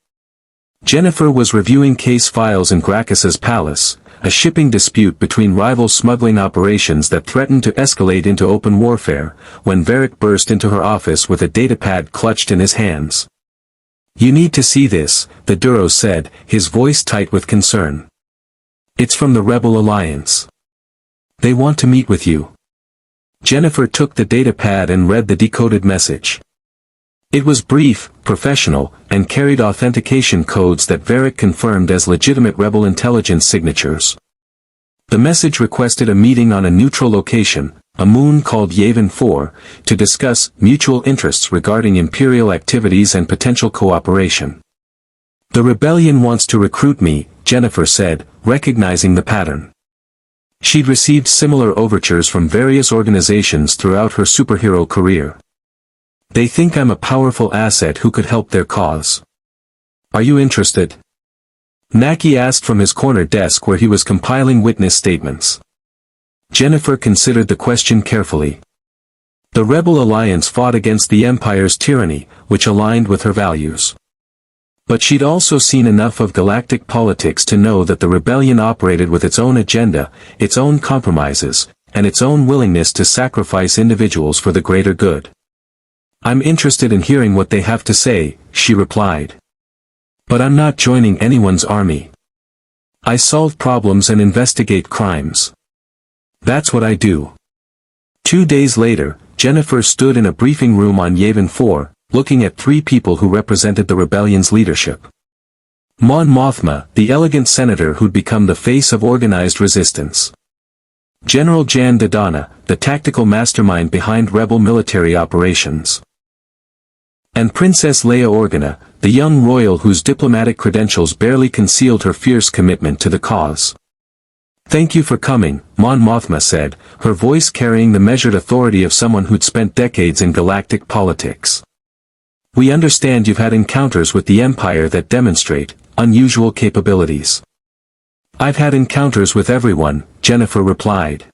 Jennifer was reviewing case files in Gracchus's palace, a shipping dispute between rival smuggling operations that threatened to escalate into open warfare, when Varric burst into her office with a datapad clutched in his hands. "You need to see this," the Duro said, his voice tight with concern. "It's from the Rebel Alliance. They want to meet with you." Jennifer took the datapad and read the decoded message. It was brief, professional, and carried authentication codes that Varric confirmed as legitimate Rebel intelligence signatures. The message requested a meeting on a neutral location, a moon called Yavin 4, to discuss mutual interests regarding Imperial activities and potential cooperation. "The rebellion wants to recruit me," Jennifer said, recognizing the pattern. She'd received similar overtures from various organizations throughout her superhero career. "They think I'm a powerful asset who could help their cause. Are you interested?" Naki asked from his corner desk where he was compiling witness statements. Jennifer considered the question carefully. The Rebel Alliance fought against the Empire's tyranny, which aligned with her values. But she'd also seen enough of galactic politics to know that the rebellion operated with its own agenda, its own compromises, and its own willingness to sacrifice individuals for the greater good. "I'm interested in hearing what they have to say," she replied. "But I'm not joining anyone's army. I solve problems and investigate crimes. That's what I do." 2 days later, Jennifer stood in a briefing room on Yavin 4, looking at 3 people who represented the rebellion's leadership. Mon Mothma, the elegant senator who'd become the face of organized resistance. General Jan Dodonna, the tactical mastermind behind rebel military operations. And Princess Leia Organa, the young royal whose diplomatic credentials barely concealed her fierce commitment to the cause. "Thank you for coming," Mon Mothma said, her voice carrying the measured authority of someone who'd spent decades in galactic politics. "We understand you've had encounters with the Empire that demonstrate unusual capabilities." "I've had encounters with everyone," Jennifer replied.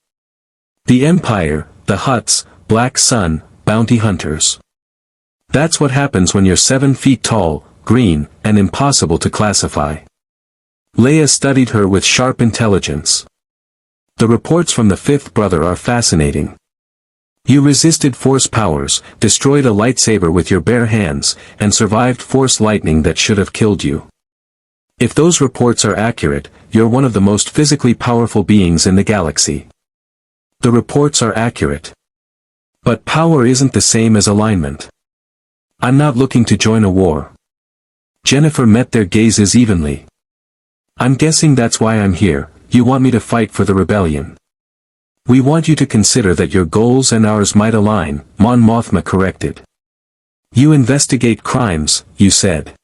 "The Empire, the Hutts, Black Sun, bounty hunters. That's what happens when you're 7 feet tall, green, and impossible to classify." Leia studied her with sharp intelligence. "The reports from the fifth brother are fascinating. You resisted force powers, destroyed a lightsaber with your bare hands, and survived force lightning that should have killed you. If those reports are accurate, you're one of the most physically powerful beings in the galaxy. The reports are accurate. But power isn't the same as alignment. I'm not looking to join a war. Jennifer met their gazes evenly. I'm guessing that's why I'm here. You want me to fight for the rebellion. We want you to consider that your goals and ours might align, Mon Mothma corrected. You investigate crimes, you said.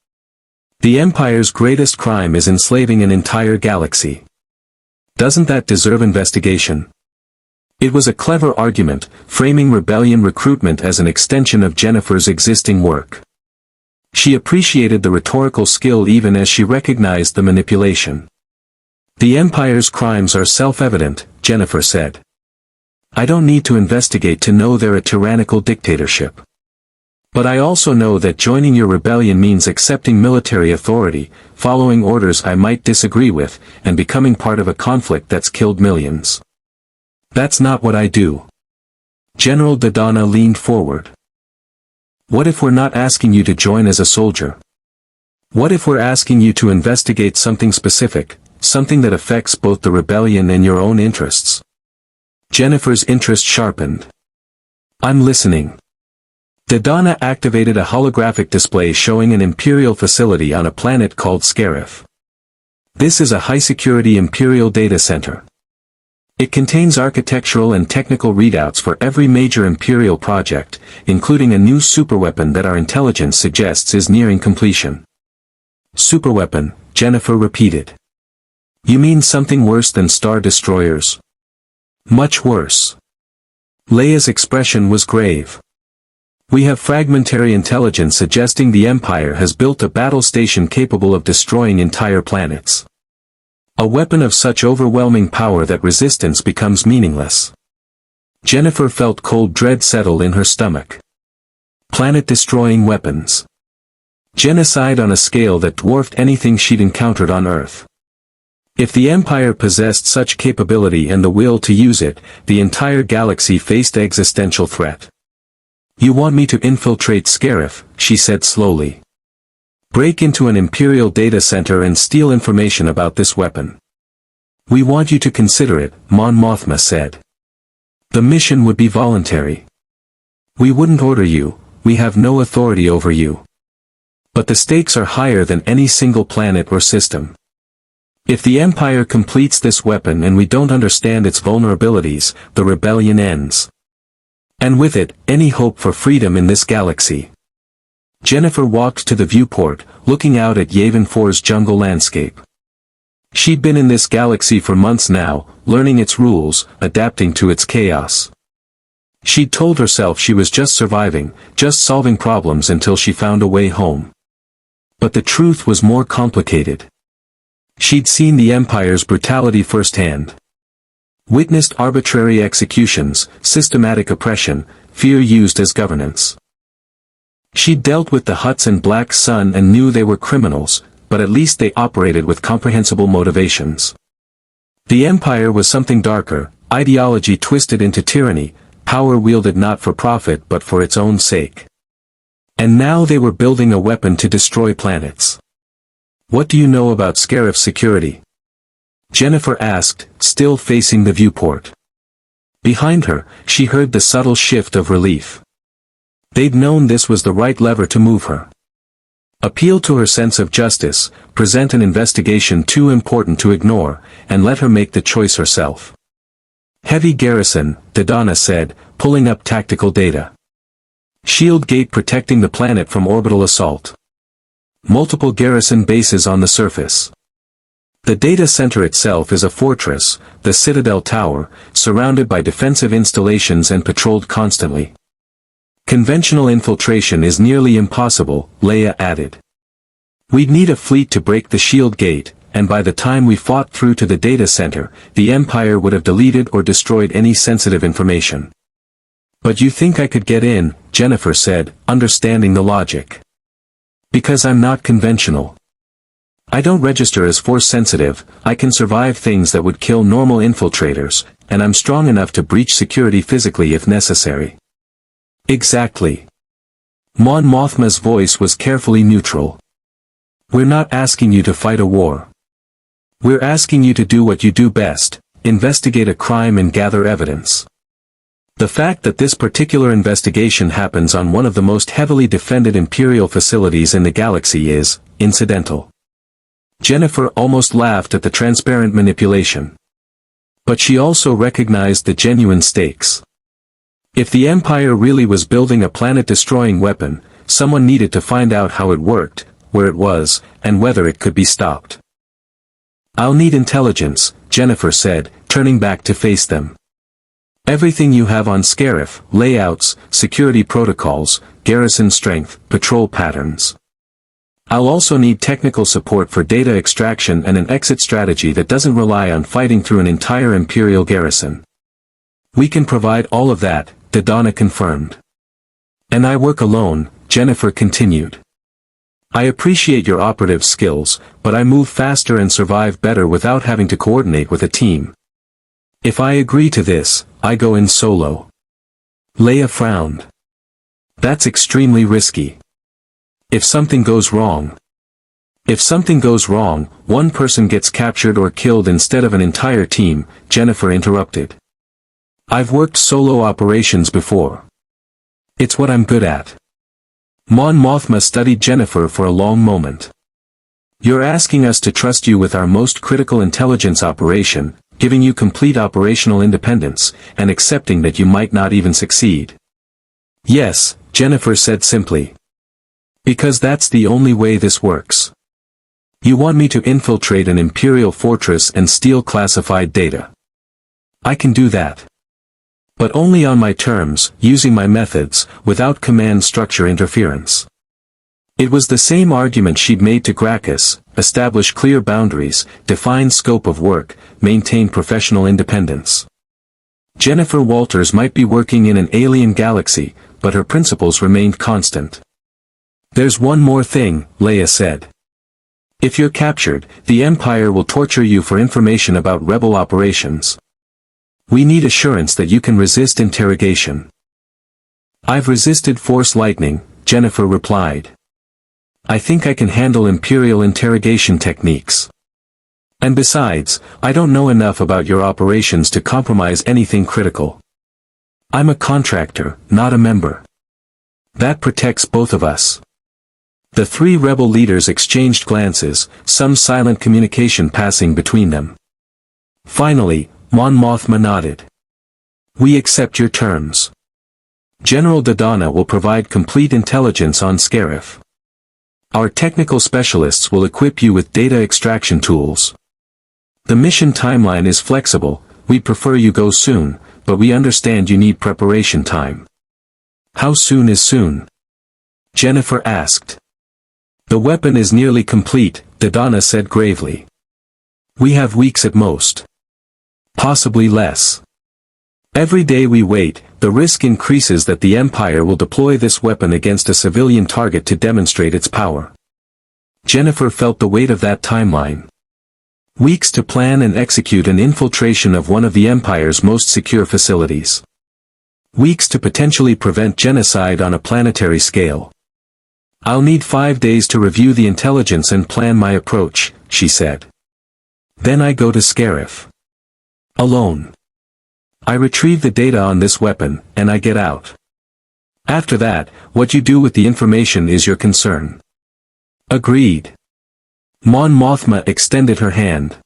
The Empire's greatest crime is enslaving an entire galaxy. Doesn't that deserve investigation? It was a clever argument, framing rebellion recruitment as an extension of Jennifer's existing work. She appreciated the rhetorical skill even as she recognized the manipulation. The Empire's crimes are self-evident, Jennifer said. I don't need to investigate to know they're a tyrannical dictatorship. But I also know that joining your rebellion means accepting military authority, following orders I might disagree with, and becoming part of a conflict that's killed millions. That's not what I do. General Dodonna leaned forward. What if we're not asking you to join as a soldier? What if we're asking you to investigate something specific, something that affects both the rebellion and your own interests? Jennifer's interest sharpened. I'm listening. Dodonna activated a holographic display showing an Imperial facility on a planet called Scarif. This is a high-security Imperial data center. It contains architectural and technical readouts for every major Imperial project, including a new superweapon that our intelligence suggests is nearing completion. Superweapon, Jennifer repeated. You mean something worse than Star Destroyers? Much worse. Leia's expression was grave. We have fragmentary intelligence suggesting the Empire has built a battle station capable of destroying entire planets. A weapon of such overwhelming power that resistance becomes meaningless. Jennifer felt cold dread settle in her stomach. Planet-destroying weapons. Genocide on a scale that dwarfed anything she'd encountered on Earth. If the Empire possessed such capability and the will to use it, the entire galaxy faced existential threat. You want me to infiltrate Scarif, she said slowly. Break into an Imperial data center and steal information about this weapon. We want you to consider it, Mon Mothma said. The mission would be voluntary. We wouldn't order you, we have no authority over you. But the stakes are higher than any single planet or system. If the Empire completes this weapon and we don't understand its vulnerabilities, the rebellion ends. And with it, any hope for freedom in this galaxy. Jennifer walked to the viewport, looking out at Yavin 4's jungle landscape. She'd been in this galaxy for months now, learning its rules, adapting to its chaos. She'd told herself she was just surviving, just solving problems until she found a way home. But the truth was more complicated. She'd seen the Empire's brutality firsthand. Witnessed arbitrary executions, systematic oppression, fear used as governance. She'd dealt with the Hutts and Black Sun and knew they were criminals, but at least they operated with comprehensible motivations. The Empire was something darker, ideology twisted into tyranny, power wielded not for profit but for its own sake. And now they were building a weapon to destroy planets. What do you know about Scarif's security? Jennifer asked, still facing the viewport. Behind her, she heard the subtle shift of relief. They'd known this was the right lever to move her. Appeal to her sense of justice, present an investigation too important to ignore, and let her make the choice herself. Heavy garrison, Dodonna said, pulling up tactical data. Shield gate protecting the planet from orbital assault. Multiple garrison bases on the surface. The data center itself is a fortress, the Citadel Tower, surrounded by defensive installations and patrolled constantly. Conventional infiltration is nearly impossible, Leia added. We'd need a fleet to break the shield gate, and by the time we fought through to the data center, the Empire would have deleted or destroyed any sensitive information. But you think I could get in, Jennifer said, understanding the logic. Because I'm not conventional. I don't register as force-sensitive, I can survive things that would kill normal infiltrators, and I'm strong enough to breach security physically if necessary. Exactly. Mon Mothma's voice was carefully neutral. We're not asking you to fight a war. We're asking you to do what you do best, investigate a crime and gather evidence. The fact that this particular investigation happens on one of the most heavily defended Imperial facilities in the galaxy is incidental. Jennifer almost laughed at the transparent manipulation. But she also recognized the genuine stakes. If the Empire really was building a planet-destroying weapon, someone needed to find out how it worked, where it was, and whether it could be stopped. I'll need intelligence, Jennifer said, turning back to face them. Everything you have on Scarif, layouts, security protocols, garrison strength, patrol patterns. I'll also need technical support for data extraction and an exit strategy that doesn't rely on fighting through an entire Imperial garrison. We can provide all of that, Dodonna confirmed. And I work alone, Jennifer continued. I appreciate your operative skills, but I move faster and survive better without having to coordinate with a team. If I agree to this, I go in solo. Leia frowned. That's extremely risky. If something goes wrong. If something goes wrong, one person gets captured or killed instead of an entire team, Jennifer interrupted. I've worked solo operations before. It's what I'm good at. Mon Mothma studied Jennifer for a long moment. You're asking us to trust you with our most critical intelligence operation, giving you complete operational independence, and accepting that you might not even succeed. Yes, Jennifer said simply. Because that's the only way this works. You want me to infiltrate an Imperial fortress and steal classified data. I can do that. But only on my terms, using my methods, without command structure interference. It was the same argument she'd made to Gracchus: establish clear boundaries, define scope of work, maintain professional independence. Jennifer Walters might be working in an alien galaxy, but her principles remained constant. There's one more thing, Leia said. If you're captured, the Empire will torture you for information about rebel operations. We need assurance that you can resist interrogation. I've resisted Force lightning, Jennifer replied. I think I can handle Imperial interrogation techniques. And besides, I don't know enough about your operations to compromise anything critical. I'm a contractor, not a member. That protects both of us. The three rebel leaders exchanged glances, some silent communication passing between them. Finally, Mon Mothma nodded. We accept your terms. General Dodonna will provide complete intelligence on Scarif. Our technical specialists will equip you with data extraction tools. The mission timeline is flexible, we'd prefer you go soon, but we understand you need preparation time. How soon is soon? Jennifer asked. The weapon is nearly complete, Dodonna said gravely. We have weeks at most. Possibly less. Every day we wait, the risk increases that the Empire will deploy this weapon against a civilian target to demonstrate its power. Jennifer felt the weight of that timeline. Weeks to plan and execute an infiltration of one of the Empire's most secure facilities. Weeks to potentially prevent genocide on a planetary scale. I'll need 5 days to review the intelligence and plan my approach, she said. Then I go to Scarif. Alone. I retrieve the data on this weapon, and I get out. After that, what you do with the information is your concern. Agreed. Mon Mothma extended her hand.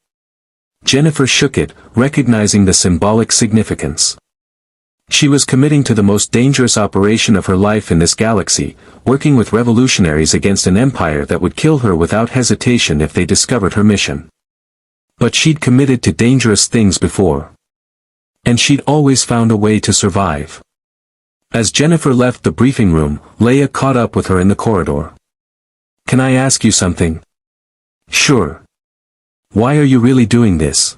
Jennifer shook it, recognizing the symbolic significance. She was committing to the most dangerous operation of her life in this galaxy, working with revolutionaries against an empire that would kill her without hesitation if they discovered her mission. But she'd committed to dangerous things before. And she'd always found a way to survive. As Jennifer left the briefing room, Leia caught up with her in the corridor. Can I ask you something? Sure. Why are you really doing this?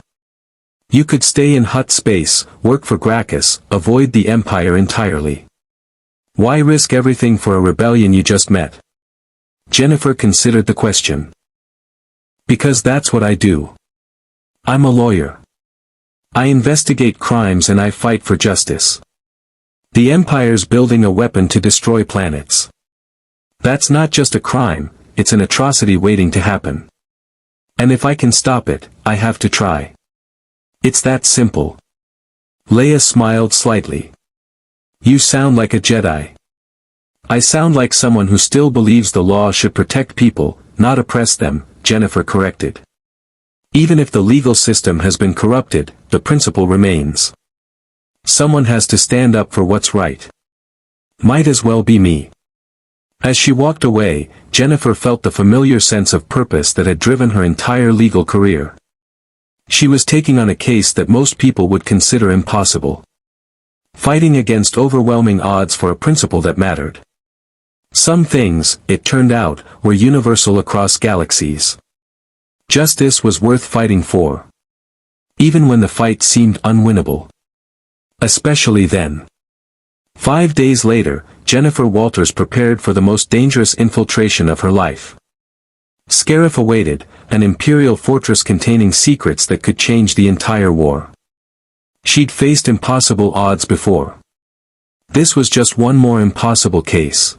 You could stay in Hutt space, work for Gracchus, avoid the Empire entirely. Why risk everything for a rebellion you just met? Jennifer considered the question. Because that's what I do. I'm a lawyer. I investigate crimes and I fight for justice. The Empire's building a weapon to destroy planets. That's not just a crime, it's an atrocity waiting to happen. And if I can stop it, I have to try. It's that simple. Leia smiled slightly. You sound like a Jedi. I sound like someone who still believes the law should protect people, not oppress them, Jennifer corrected. Even if the legal system has been corrupted, the principle remains. Someone has to stand up for what's right. Might as well be me. As she walked away, Jennifer felt the familiar sense of purpose that had driven her entire legal career. She was taking on a case that most people would consider impossible. Fighting against overwhelming odds for a principle that mattered. Some things, it turned out, were universal across galaxies. Justice was worth fighting for. Even when the fight seemed unwinnable. Especially then. 5 days later, Jennifer Walters prepared for the most dangerous infiltration of her life. Scarif awaited, an Imperial fortress containing secrets that could change the entire war. She'd faced impossible odds before. This was just one more impossible case.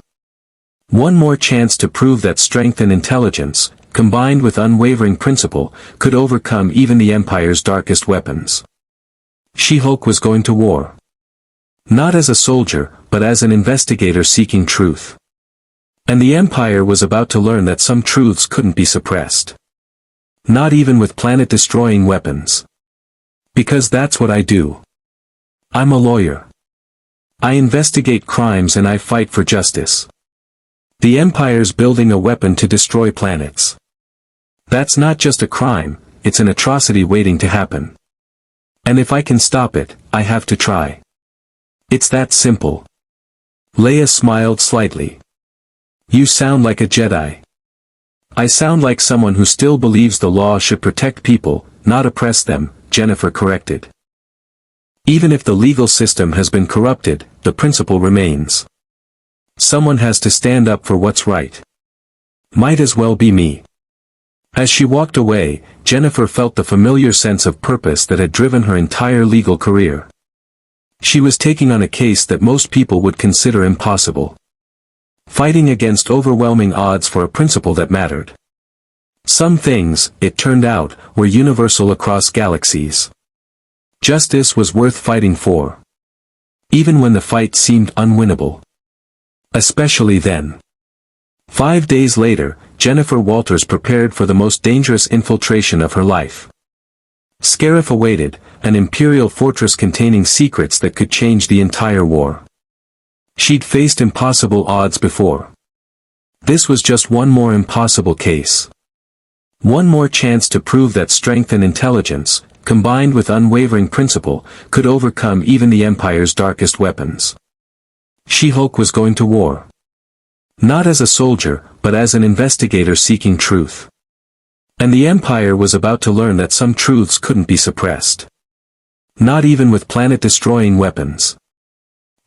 One more chance to prove that strength and intelligence, combined with unwavering principle, could overcome even the Empire's darkest weapons. She-Hulk was going to war. Not as a soldier, but as an investigator seeking truth. And the Empire was about to learn that some truths couldn't be suppressed. Not even with planet-destroying weapons. Because that's what I do. I'm a lawyer. I investigate crimes and I fight for justice. The Empire's building a weapon to destroy planets. That's not just a crime, it's an atrocity waiting to happen. And if I can stop it, I have to try. It's that simple. Leia smiled slightly. You sound like a Jedi. I sound like someone who still believes the law should protect people, not oppress them, Jennifer corrected. Even if the legal system has been corrupted, the principle remains. Someone has to stand up for what's right. Might as well be me. As she walked away, Jennifer felt the familiar sense of purpose that had driven her entire legal career. She was taking on a case that most people would consider impossible. Fighting against overwhelming odds for a principle that mattered. Some things, it turned out, were universal across galaxies. Justice was worth fighting for. Even when the fight seemed unwinnable. Especially then. 5 days later, Jennifer Walters prepared for the most dangerous infiltration of her life. Scarif awaited, an Imperial fortress containing secrets that could change the entire war. She'd faced impossible odds before. This was just one more impossible case. One more chance to prove that strength and intelligence, combined with unwavering principle, could overcome even the Empire's darkest weapons. She-Hulk was going to war. Not as a soldier, but as an investigator seeking truth. And the Empire was about to learn that some truths couldn't be suppressed. Not even with planet-destroying weapons.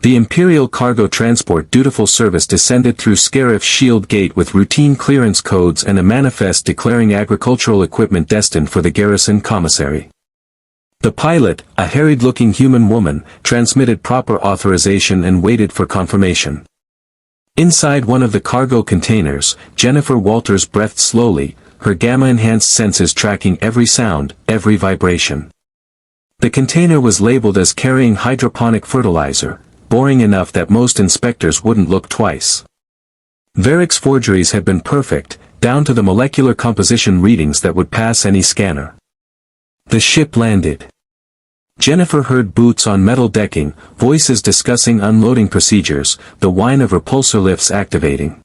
The Imperial Cargo Transport Dutiful Service descended through Scarif's shield gate with routine clearance codes and a manifest declaring agricultural equipment destined for the garrison commissary. The pilot, a harried-looking human woman, transmitted proper authorization and waited for confirmation. Inside one of the cargo containers, Jennifer Walters breathed slowly, her gamma-enhanced senses tracking every sound, every vibration. The container was labeled as carrying hydroponic fertilizer, boring enough that most inspectors wouldn't look twice. Varric's forgeries had been perfect, down to the molecular composition readings that would pass any scanner. The ship landed. Jennifer heard boots on metal decking, voices discussing unloading procedures, the whine of repulsor lifts activating.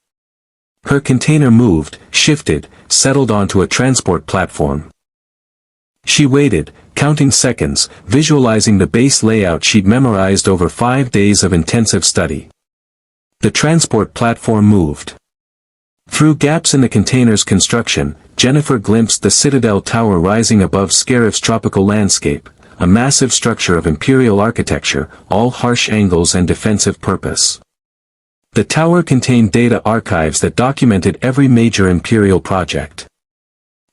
Her container moved, shifted, settled onto a transport platform. She waited, counting seconds, visualizing the base layout she'd memorized over 5 days of intensive study. The transport platform moved. Through gaps in the container's construction, Jennifer glimpsed the Citadel Tower rising above Scarif's tropical landscape, a massive structure of Imperial architecture, all harsh angles and defensive purpose. The tower contained data archives that documented every major Imperial project.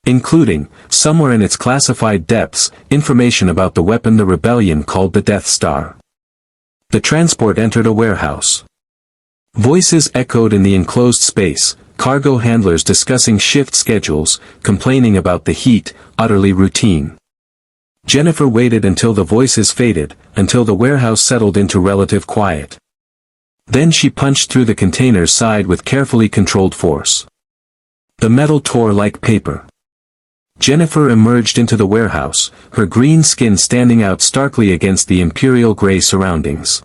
Including, somewhere in its classified depths, information about the weapon the rebellion called the Death Star. The transport entered a warehouse. Voices echoed in the enclosed space, cargo handlers discussing shift schedules, complaining about the heat, utterly routine. Jennifer waited until the voices faded, until the warehouse settled into relative quiet. Then she punched through the container's side with carefully controlled force. The metal tore like paper. Jennifer emerged into the warehouse, her green skin standing out starkly against the imperial gray surroundings.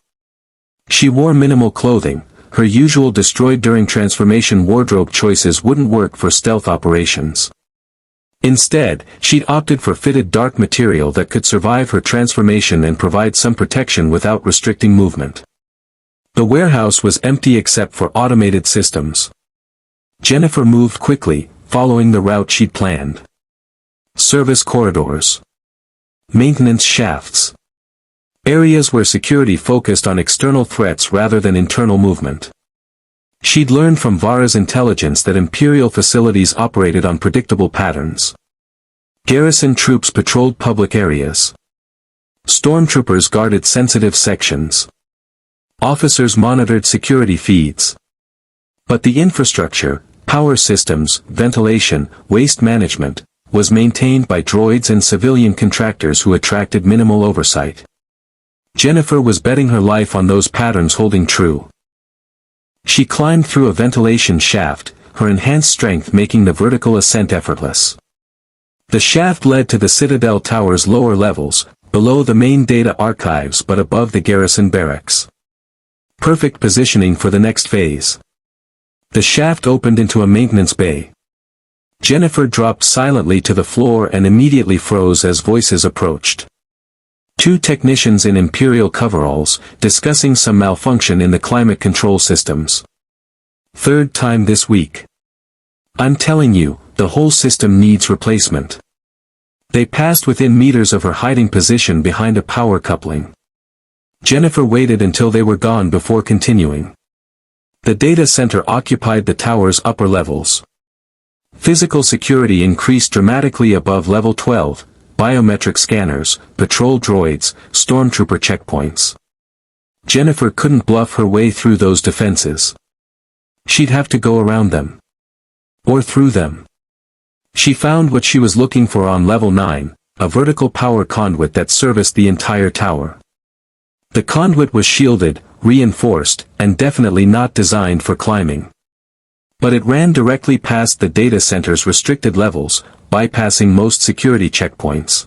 She wore minimal clothing. Her usual destroyed during transformation wardrobe choices wouldn't work for stealth operations. Instead, she'd opted for fitted dark material that could survive her transformation and provide some protection without restricting movement. The warehouse was empty except for automated systems. Jennifer moved quickly, following the route she'd planned. Service corridors. Maintenance shafts. Areas where security focused on external threats rather than internal movement. She'd learned from Vara's intelligence that Imperial facilities operated on predictable patterns. Garrison troops patrolled public areas. Stormtroopers guarded sensitive sections. Officers monitored security feeds. But the infrastructure, power systems, ventilation, waste management, was maintained by droids and civilian contractors who attracted minimal oversight. Jennifer was betting her life on those patterns holding true. She climbed through a ventilation shaft, her enhanced strength making the vertical ascent effortless. The shaft led to the Citadel Tower's lower levels, below the main data archives but above the garrison barracks. Perfect positioning for the next phase. The shaft opened into a maintenance bay. Jennifer dropped silently to the floor and immediately froze as voices approached. Two technicians in Imperial coveralls, discussing some malfunction in the climate control systems. Third time this week. I'm telling you, the whole system needs replacement. They passed within meters of her hiding position behind a power coupling. Jennifer waited until they were gone before continuing. The data center occupied the tower's upper levels. Physical security increased dramatically above level 12, biometric scanners, patrol droids, stormtrooper checkpoints. Jennifer couldn't bluff her way through those defenses. She'd have to go around them. Or through them. She found what she was looking for on level 9, a vertical power conduit that serviced the entire tower. The conduit was shielded, reinforced, and definitely not designed for climbing. But it ran directly past the data center's restricted levels, bypassing most security checkpoints.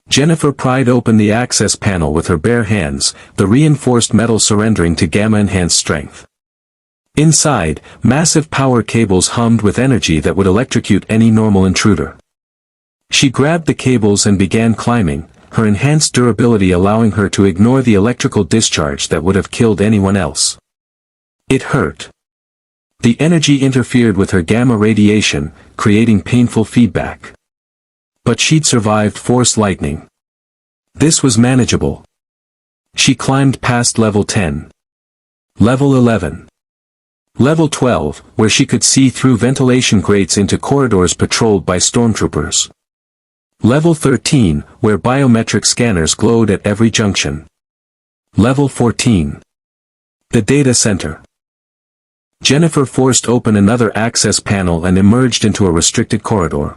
Jennifer pried open the access panel with her bare hands, the reinforced metal surrendering to gamma-enhanced strength. Inside, massive power cables hummed with energy that would electrocute any normal intruder. She grabbed the cables and began climbing, her enhanced durability allowing her to ignore the electrical discharge that would have killed anyone else. It hurt. The energy interfered with her gamma radiation, creating painful feedback. But she'd survived force lightning. This was manageable. She climbed past level 10. Level 11. Level 12, where she could see through ventilation grates into corridors patrolled by stormtroopers. Level 13, where biometric scanners glowed at every junction. Level 14. The data center. Jennifer forced open another access panel and emerged into a restricted corridor.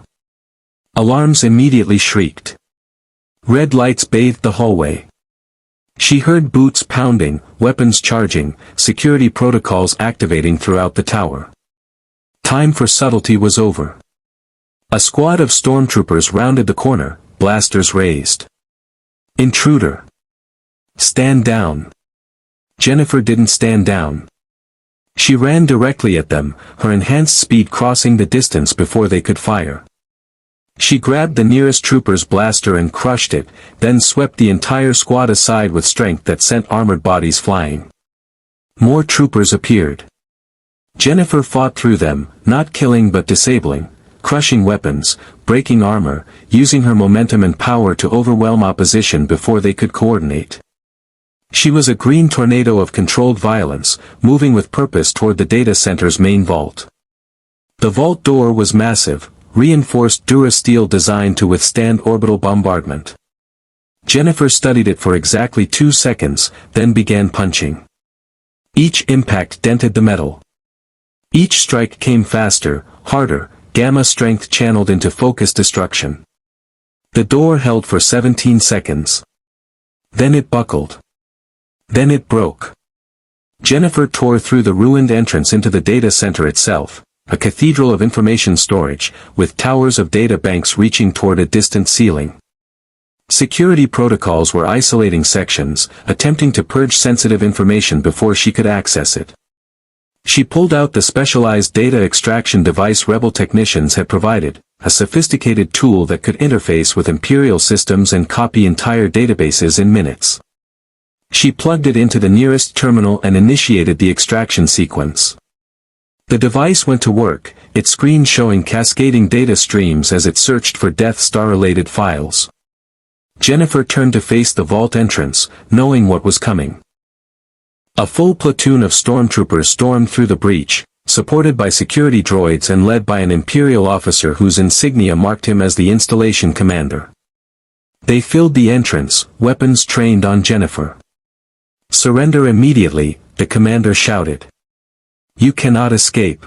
Alarms immediately shrieked. Red lights bathed the hallway. She heard boots pounding, weapons charging, security protocols activating throughout the tower. Time for subtlety was over. A squad of stormtroopers rounded the corner, blasters raised. Intruder. Stand down. Jennifer didn't stand down. She ran directly at them, her enhanced speed crossing the distance before they could fire. She grabbed the nearest trooper's blaster and crushed it, then swept the entire squad aside with strength that sent armored bodies flying. More troopers appeared. Jennifer fought through them, not killing but disabling, crushing weapons, breaking armor, using her momentum and power to overwhelm opposition before they could coordinate. She was a green tornado of controlled violence, moving with purpose toward the data center's main vault. The vault door was massive, reinforced durasteel designed to withstand orbital bombardment. Jennifer studied it for exactly 2 seconds, then began punching. Each impact dented the metal. Each strike came faster, harder, gamma strength channeled into focused destruction. The door held for 17 seconds. Then it buckled. Then it broke. Jennifer tore through the ruined entrance into the data center itself, a cathedral of information storage, with towers of data banks reaching toward a distant ceiling. Security protocols were isolating sections, attempting to purge sensitive information before she could access it. She pulled out the specialized data extraction device rebel technicians had provided, a sophisticated tool that could interface with Imperial systems and copy entire databases in minutes. She plugged it into the nearest terminal and initiated the extraction sequence. The device went to work, its screen showing cascading data streams as it searched for Death Star-related files. Jennifer turned to face the vault entrance, knowing what was coming. A full platoon of stormtroopers stormed through the breach, supported by security droids and led by an Imperial officer whose insignia marked him as the installation commander. They filled the entrance, weapons trained on Jennifer. "Surrender immediately," the commander shouted. "You cannot escape."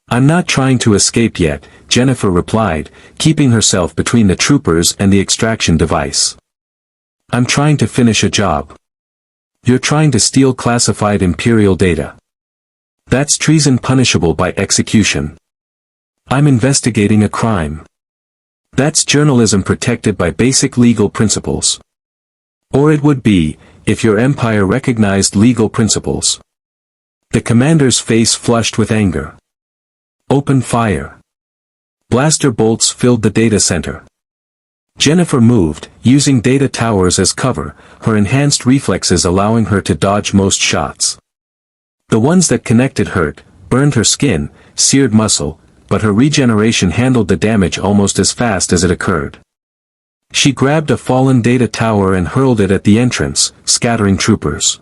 "I'm not trying to escape yet," Jennifer replied, keeping herself between the troopers and the extraction device. "I'm trying to finish a job." "You're trying to steal classified Imperial data. That's treason punishable by execution." "I'm investigating a crime." "That's journalism protected by basic legal principles." "Or it would be, if your empire recognized legal principles." The commander's face flushed with anger. "Open fire." Blaster bolts filled the data center. Jennifer moved, using data towers as cover, her enhanced reflexes allowing her to dodge most shots. The ones that connected hurt, burned her skin, seared muscle, but her regeneration handled the damage almost as fast as it occurred. She grabbed a fallen data tower and hurled it at the entrance, scattering troopers.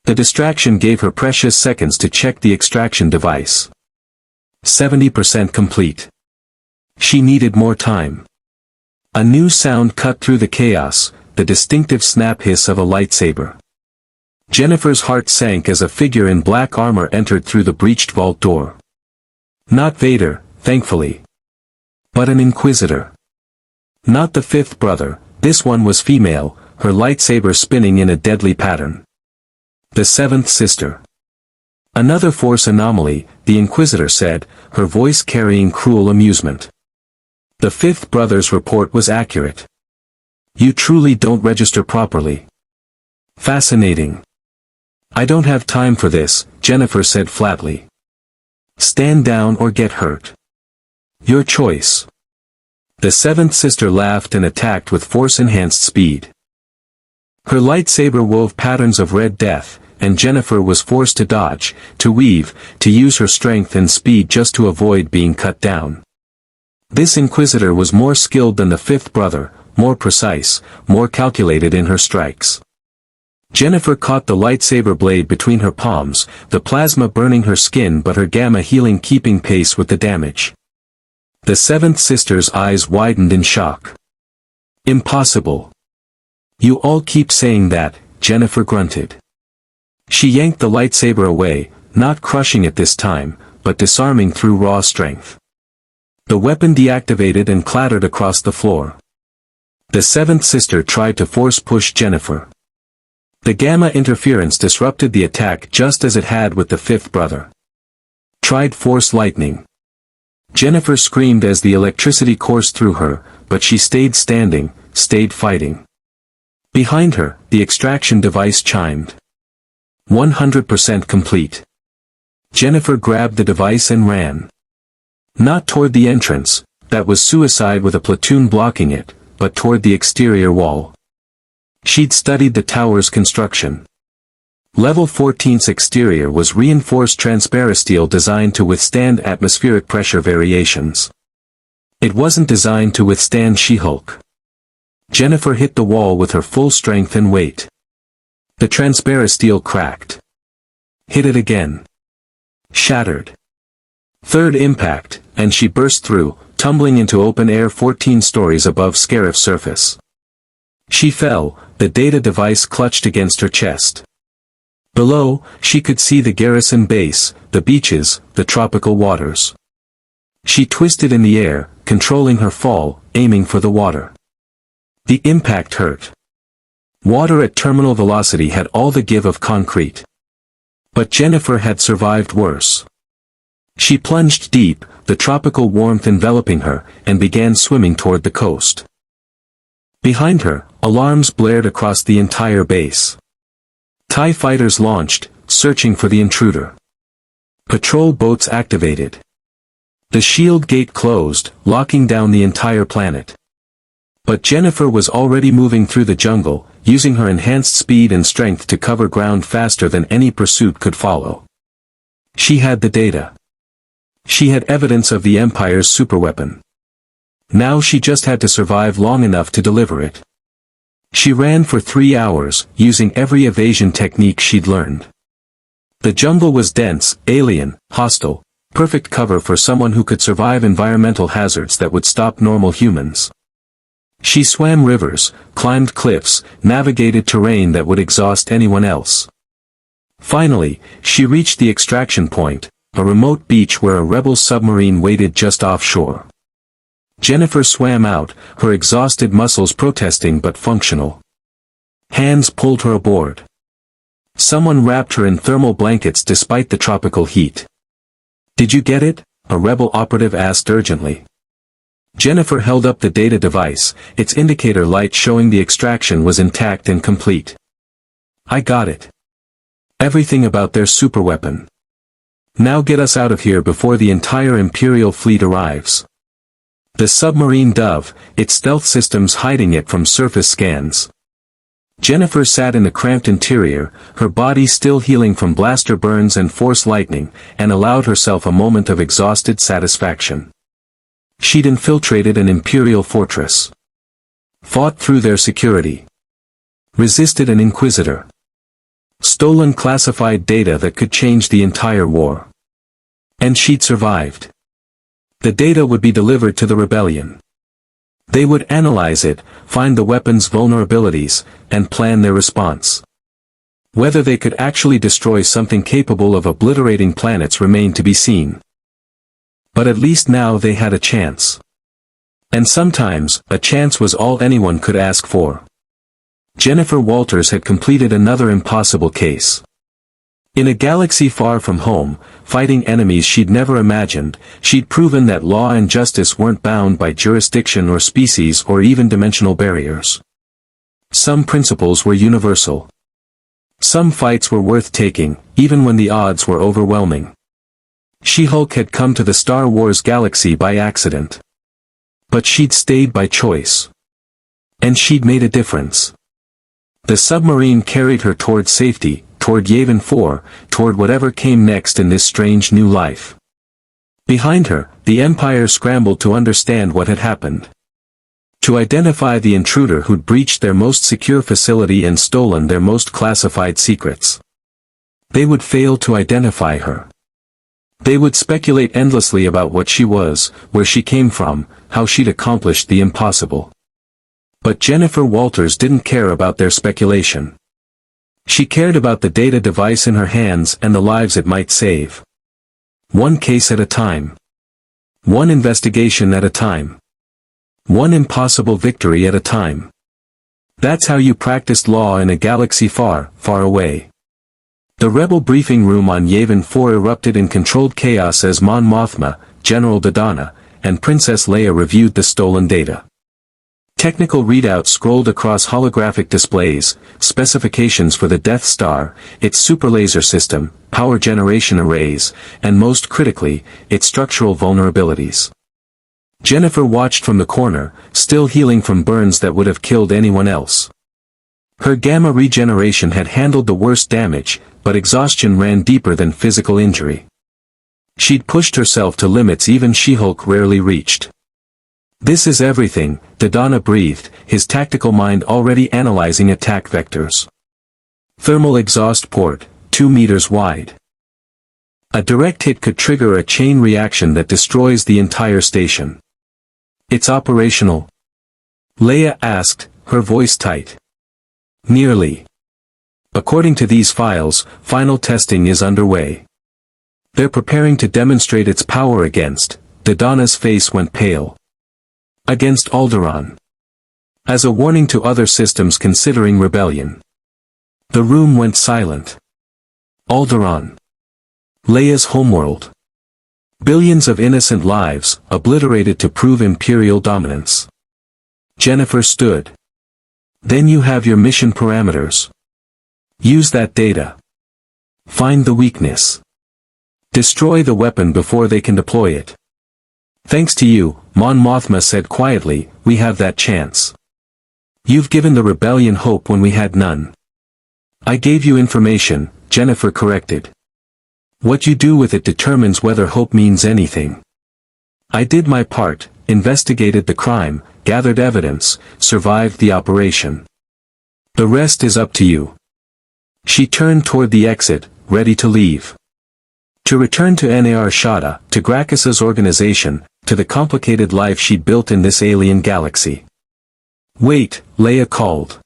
The distraction gave her precious seconds to check the extraction device. 70% complete. She needed more time. A new sound cut through the chaos, the distinctive snap hiss of a lightsaber. Jennifer's heart sank as a figure in black armor entered through the breached vault door. Not Vader, thankfully. But an Inquisitor. Not the fifth brother, this one was female, her lightsaber spinning in a deadly pattern. The seventh sister. Another Force anomaly, the Inquisitor said, her voice carrying cruel amusement. The fifth brother's report was accurate. "You truly don't register properly." "Fascinating." "I don't have time for this," Jennifer said flatly. "Stand down or get hurt." "Your choice." The seventh sister laughed and attacked with Force-enhanced speed. Her lightsaber wove patterns of red death, and Jennifer was forced to dodge, to weave, to use her strength and speed just to avoid being cut down. This Inquisitor was more skilled than the fifth brother, more precise, more calculated in her strikes. Jennifer caught the lightsaber blade between her palms, the plasma burning her skin but her gamma healing keeping pace with the damage. The seventh sister's eyes widened in shock. "Impossible." "You all keep saying that," Jennifer grunted. She yanked the lightsaber away, not crushing it this time, but disarming through raw strength. The weapon deactivated and clattered across the floor. The seventh sister tried to force-push Jennifer. The gamma interference disrupted the attack just as it had with the fifth brother. Tried force lightning. Jennifer screamed as the electricity coursed through her, but she stayed standing, stayed fighting. Behind her, the extraction device chimed. 100% complete. Jennifer grabbed the device and ran. Not toward the entrance, that was suicide with a platoon blocking it, but toward the exterior wall. She'd studied the tower's construction. Level 14's exterior was reinforced transparasteel designed to withstand atmospheric pressure variations. It wasn't designed to withstand She-Hulk. Jennifer hit the wall with her full strength and weight. The transparasteel cracked. Hit it again. Shattered. Third impact, and she burst through, tumbling into open air 14 stories above Scarif's surface. She fell, the data device clutched against her chest. Below, she could see the garrison base, the beaches, the tropical waters. She twisted in the air, controlling her fall, aiming for the water. The impact hurt. Water at terminal velocity had all the give of concrete. But Jennifer had survived worse. She plunged deep, the tropical warmth enveloping her, and began swimming toward the coast. Behind her, alarms blared across the entire base. TIE fighters launched, searching for the intruder. Patrol boats activated. The shield gate closed, locking down the entire planet. But Jennifer was already moving through the jungle, using her enhanced speed and strength to cover ground faster than any pursuit could follow. She had the data. She had evidence of the Empire's superweapon. Now she just had to survive long enough to deliver it. She ran for 3 hours, using every evasion technique she'd learned. The jungle was dense, alien, hostile, perfect cover for someone who could survive environmental hazards that would stop normal humans. She swam rivers, climbed cliffs, navigated terrain that would exhaust anyone else. Finally, she reached the extraction point, a remote beach where a rebel submarine waited just offshore. Jennifer swam out, her exhausted muscles protesting but functional. Hands pulled her aboard. Someone wrapped her in thermal blankets despite the tropical heat. "Did you get it?" a rebel operative asked urgently. Jennifer held up the data device, its indicator light showing the extraction was intact and complete. "I got it. Everything about their superweapon. Now get us out of here before the entire Imperial fleet arrives." The submarine dove, its stealth systems hiding it from surface scans. Jennifer sat in the cramped interior, her body still healing from blaster burns and force lightning, and allowed herself a moment of exhausted satisfaction. She'd infiltrated an Imperial fortress. Fought through their security. Resisted an Inquisitor. Stolen classified data that could change the entire war. And she'd survived. The data would be delivered to the rebellion. They would analyze it, find the weapon's vulnerabilities, and plan their response. Whether they could actually destroy something capable of obliterating planets remained to be seen. But at least now they had a chance. And sometimes, a chance was all anyone could ask for. Jennifer Walters had completed another impossible case. In a galaxy far from home, fighting enemies she'd never imagined, she'd proven that law and justice weren't bound by jurisdiction or species or even dimensional barriers. Some principles were universal. Some fights were worth taking, even when the odds were overwhelming. She-Hulk had come to the Star Wars galaxy by accident. But she'd stayed by choice. And she'd made a difference. The submarine carried her toward safety, toward Yavin 4, toward whatever came next in this strange new life. Behind her, the Empire scrambled to understand what had happened. To identify the intruder who'd breached their most secure facility and stolen their most classified secrets. They would fail to identify her. They would speculate endlessly about what she was, where she came from, how she'd accomplished the impossible. But Jennifer Walters didn't care about their speculation. She cared about the data device in her hands and the lives it might save. One case at a time. One investigation at a time. One impossible victory at a time. That's how you practiced law in a galaxy far, far away. The rebel briefing room on Yavin 4 erupted in controlled chaos as Mon Mothma, General Dodonna, and Princess Leia reviewed the stolen data. Technical readouts scrolled across holographic displays, specifications for the Death Star, its superlaser system, power generation arrays, and most critically, its structural vulnerabilities. Jennifer watched from the corner, still healing from burns that would have killed anyone else. Her gamma regeneration had handled the worst damage, but exhaustion ran deeper than physical injury. She'd pushed herself to limits even She-Hulk rarely reached. "This is everything," Dodonna breathed, his tactical mind already analyzing attack vectors. Thermal exhaust port, 2 meters wide. A direct hit could trigger a chain reaction that destroys the entire station. "It's operational?" Leia asked, her voice tight. "Nearly. According to these files, final testing is underway. They're preparing to demonstrate its power against. Dodonna's face went pale. Against Alderaan. As a warning to other systems considering rebellion. The room went silent. Alderaan. Leia's homeworld. Billions of innocent lives, obliterated to prove Imperial dominance. Jennifer stood. Then you have your mission parameters. Use that data. Find the weakness. Destroy the weapon before they can deploy it. Thanks to you, Mon Mothma said quietly, we have that chance. You've given the rebellion hope when we had none. I gave you information, Jennifer corrected. What you do with it determines whether hope means anything. I did my part, investigated the crime, gathered evidence, survived the operation. The rest is up to you. She turned toward the exit, ready to leave. To return to Nar Shaddaa, to Gracchus's organization, to the complicated life she'd built in this alien galaxy. Wait, Leia called.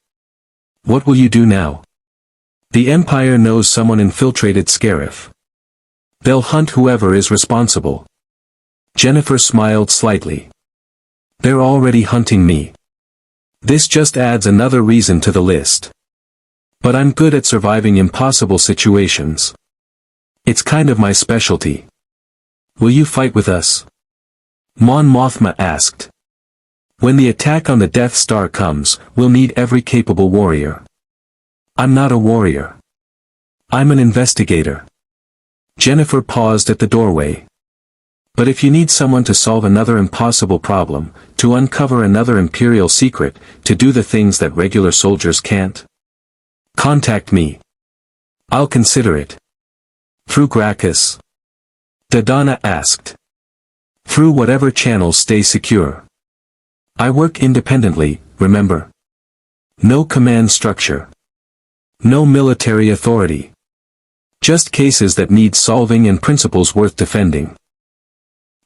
What will you do now? The Empire knows someone infiltrated Scarif. They'll hunt whoever is responsible. Jennifer smiled slightly. They're already hunting me. This just adds another reason to the list. But I'm good at surviving impossible situations. It's kind of my specialty. Will you fight with us? Mon Mothma asked. When the attack on the Death Star comes, we'll need every capable warrior. I'm not a warrior. I'm an investigator. Jennifer paused at the doorway. But if you need someone to solve another impossible problem, to uncover another Imperial secret, to do the things that regular soldiers can't, contact me. I'll consider it. Through Gracchus? Dodonna asked. Through whatever channels stay secure. I work independently, remember? No command structure. No military authority. Just cases that need solving and principles worth defending.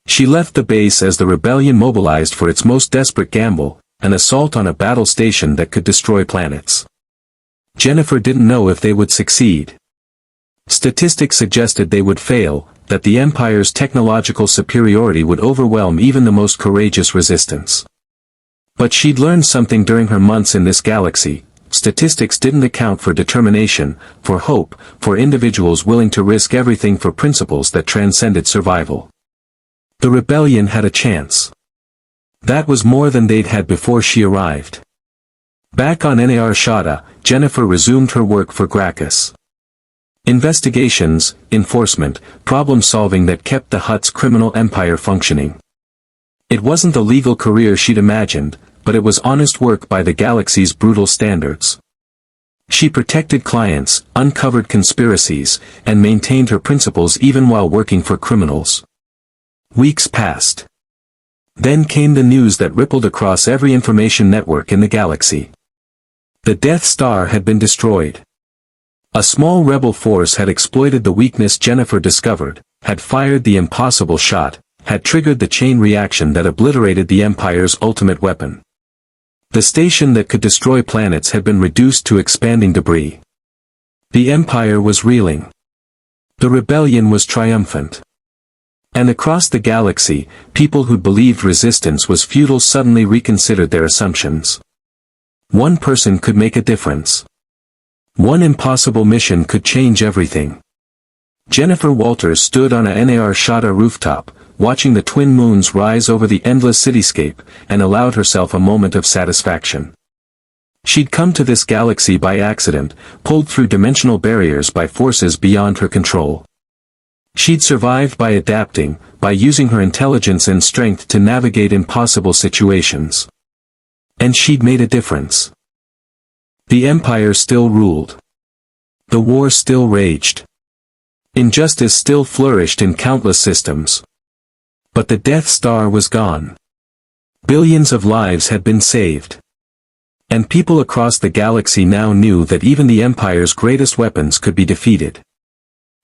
She left the base as the rebellion mobilized for its most desperate gamble, an assault on a battle station that could destroy planets. Jennifer didn't know if they would succeed. Statistics suggested they would fail, that the Empire's technological superiority would overwhelm even the most courageous resistance. But she'd learned something during her months in this galaxy. Statistics didn't account for determination, for hope, for individuals willing to risk everything for principles that transcended survival. The rebellion had a chance. That was more than they'd had before she arrived. Back on Nar Shaddaa, Jennifer resumed her work for Gracchus. Investigations, enforcement, problem-solving that kept the Hutt's criminal empire functioning. It wasn't the legal career she'd imagined, but it was honest work by the galaxy's brutal standards. She protected clients, uncovered conspiracies, and maintained her principles even while working for criminals. Weeks passed. Then came the news that rippled across every information network in the galaxy. The Death Star had been destroyed. A small rebel force had exploited the weakness Jennifer discovered, had fired the impossible shot, had triggered the chain reaction that obliterated the Empire's ultimate weapon. The station that could destroy planets had been reduced to expanding debris. The Empire was reeling. The rebellion was triumphant. And across the galaxy, people who believed resistance was futile suddenly reconsidered their assumptions. One person could make a difference. One impossible mission could change everything. Jennifer Walters stood on a Nar Shaddaa rooftop, watching the twin moons rise over the endless cityscape, and allowed herself a moment of satisfaction. She'd come to this galaxy by accident, pulled through dimensional barriers by forces beyond her control. She'd survived by adapting, by using her intelligence and strength to navigate impossible situations. And she'd made a difference. The Empire still ruled. The war still raged. Injustice still flourished in countless systems. But the Death Star was gone. Billions of lives had been saved. And people across the galaxy now knew that even the Empire's greatest weapons could be defeated.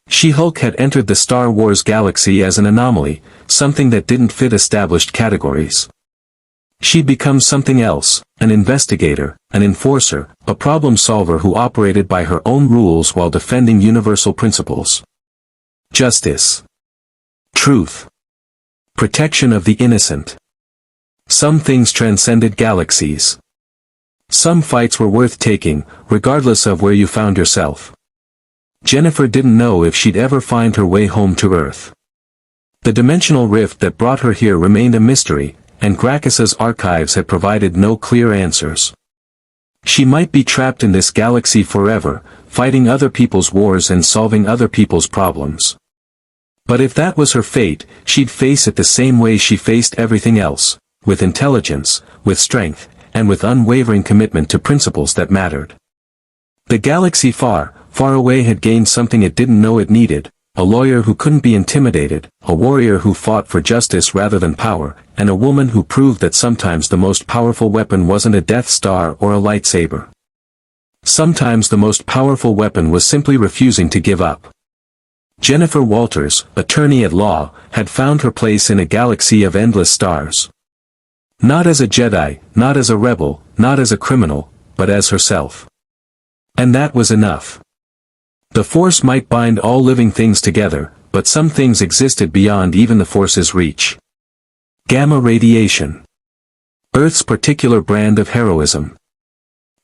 She-Hulk had entered the Star Wars galaxy as an anomaly, something that didn't fit established categories. She'd become something else, an investigator, an enforcer, a problem solver who operated by her own rules while defending universal principles. Justice. Truth. Protection of the innocent. Some things transcended galaxies. Some fights were worth taking, regardless of where you found yourself. Jennifer didn't know if she'd ever find her way home to Earth. The dimensional rift that brought her here remained a mystery, and Gracchus's archives had provided no clear answers. She might be trapped in this galaxy forever, fighting other people's wars and solving other people's problems. But if that was her fate, she'd face it the same way she faced everything else, with intelligence, with strength, and with unwavering commitment to principles that mattered. The galaxy far, far away had gained something it didn't know it needed, a lawyer who couldn't be intimidated, a warrior who fought for justice rather than power, and a woman who proved that sometimes the most powerful weapon wasn't a Death Star or a lightsaber. Sometimes the most powerful weapon was simply refusing to give up. Jennifer Walters, attorney at law, had found her place in a galaxy of endless stars. Not as a Jedi, not as a rebel, not as a criminal, but as herself. And that was enough. The Force might bind all living things together, but some things existed beyond even the Force's reach. Gamma radiation. Earth's particular brand of heroism.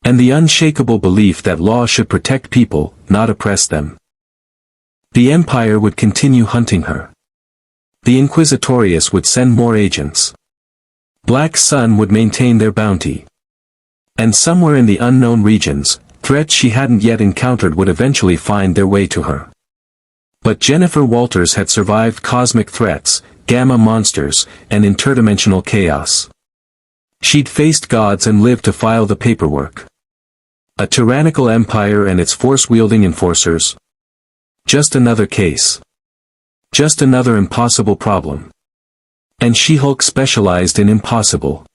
And the unshakable belief that law should protect people, not oppress them. The Empire would continue hunting her. The Inquisitorius would send more agents. Black Sun would maintain their bounty. And somewhere in the unknown regions, threats she hadn't yet encountered would eventually find their way to her. But Jennifer Walters had survived cosmic threats, gamma monsters, and interdimensional chaos. She'd faced gods and lived to file the paperwork. A tyrannical empire and its force-wielding enforcers. Just another case. Just another impossible problem. And She-Hulk specialized in impossible.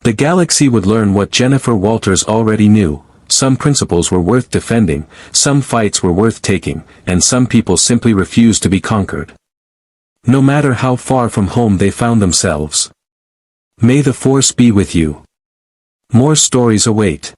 The galaxy would learn what Jennifer Walters already knew. Some principles were worth defending, some fights were worth taking, and some people simply refused to be conquered. No matter how far from home they found themselves. May the Force be with you. More stories await.